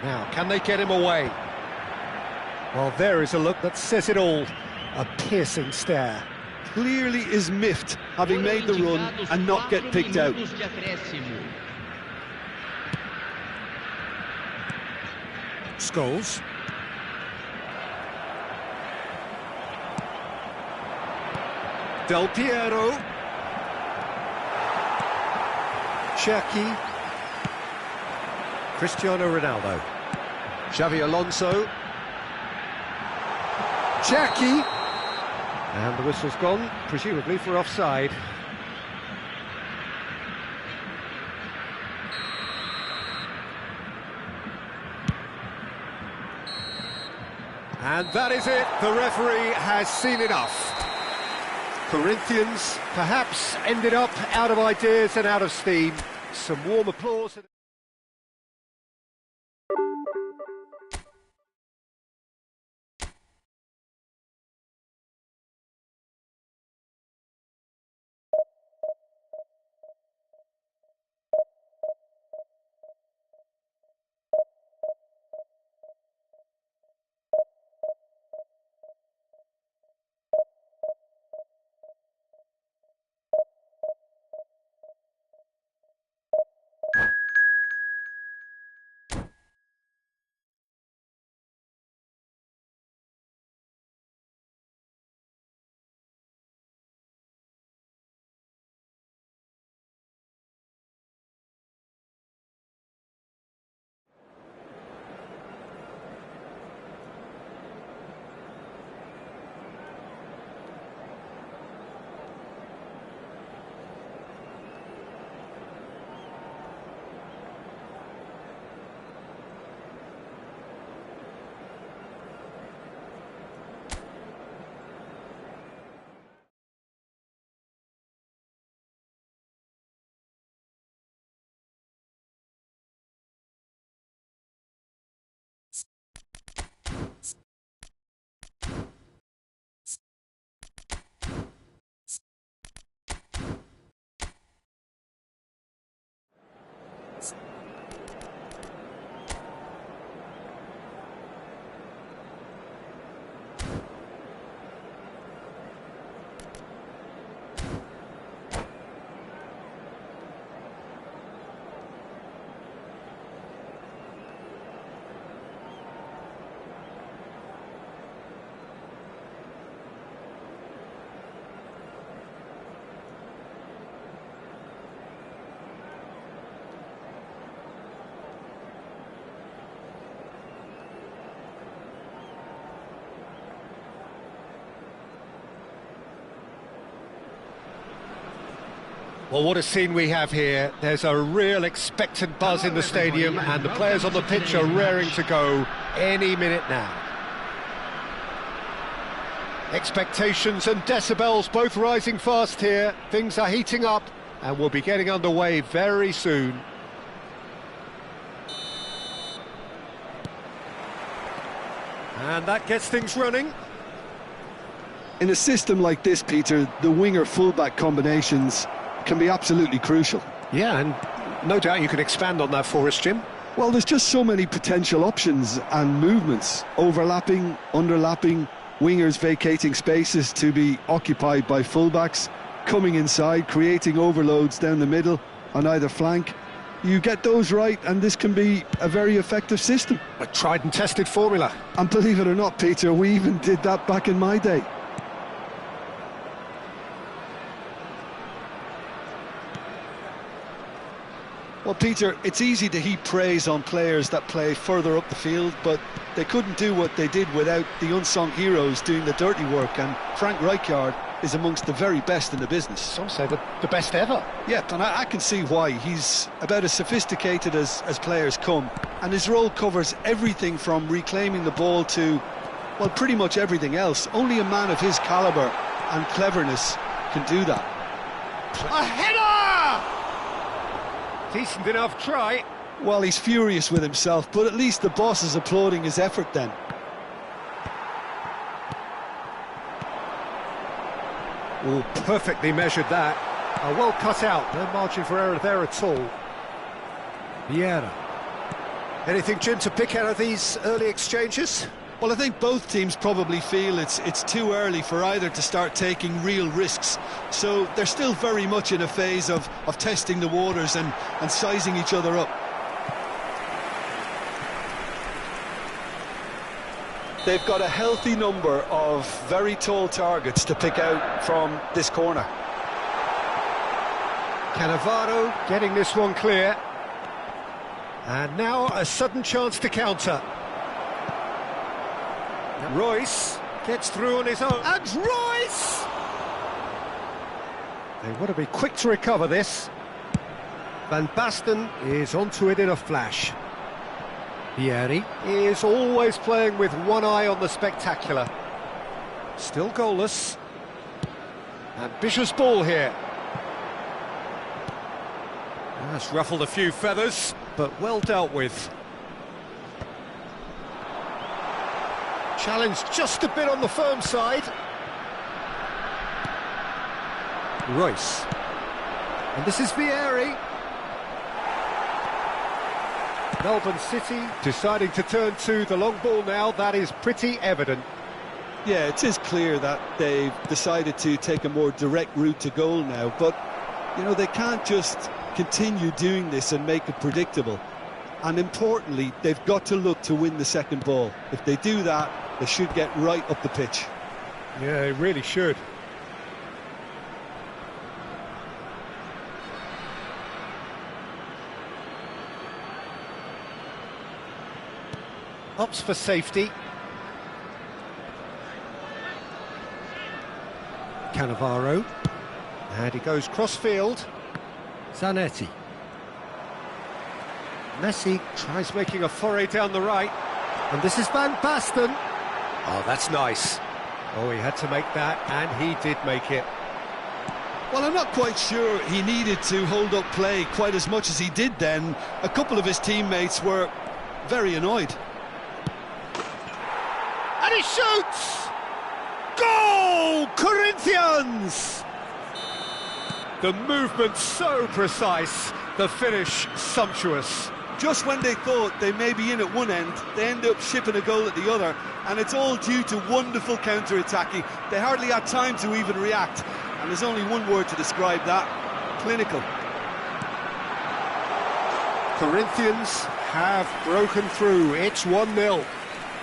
Now, can they get him away? Well, there is a look that says it all. A piercing stare. Clearly is miffed, having made the run and not get picked out. Scholes. Del Piero. Cherki. Cristiano Ronaldo. Xavi Alonso. Cherki. And the whistle's gone, presumably for offside. And that is it, the referee has seen enough. Corinthians perhaps ended up out of ideas and out of steam. Some warm applause. Well, what a scene we have here. There's a real expectant buzz in the stadium, and the players on the pitch are raring to go any minute now. Expectations and decibels both rising fast here. Things are heating up, and we'll be getting underway very soon. And that gets things running. In a system like this, Peter, the winger-fullback combinations can be absolutely crucial. Yeah, and no doubt you can expand on that for us, Jim. Well, there's just so many potential options and movements. Overlapping, underlapping, wingers vacating spaces to be occupied by fullbacks, coming inside, creating overloads down the middle on either flank. You get those right, and this can be a very effective system. A tried and tested formula. And believe it or not, Peter, we even did that back in my day. Well, Peter, it's easy to heap praise on players that play further up the field, but they couldn't do what they did without the unsung heroes doing the dirty work, and Frank Rijkaard is amongst the very best in the business. Some say the best ever. Yeah, and I can see why. He's about as sophisticated as players come, and his role covers everything from reclaiming the ball to, well, pretty much everything else. Only a man of his calibre and cleverness can do that. A header! Decent enough try. Well, he's furious with himself, but at least the boss is applauding his effort then. Oh, perfectly measured that. Well cut out, no margin for error there at all. Vieira. Anything, Jim, to pick out of these early exchanges? Well, I think both teams probably feel it's too early for either to start taking real risks. So they're still very much in a phase of testing the waters and sizing each other up. They've got a healthy number of very tall targets to pick out from this corner. Cannavaro getting this one clear. And now a sudden chance to counter. Royce gets through on his own, and Royce! They want to be quick to recover this. Van Basten is onto it in a flash. Vieri is always playing with one eye on the spectacular. Still goalless. Ambitious ball here. That's ruffled a few feathers, but well dealt with. Challenge just a bit on the firm side. Royce. And this is Vieri. Melbourne City deciding to turn to the long ball now. That is pretty evident. Yeah, it is clear that they've decided to take a more direct route to goal now. But, you know, they can't just continue doing this and make it predictable. And importantly, they've got to look to win the second ball. If they do that, they should get right up the pitch. Yeah, they really should. Opts for safety. Cannavaro. And he goes cross-field. Zanetti. Messi tries making a foray down the right. And this is Van Basten. Oh, that's nice. Oh, he had to make that, and he did make it. Well, I'm not quite sure he needed to hold up play quite as much as he did then. A couple of his teammates were very annoyed. And he shoots! Goal! Corinthians! The movement so precise, the finish sumptuous. Just when they thought they may be in at one end, they end up shipping a goal at the other, and it's all due to wonderful counter-attacking. They hardly had time to even react, and there's only one word to describe that: clinical. Corinthians have broken through. It's 1-0.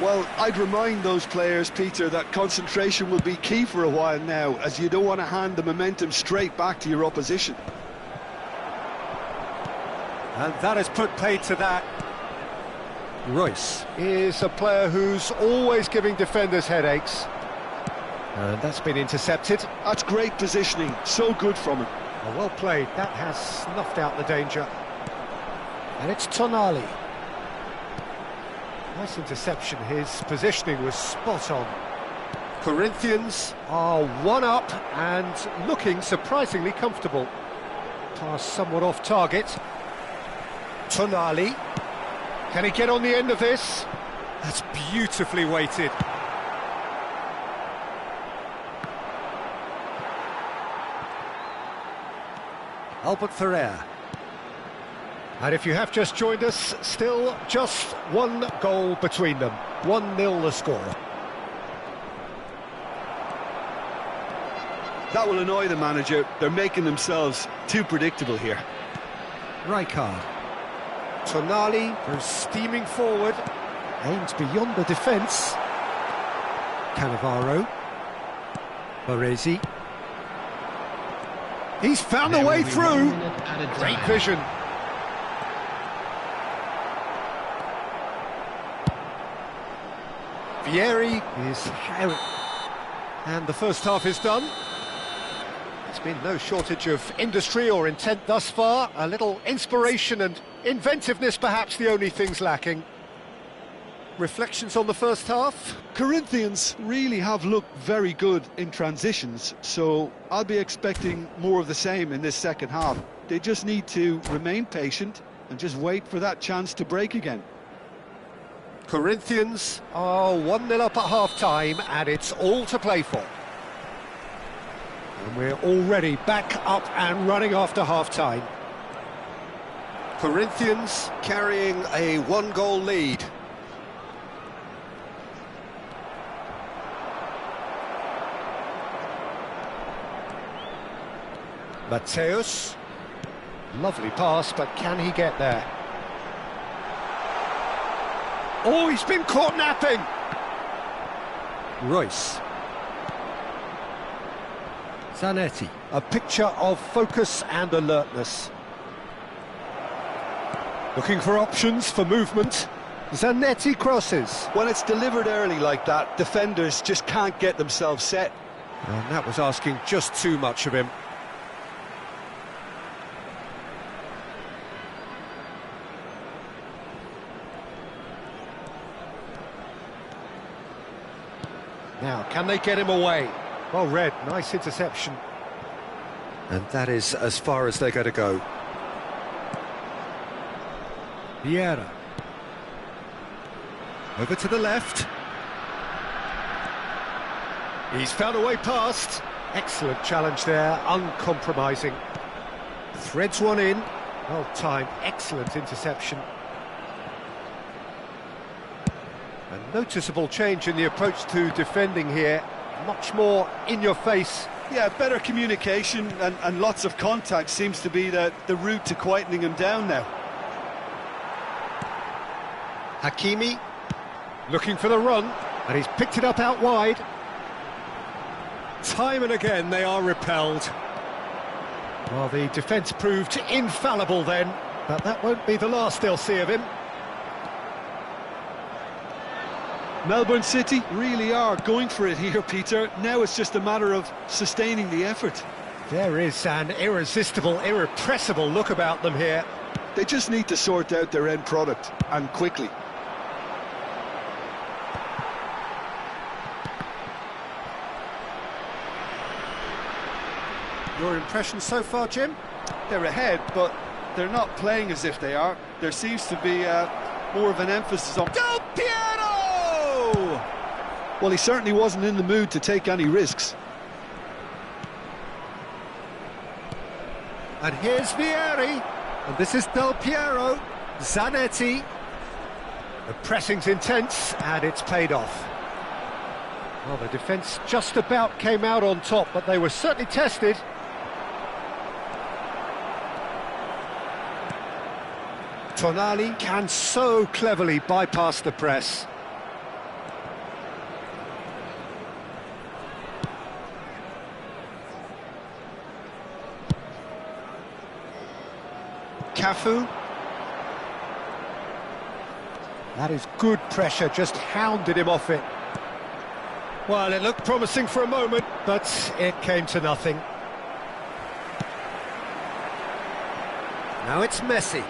Well, I'd remind those players, Peter, that concentration will be key for a while now, as you don't want to hand the momentum straight back to your opposition. And that has put paid to that. Royce is a player who's always giving defenders headaches. And that's been intercepted. That's great positioning, so good from him. Oh, well played, that has snuffed out the danger. And it's Tonali. Nice interception, his positioning was spot on. Corinthians are one up and looking surprisingly comfortable. Pass somewhat off target. Tonali. Can he get on the end of this? That's beautifully weighted. Albert Ferrer. And if you have just joined us, still just one goal between them. 1-0 the score. That will annoy the manager. They're making themselves too predictable here. Rijkaard. Tonali goes steaming forward. Aims beyond the defence. Cannavaro. Baresi. He's found a way through. Great vision. Vieri is carried. And the first half is done. There's been no shortage of industry or intent thus far. A little inspiration and inventiveness, perhaps the only things lacking. Reflections on the first half? Corinthians really have looked very good in transitions, so I'll be expecting more of the same in this second half. They just need to remain patient and just wait for that chance to break again. Corinthians are 1-0 up at half-time, and it's all to play for. And we're already back up and running after half-time. Corinthians carrying a one-goal lead. Mateus. Lovely pass, but can he get there? Oh, he's been caught napping! Royce. Zanetti. A picture of focus and alertness. Looking for options for movement. Zanetti crosses. When it's delivered early like that, defenders just can't get themselves set. And that was asking just too much of him. Now, can they get him away? Well read, nice interception. And that is as far as they're going to go. Vieira. Over to the left. He's found a way past. Excellent challenge there, uncompromising. Threads one in. Well timed, excellent interception. A noticeable change in the approach to defending here. Much more in your face. Yeah, better communication and lots of contact seems to be the route to quietening him down now. Hakimi looking for the run, and he's picked it up out wide. Time and again they are repelled. Well, the defence proved infallible then, but that won't be the last they'll see of him. Melbourne City really are going for it here, Peter. Now it's just a matter of sustaining the effort. There is an irresistible, irrepressible look about them here. They just need to sort out their end product, and quickly. Your impression so far, Jim? They're ahead, but they're not playing as if they are. There seems to be more of an emphasis on... Del Piero! Well, he certainly wasn't in the mood to take any risks. And here's Vieri, and this is Del Piero, Zanetti. The pressing's intense, and it's paid off. Well, the defence just about came out on top, but they were certainly tested. Tonali can so cleverly bypass the press. Cafu. That is good pressure, just hounded him off it. Well, it looked promising for a moment, but it came to nothing. Now it's Messi.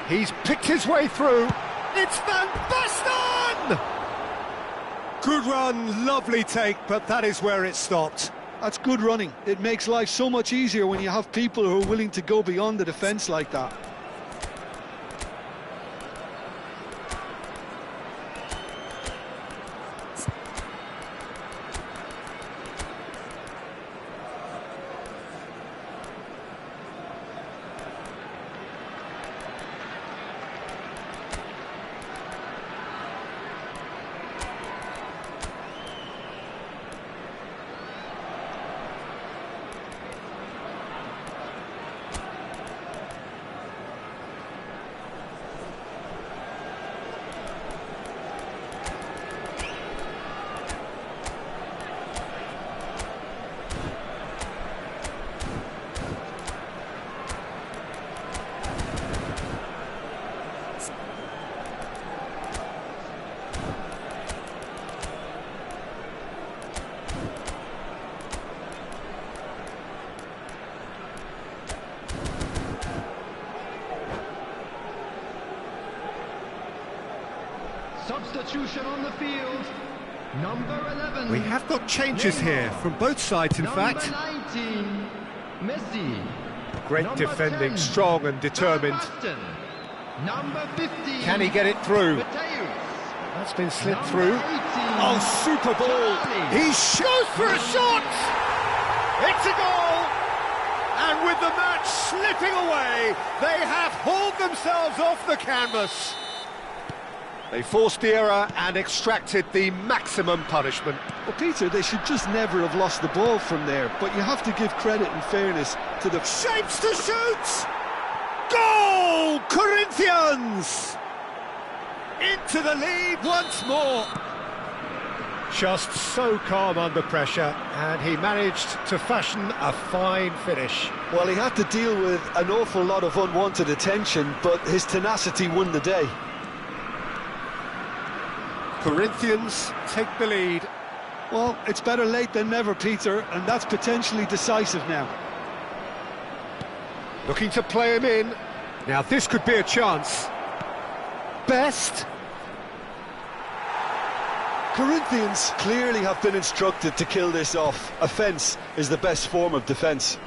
He's picked his way through. It's Van Basten! Good run, lovely take, but that is where it stopped. That's good running. It makes life so much easier when you have people who are willing to go beyond the defence like that. Substitution on the field. Number 11. We have got changes here from both sides, in fact. Number 19, Messi. Great Number defending, 10, strong and determined. Basten. Number 15. Can he get it through? Mateus. That's been slid Number through. 18, Oh, super ball! Charlie. He shoots for a shot! It's a goal! And with the match slipping away, they have hauled themselves off the canvas. They forced the error and extracted the maximum punishment. Well, Peter, they should just never have lost the ball from there, but you have to give credit and fairness to the... Shapes to shoot! Goal! Corinthians! Into the lead once more. Just so calm under pressure, and he managed to fashion a fine finish. Well, he had to deal with an awful lot of unwanted attention, but his tenacity won the day. Corinthians take the lead. Well, it's better late than never, Peter, and that's potentially decisive now. Looking to play him in. Now this could be a chance. Best. Corinthians clearly have been instructed to kill this off. Offence is the best form of defence.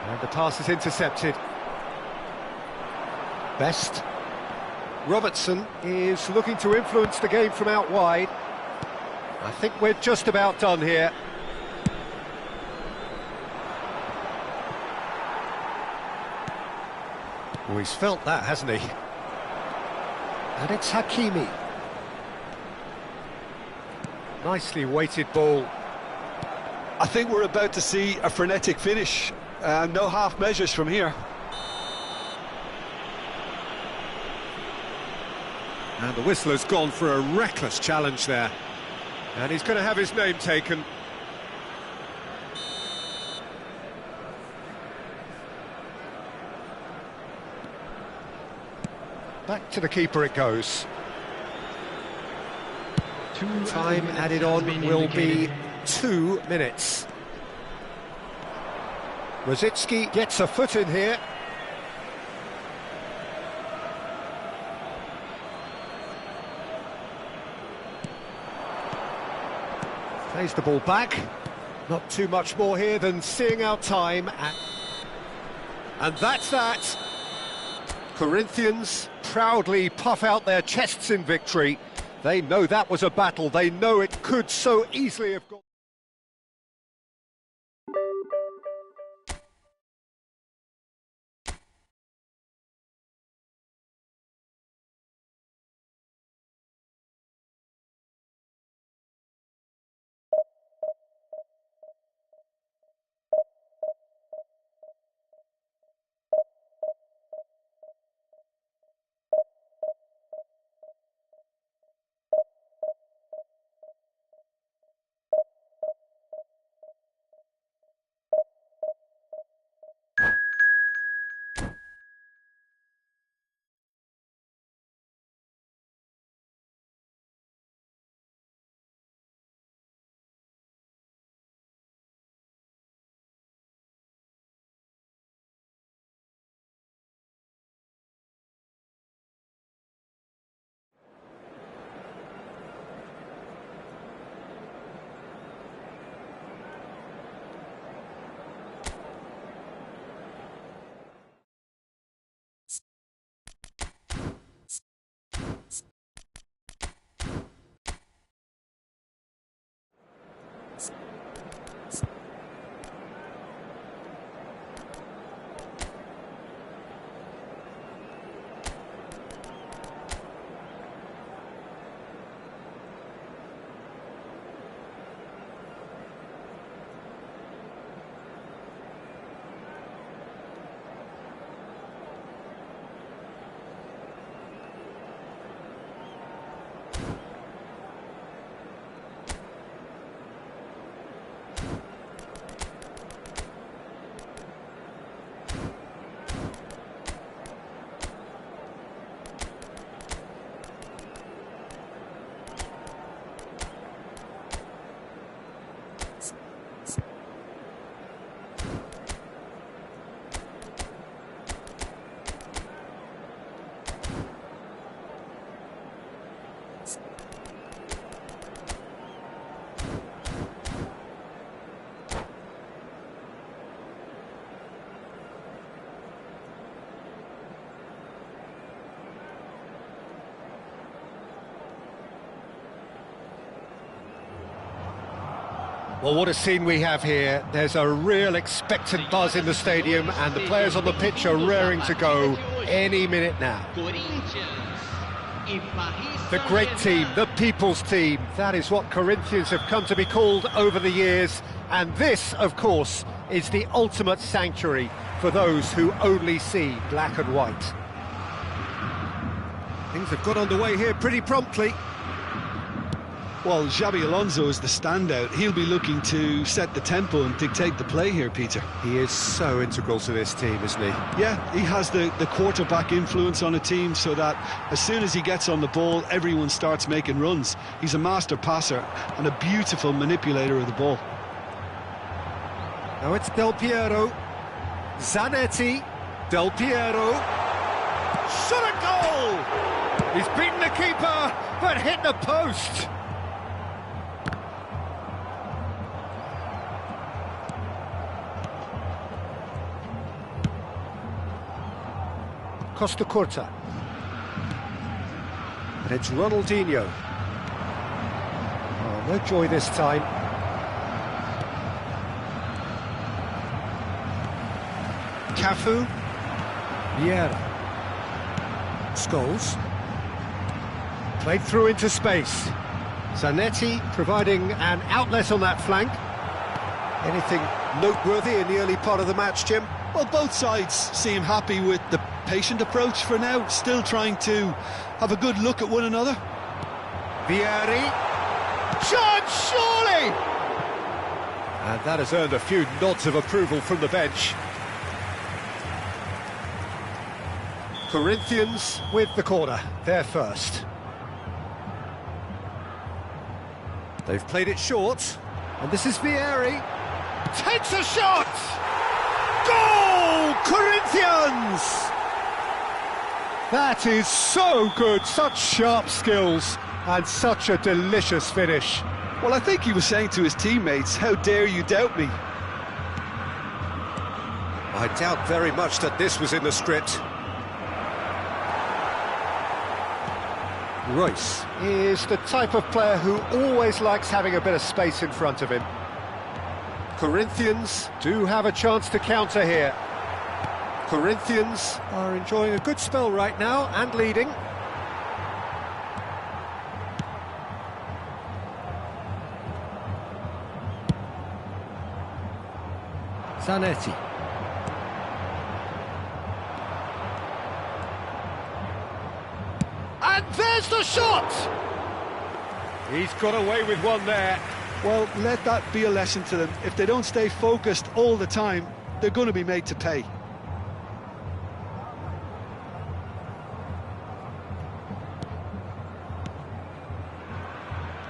And the pass is intercepted. Best. Robertson is looking to influence the game from out wide. I think we're just about done here. Oh, he's felt that, hasn't he? And it's Hakimi. Nicely weighted ball. I think we're about to see a frenetic finish. No half measures from here. And the whistler's gone for a reckless challenge there. And he's going to have his name taken. Back to the keeper it goes. Time added on will be 2 minutes. Rosicki gets a foot in here. Plays the ball back. Not too much more here than seeing out time. And that's that. Corinthians proudly puff out their chests in victory. They know that was a battle. They know it could so easily have gone. Well, what a scene we have here. There's a real expectant buzz in the stadium, and the players on the pitch are raring to go any minute now. The great team, the people's team, that is what Corinthians have come to be called over the years, and this, of course, is the ultimate sanctuary for those who only see black and white. Things have got underway here pretty promptly. Well, Xabi Alonso is the standout. He'll be looking to set the tempo and dictate the play here, Peter. He is so integral to this team, isn't he? Yeah, he has the quarterback influence on a team so that as soon as he gets on the ball, everyone starts making runs. He's a master passer and a beautiful manipulator of the ball. Now it's Del Piero. Zanetti. Del Piero. Shot a goal! He's beaten the keeper, but hit the post. Costa Curta. And it's Ronaldinho. Oh, no joy this time. Cafu. Vieira. Scholes. Played through into space. Zanetti providing an outlet on that flank. Anything noteworthy in the early part of the match, Jim? Well, both sides seem happy with the patient approach for now, still trying to have a good look at one another. Vieri. Chance, surely! And that has earned a few nods of approval from the bench. Corinthians with the corner, they're first. They've played it short, and this is Vieri. Takes a shot! Goal! Corinthians! That is so good, such sharp skills, and such a delicious finish. Well, I think he was saying to his teammates, how dare you doubt me? I doubt very much that this was in the script. Royce is the type of player who always likes having a bit of space in front of him. Corinthians do have a chance to counter here. Corinthians are enjoying a good spell right now and leading. Zanetti. And there's the shot! He's got away with one there. Well, let that be a lesson to them. If they don't stay focused all the time, they're going to be made to pay.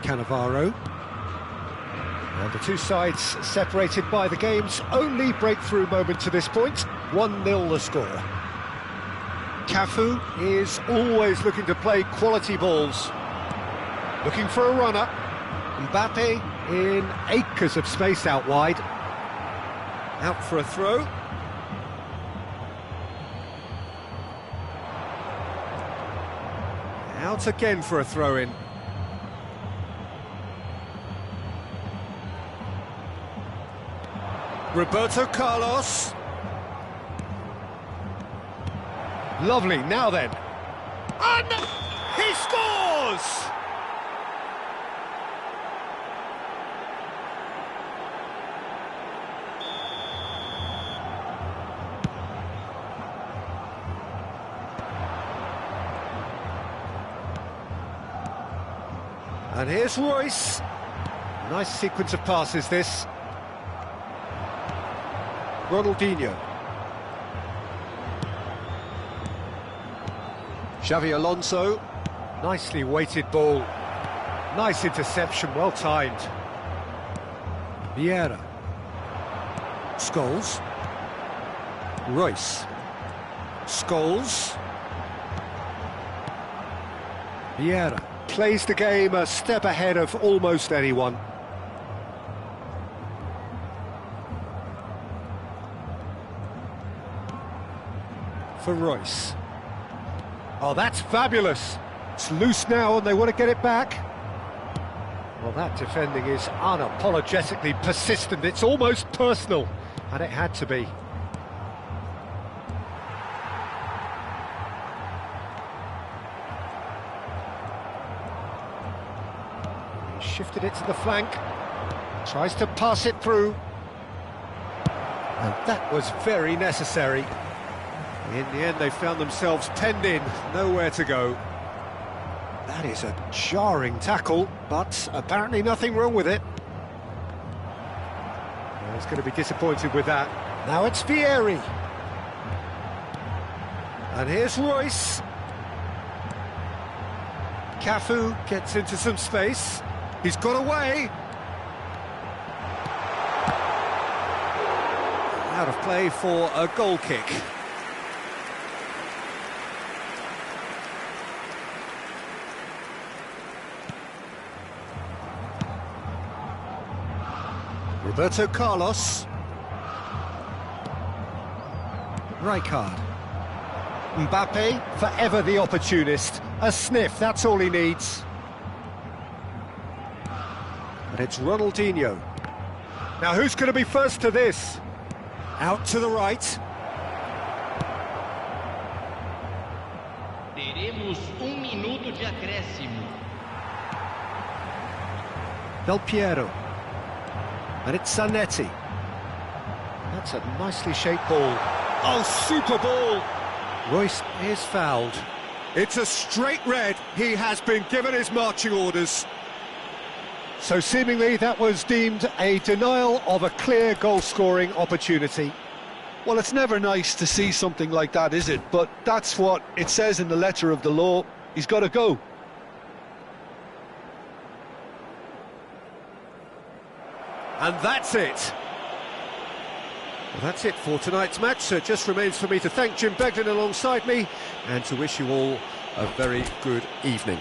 Cannavaro. And the two sides separated by the game's only breakthrough moment to this point. 1-0 the score. Cafu is always looking to play quality balls. Looking for a runner. Mbappe in acres of space out wide. Out for a throw. Out again for a throw-in. Roberto Carlos. Lovely, now then. And he scores! And here's Royce. Nice sequence of passes, this. Ronaldinho. Xabi Alonso. Nicely weighted ball. Nice interception, well timed. Vieira. Scholes. Royce. Scholes. Vieira. Plays the game a step ahead of almost anyone. For Royce. Oh, that's fabulous. It's loose now and they want to get it back. Well, that defending is unapologetically persistent. It's almost personal, and it had to be. He shifted it to the flank, tries to pass it through. And that was very necessary. In the end, they found themselves penned in, nowhere to go. That is a jarring tackle, but apparently nothing wrong with it. Well, he's going to be disappointed with that. Now it's Vieri. And here's Royce. Cafu gets into some space. He's got away. Out of play for a goal kick. Roberto Carlos. Rijkaard. Mbappe, forever the opportunist. A sniff, that's all he needs. And it's Ronaldinho. Now who's going to be first to this? Out to the right. Teremos minuto de acréscimo. Del Piero. And it's Zanetti. That's a nicely shaped ball. Oh, super ball! Royce is fouled. It's a straight red. He has been given his marching orders. So seemingly that was deemed a denial of a clear goal-scoring opportunity. Well, it's never nice to see something like that, is it? But that's what it says in the letter of the law. He's got to go. And that's it. Well, that's it for tonight's match. So it just remains for me to thank Jim Beglin alongside me and to wish you all a very good evening.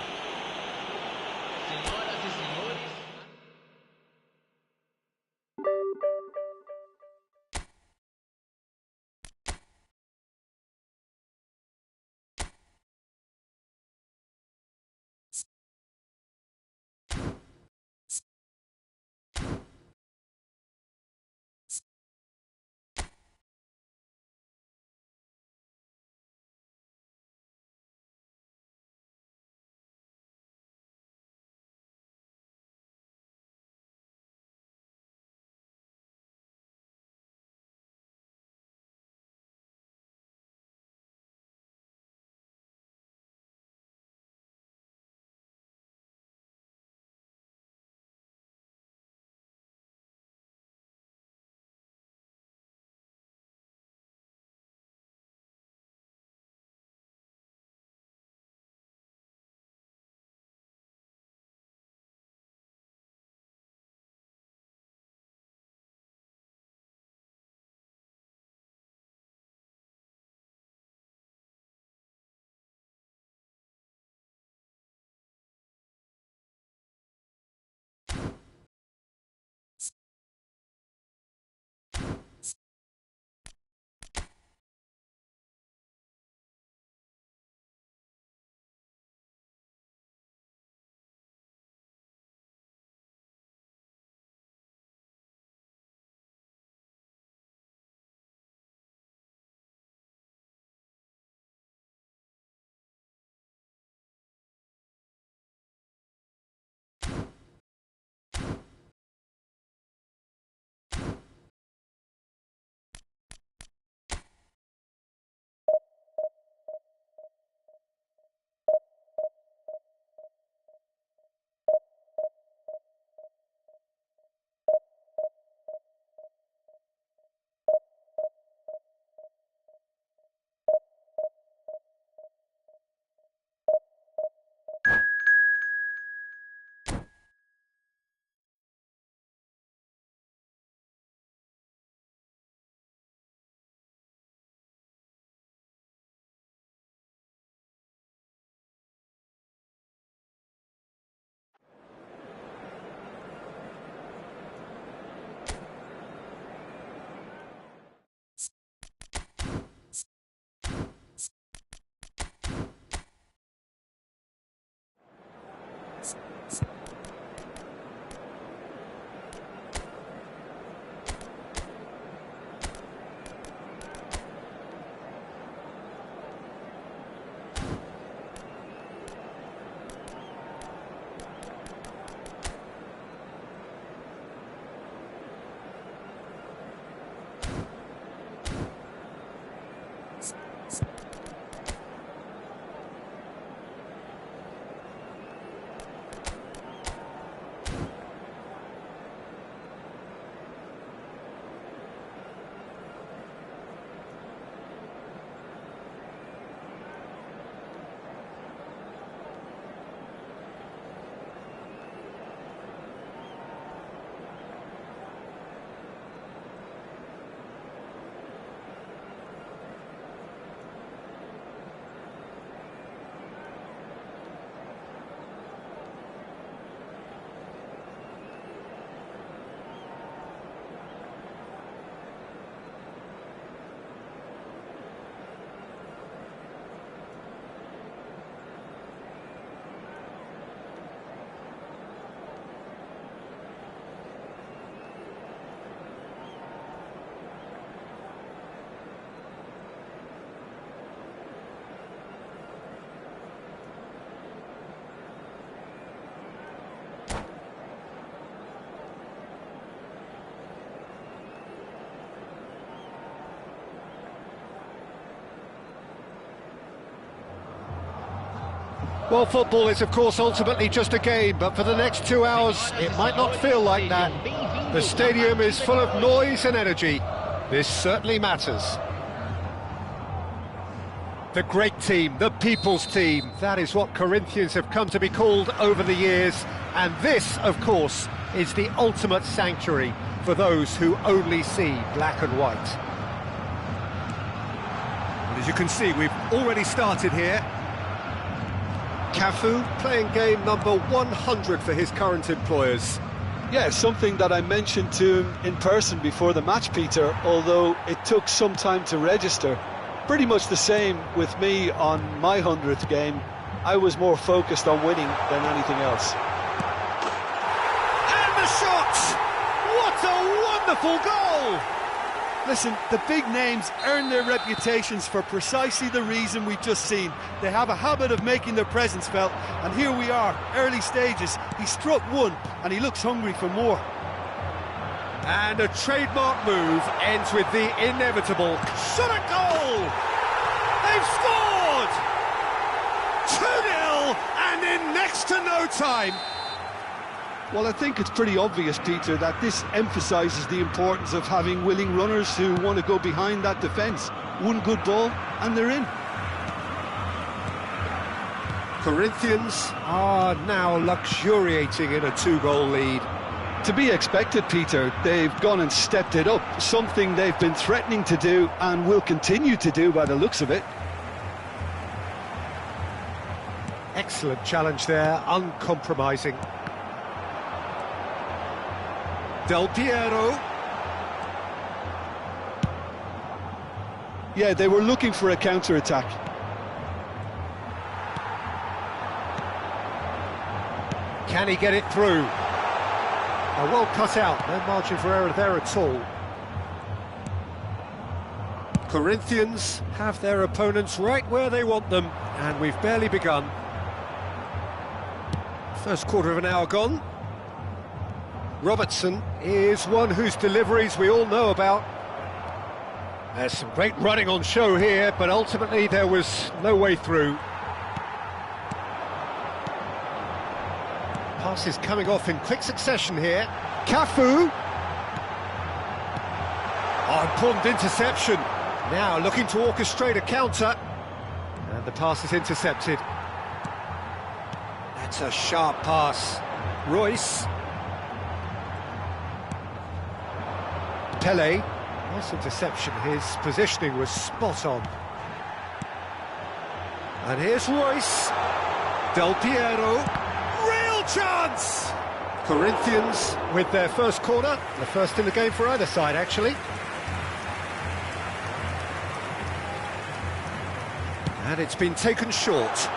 Well, football is, of course, ultimately just a game, but for the next 2 hours, it might not feel like that. The stadium is full of noise and energy. This certainly matters. The great team, the people's team, that is what Corinthians have come to be called over the years. And this, of course, is the ultimate sanctuary for those who only see black and white. And as you can see, we've already started here. Cafu playing game number 100 for his current employers. Yeah, something that I mentioned to him in person before the match, Peter, although it took some time to register. Pretty much the same with me on my 100th game. I was more focused on winning than anything else. And the shot! What a wonderful goal! Listen, the big names earn their reputations for precisely the reason we've just seen. They have a habit of making their presence felt, and here we are, early stages. He struck one, and he looks hungry for more. And a trademark move ends with the inevitable shot at goal! They've scored! 2-0, and in next to no time. Well, I think it's pretty obvious, Peter, that this emphasises the importance of having willing runners who want to go behind that defence. One good ball, and they're in. Corinthians are now luxuriating in a 2-goal lead. To be expected, Peter. They've gone and stepped it up, something they've been threatening to do and will continue to do by the looks of it. Excellent challenge there, uncompromising. Del Piero. Yeah, they were looking for a counter-attack. Can he get it through? Well cut out, no margin for error there at all. Corinthians have their opponents right where they want them, and we've barely begun. First quarter of an hour gone. Robertson is one whose deliveries we all know about. There's some great running on show here, but ultimately there was no way through. Passes coming off in quick succession here. Cafu. Oh, important interception. Now looking to orchestrate a counter. And the pass is intercepted. That's a sharp pass. Royce. Pele. Nice interception. His positioning was spot on. And here's Royce. Del Piero. Real chance! Corinthians with their first corner, the first in the game for either side, actually. And it's been taken short.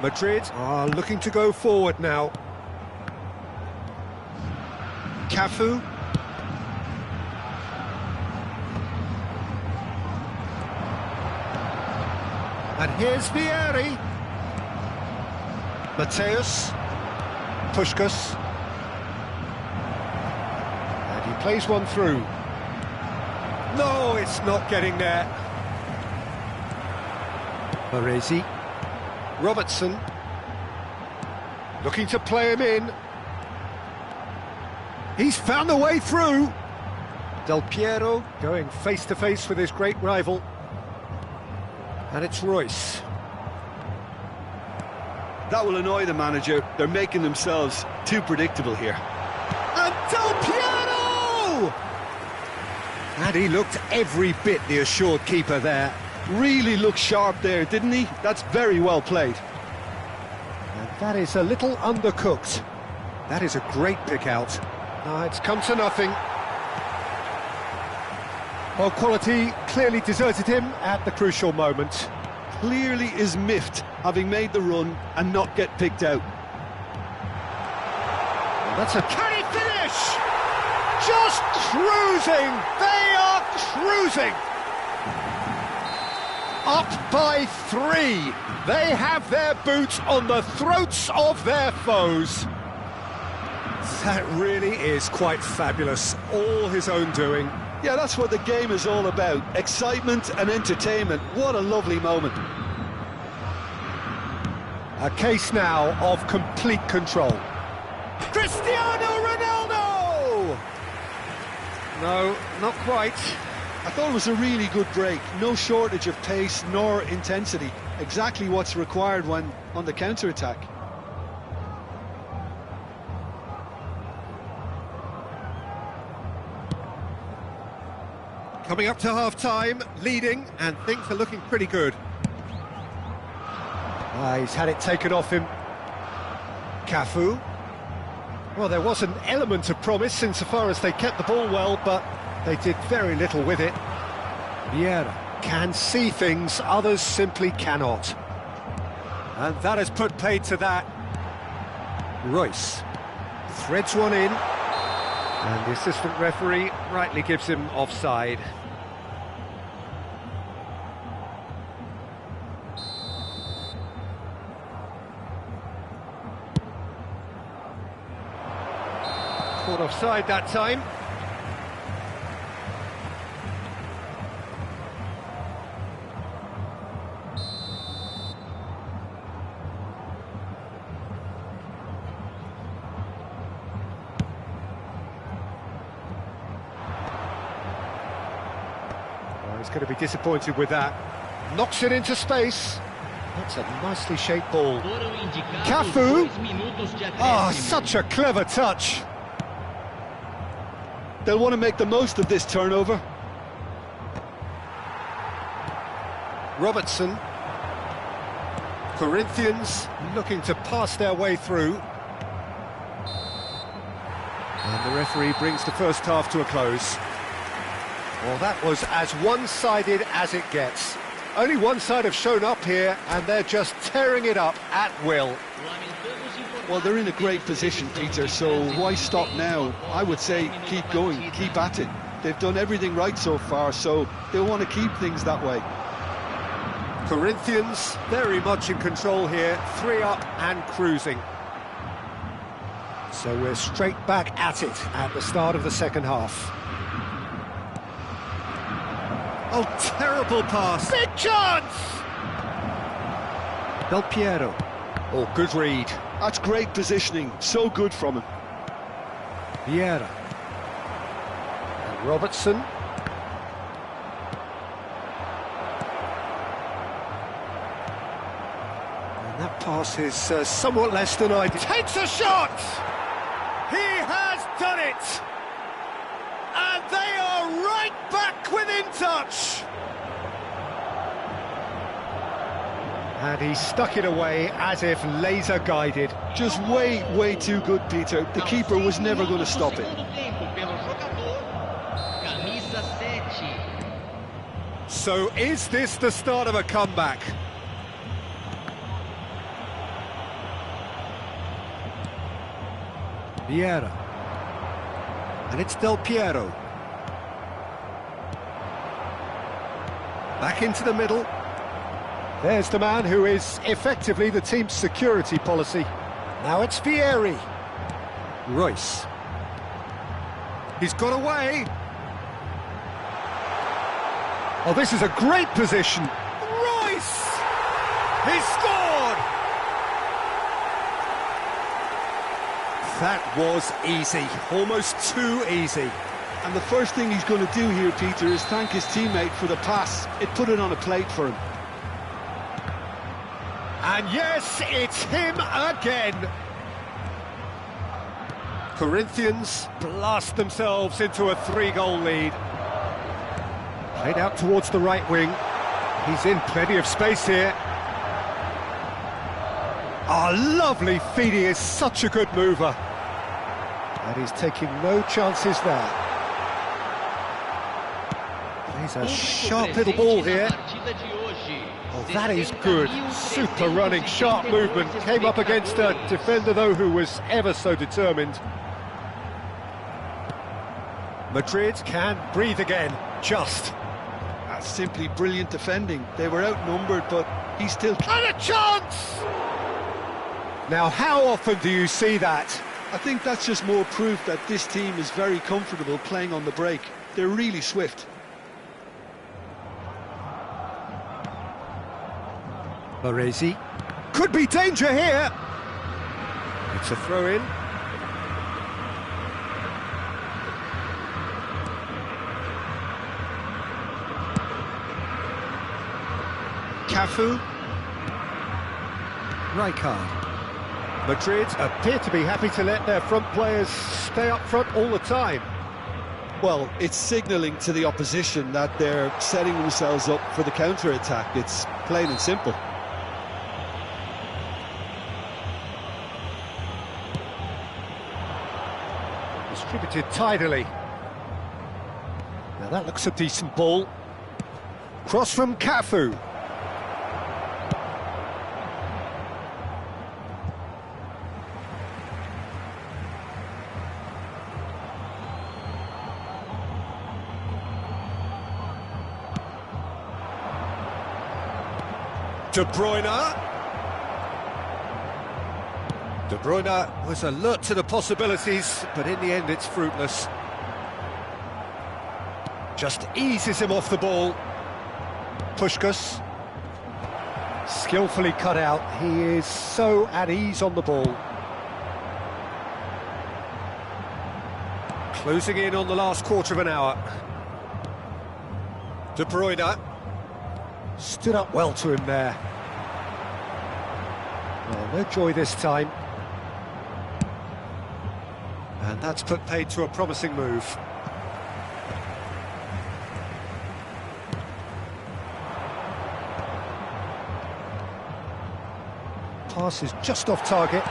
Madrid are looking to go forward now. Cafu. And here's Vieri. Mateus. Puskás. And he plays one through. No, it's not getting there. Baresi. Robertson. Looking to play him in. He's found a way through. Del Piero going face-to-face with his great rival. And it's Royce. That will annoy the manager. They're making themselves too predictable here. And Del Piero! And he looked every bit the assured keeper there. Really looked sharp there, didn't he? That's very well played. And that is a little undercooked. That is a great pick-out. Now it's come to nothing. Well, quality clearly deserted him at the crucial moment. Clearly is miffed, having made the run and not get picked out. Well, that's a... Can he finish? Just cruising! They are cruising! Up by 3. They have their boots on the throats of their foes. That really is quite fabulous. All his own doing. Yeah, that's what the game is all about. Excitement and entertainment. What a lovely moment. A case now of complete control. Cristiano Ronaldo! No, not quite. I thought it was a really good break. No shortage of pace nor intensity. Exactly what's required when on the counter-attack. Coming up to half-time, leading, and things are looking pretty good. He's had it taken off him. Cafu. Well, there was an element of promise insofar as they kept the ball well, but they did very little with it. Vieira can see things others simply cannot. And that has put paid to that. Royce threads one in, and the assistant referee rightly gives him offside. Caught offside that time. Oh, he's going to be disappointed with that. Knocks it into space. That's a nicely shaped ball. Cafu! Ah, such a clever touch. They'll want to make the most of this turnover. Robertson. Corinthians looking to pass their way through. And the referee brings the first half to a close. Well, that was as one-sided as it gets. Only one side have shown up here, and they're just tearing it up at will. Well, they're in a great position, Peter, so why stop now? I would say keep going, keep at it. They've done everything right so far, so they'll want to keep things that way. Corinthians very much in control here, 3 up and cruising. So we're straight back at it at the start of the second half. Oh, terrible pass. Big chance! Del Piero. Oh, good read. That's great positioning, so good from him. Vieira. And Robertson. And that pass is somewhat less than ideal. Takes a shot! He has done it! And they are right back within touch! And he stuck it away as if laser-guided. Just way too good, Peter. The keeper was never going to stop it. So is this the start of a comeback? Vieira. And it's Del Piero. Back into the middle. There's the man who is effectively the team's security policy. Now it's Vieri. Royce. He's got away. Oh, this is a great position. Royce! He's scored! That was easy, almost too easy. And the first thing he's going to do here, Peter, is thank his teammate for the pass. It put it on a plate for him. And yes, it's him again. Corinthians blast themselves into a 3-goal lead. Played out towards the right wing. He's in plenty of space here. Oh, lovely feed. He is such a good mover. And he's taking no chances there. He's a sharp little ball here. Oh, that is good. Super running, sharp movement. Came up against a defender, though, who was ever so determined. Madrid can breathe again, just. That's simply brilliant defending. They were outnumbered, but he still... And a chance! Now, how often do you see that? I think that's just more proof that this team is very comfortable playing on the break. They're really swift. Baresi. Could be danger here. It's a throw-in. Cafu. Rijkaard. Madrid appear to be happy to let their front players stay up front all the time. Well, it's signalling to the opposition that they're setting themselves up for the counter-attack. It's plain and simple. Distributed tidily. Now that looks a decent ball. Cross from Cafu. De Bruyne. De Bruyne was alert to the possibilities, but in the end it's fruitless. Just eases him off the ball. Puskás. Skillfully cut out. He is so at ease on the ball. Closing in on the last quarter of an hour. De Bruyne. Stood up well to him there. Well, no joy this time. And that's put paid to a promising move. Pass is just off target.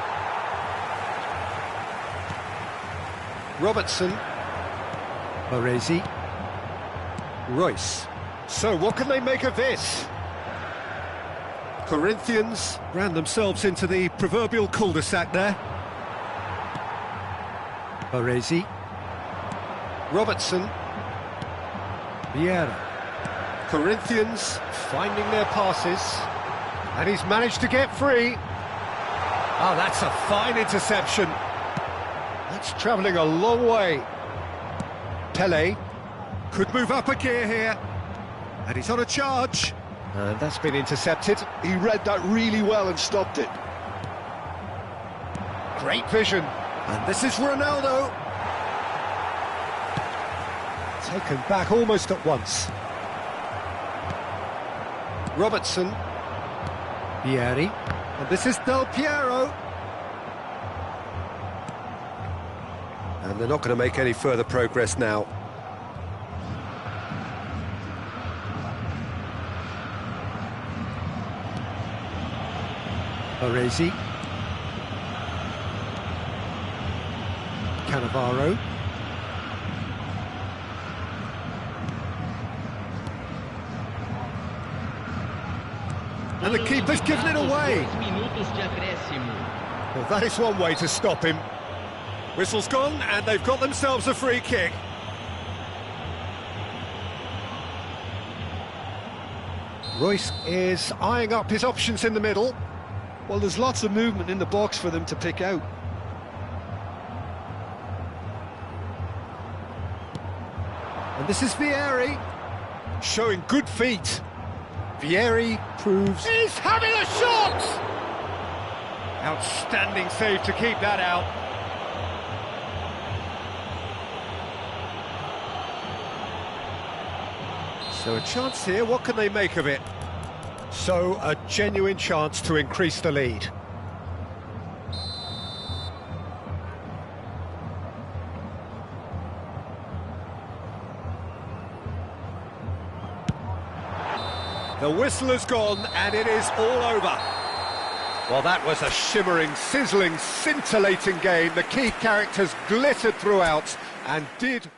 Robertson. Baresi. Royce. So, what can they make of this? Corinthians ran themselves into the proverbial cul-de-sac there. Baresi. Robertson. Vieira. Corinthians finding their passes. And he's managed to get free. Oh, that's a fine interception. That's travelling a long way. Pelé could move up a gear here. And he's on a charge. And that's been intercepted. He read that really well and stopped it. Great vision. And this is Ronaldo. Taken back almost at once. Robertson. Vieri. And this is Del Piero. And they're not going to make any further progress now. Baresi. Cannavaro. And the keeper's given it away. Well, that is one way to stop him. Whistle's gone, and they've got themselves a free kick. Royce is eyeing up his options in the middle. Well, there's lots of movement in the box for them to pick out. And this is Vieri, showing good feet. Vieri proves he's having a shot! Outstanding save to keep that out. So a chance here, what can they make of it? So a genuine chance to increase the lead. The whistle has gone and it is all over. Well, that was a shimmering, sizzling, scintillating game. The key characters glittered throughout and did...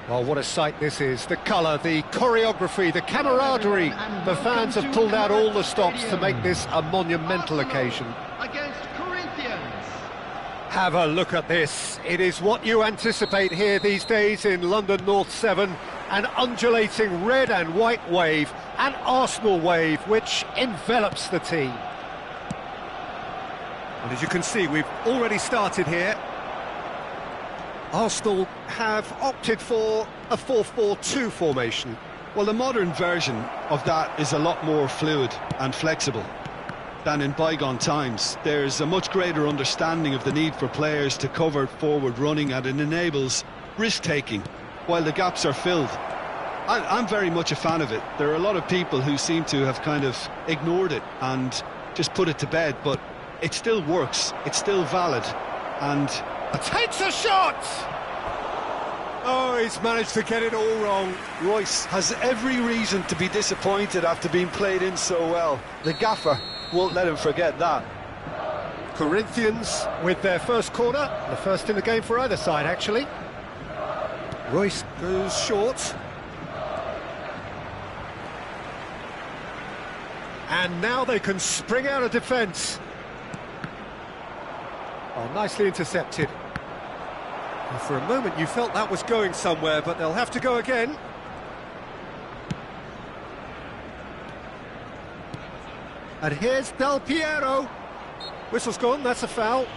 Well, what a sight this is. The colour, the choreography, the camaraderie. The fans have pulled out all the stops to make this a monumental occasion. Against Corinthians. Have a look at this. It is what you anticipate here these days in London North 7. An undulating red and white wave, an Arsenal wave, which envelops the team. And as you can see, we've already started here. Arsenal have opted for a 4-4-2 formation. Well, the modern version of that is a lot more fluid and flexible than in bygone times. There's a much greater understanding of the need for players to cover forward running, and it enables risk-taking while the gaps are filled. I'm very much a fan of it. There are a lot of people who seem to have kind of ignored it and just put it to bed, but it still works, it's still valid, and... Takes a shot! Oh, he's managed to get it all wrong. Royce has every reason to be disappointed after being played in so well. The gaffer won't let him forget that. Corinthians with their first corner, the first in the game for either side, actually. Royce goes short. And now they can spring out of defence. Oh, nicely intercepted. And for a moment you felt that was going somewhere, but they'll have to go again. And here's Del Piero. Whistle's gone, that's a foul.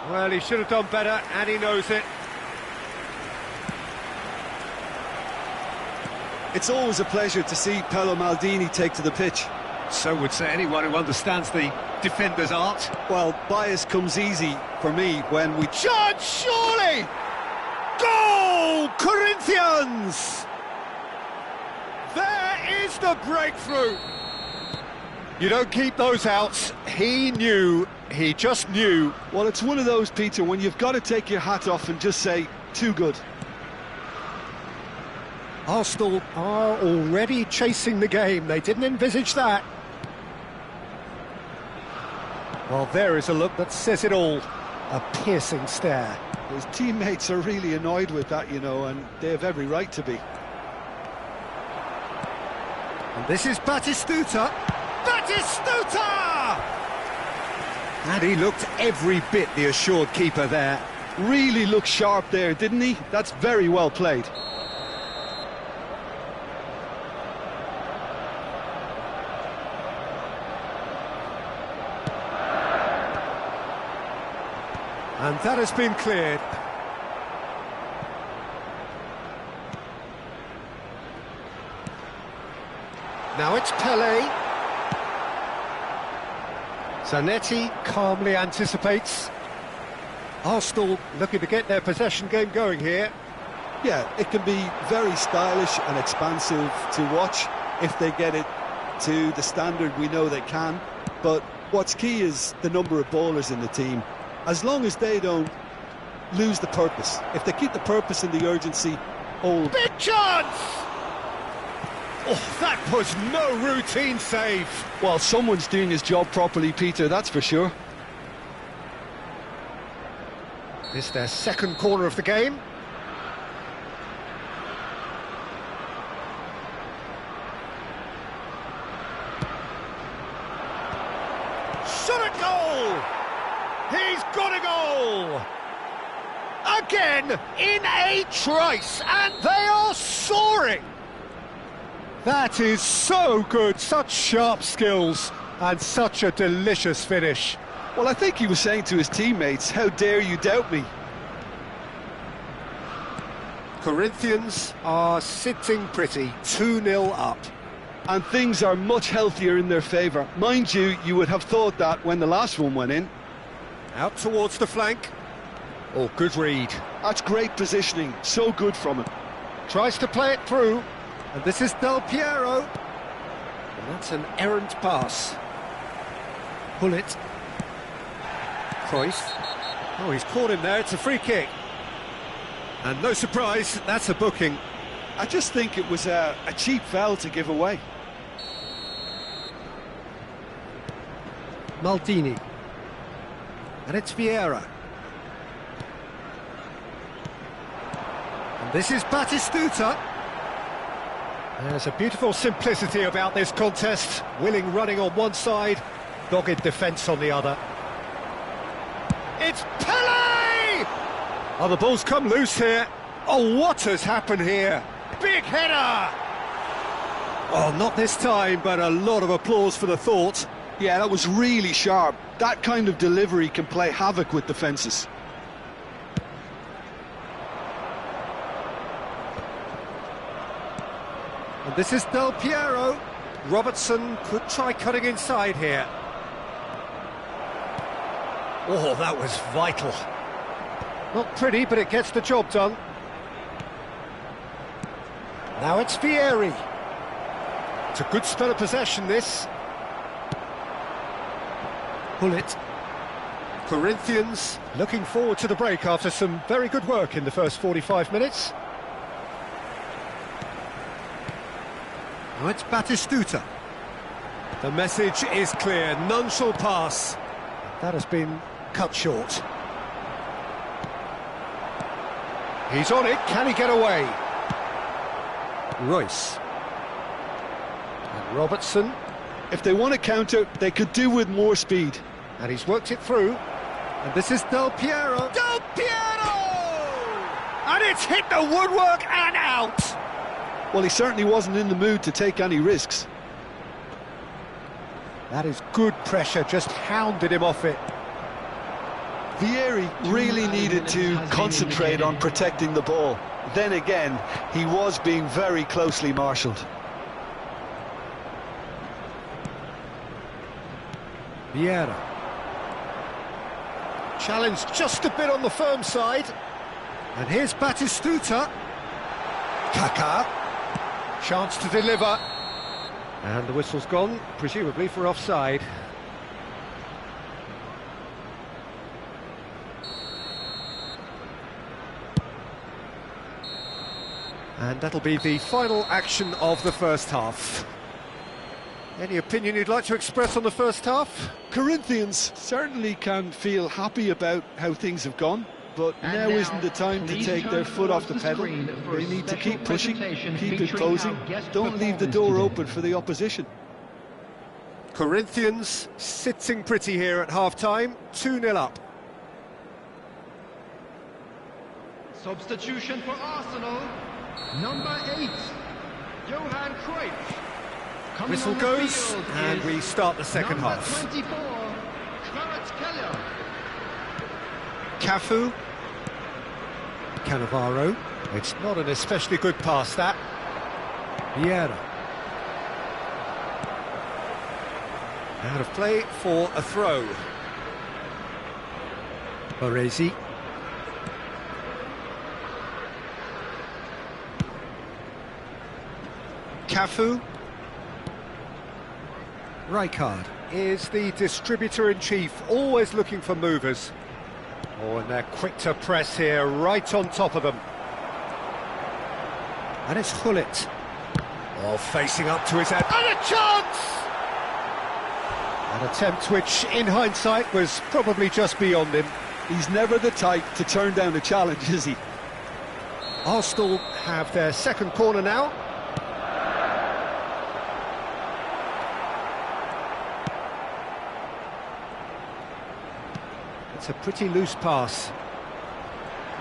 Well, he should have done better, and he knows it. It's always a pleasure to see Paolo Maldini take to the pitch. So would say anyone who understands the defender's art. Well, bias comes easy for me when we... Judge, surely! Goal! Corinthians! There is the breakthrough! You don't keep those outs. He knew, he just knew. Well, it's one of those, Peter, when you've got to take your hat off and just say, too good. Arsenal are already chasing the game. They didn't envisage that. Well, there is a look that says it all. A piercing stare. His teammates are really annoyed with that, you know, and they have every right to be. And this is Batistuta. Batistuta! And he looked every bit the assured keeper there. Really looked sharp there, didn't he? That's very well played. And that has been cleared. Now it's Pelé. Zanetti calmly anticipates. Arsenal looking to get their possession game going here. Yeah, it can be very stylish and expansive to watch if they get it to the standard we know they can. But what's key is the number of ballers in the team. As long as they don't lose the purpose. If they keep the purpose and the urgency, all... Big chance! Oh, that was no routine save. Well, someone's doing his job properly, Peter, that's for sure. This is their second corner of the game. Shot a goal! He's got a goal! Again, in a trice, and they are soaring! That is so good, such sharp skills, and such a delicious finish. Well, I think he was saying to his teammates, how dare you doubt me? Corinthians are sitting pretty, 2-0 up. And things are much healthier in their favour. Mind you, you would have thought that when the last one went in. Out towards the flank. Oh, good read. That's great positioning, so good from him. Tries to play it through, and this is Del Piero. And that's an errant pass. Pull it. Cruyff. Oh, he's caught him there, it's a free kick. And no surprise, that's a booking. I just think it was a cheap foul to give away. Maldini. And it's Vieira. And this is Batistuta. There's a beautiful simplicity about this contest. Willing running on one side, dogged defence on the other. It's Pele! Oh, the ball's come loose here. Oh, what has happened here? Big header! Oh, not this time, but a lot of applause for the thought. Yeah, that was really sharp. That kind of delivery can play havoc with defences. And this is Del Piero. Robertson could try cutting inside here. Oh, that was vital. Not pretty, but it gets the job done. Now it's Vieri. It's a good spell of possession, this. Pull it. Corinthians looking forward to the break after some very good work in the first 45 minutes. Now it's Batistuta. The message is clear, none shall pass. That has been cut short. He's on it, can he get away? Royce. And Robertson. If they want to counter, they could do with more speed. And he's worked it through. And this is Del Piero. Del Piero! And it's hit the woodwork and out! Well, he certainly wasn't in the mood to take any risks. That is good pressure, just hounded him off it. Vieri really needed to concentrate on protecting the ball. Then again, he was being very closely marshalled. Vieira. Challenge just a bit on the firm side. And here's Batistuta. Kaká. Chance to deliver. And the whistle's gone, presumably for offside. And that'll be the final action of the first half. Any opinion you'd like to express on the first half? Corinthians certainly can feel happy about how things have gone, but now isn't the time to take their foot off the pedal. They need to keep pushing, keep it closing, don't leave the door open for the opposition. Corinthians sitting pretty here at half-time, 2-0 up. Substitution for Arsenal. Number 8, Johan Cruyff. Whistle goes, and we start the second half. 24, Cafu. Cannavaro. It's not an especially good pass, that. Vieira. Out of play for a throw. Baresi. Cafu. Rijkaard is the distributor-in-chief, always looking for movers. Oh, and they're quick to press here, right on top of them. And it's Hullet. Oh, facing up to his head. And a chance! An attempt which, in hindsight, was probably just beyond him. He's never the type to turn down a challenge, is he? Arsenal have their second corner now. It's a pretty loose pass.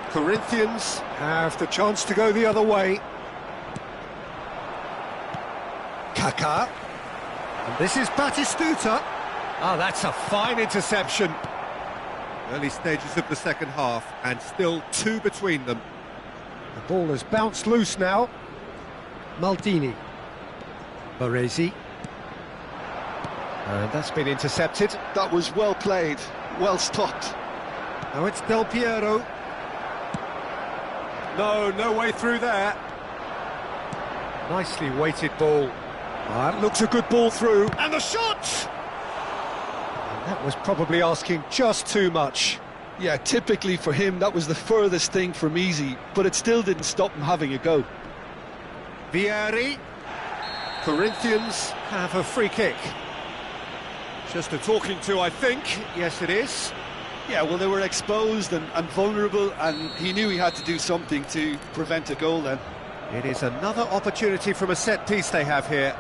Corinthians have the chance to go the other way. Kaká. And this is Batistuta. Ah, that's a fine interception. Early stages of the second half, and still 2 between them. The ball has bounced loose now. Maldini. Baresi. And that's been intercepted. That was well played, well stopped. Now it's Del Piero. No way through there. Nicely weighted ball. That looks a good ball through. And the shot! And That was probably asking just too much. Yeah, typically for him, that was the furthest thing from easy, but it still didn't stop him having a go. Vieri. Corinthians have a free kick. Just a talking to, I think. Yes, it is. Yeah, well, they were exposed and vulnerable, and he knew he had to do something to prevent a goal then. It is another opportunity from a set piece they have here.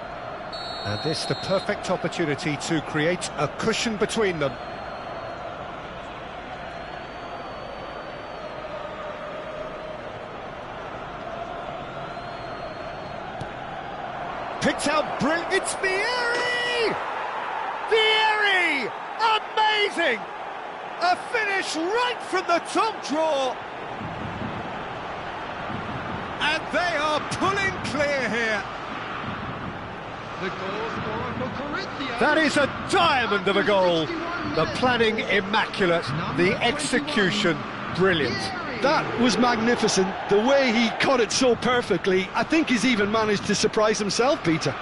And this the perfect opportunity to create a cushion between them. Picked out brilliant. It's Vieri! Vieri! Amazing! A finish right from the top draw. And they are pulling clear here. The goal scorer for Corinthians. That is a diamond of a goal. The planning immaculate, the execution brilliant. That was magnificent. The way he cut it so perfectly, I think he's even managed to surprise himself, Peter.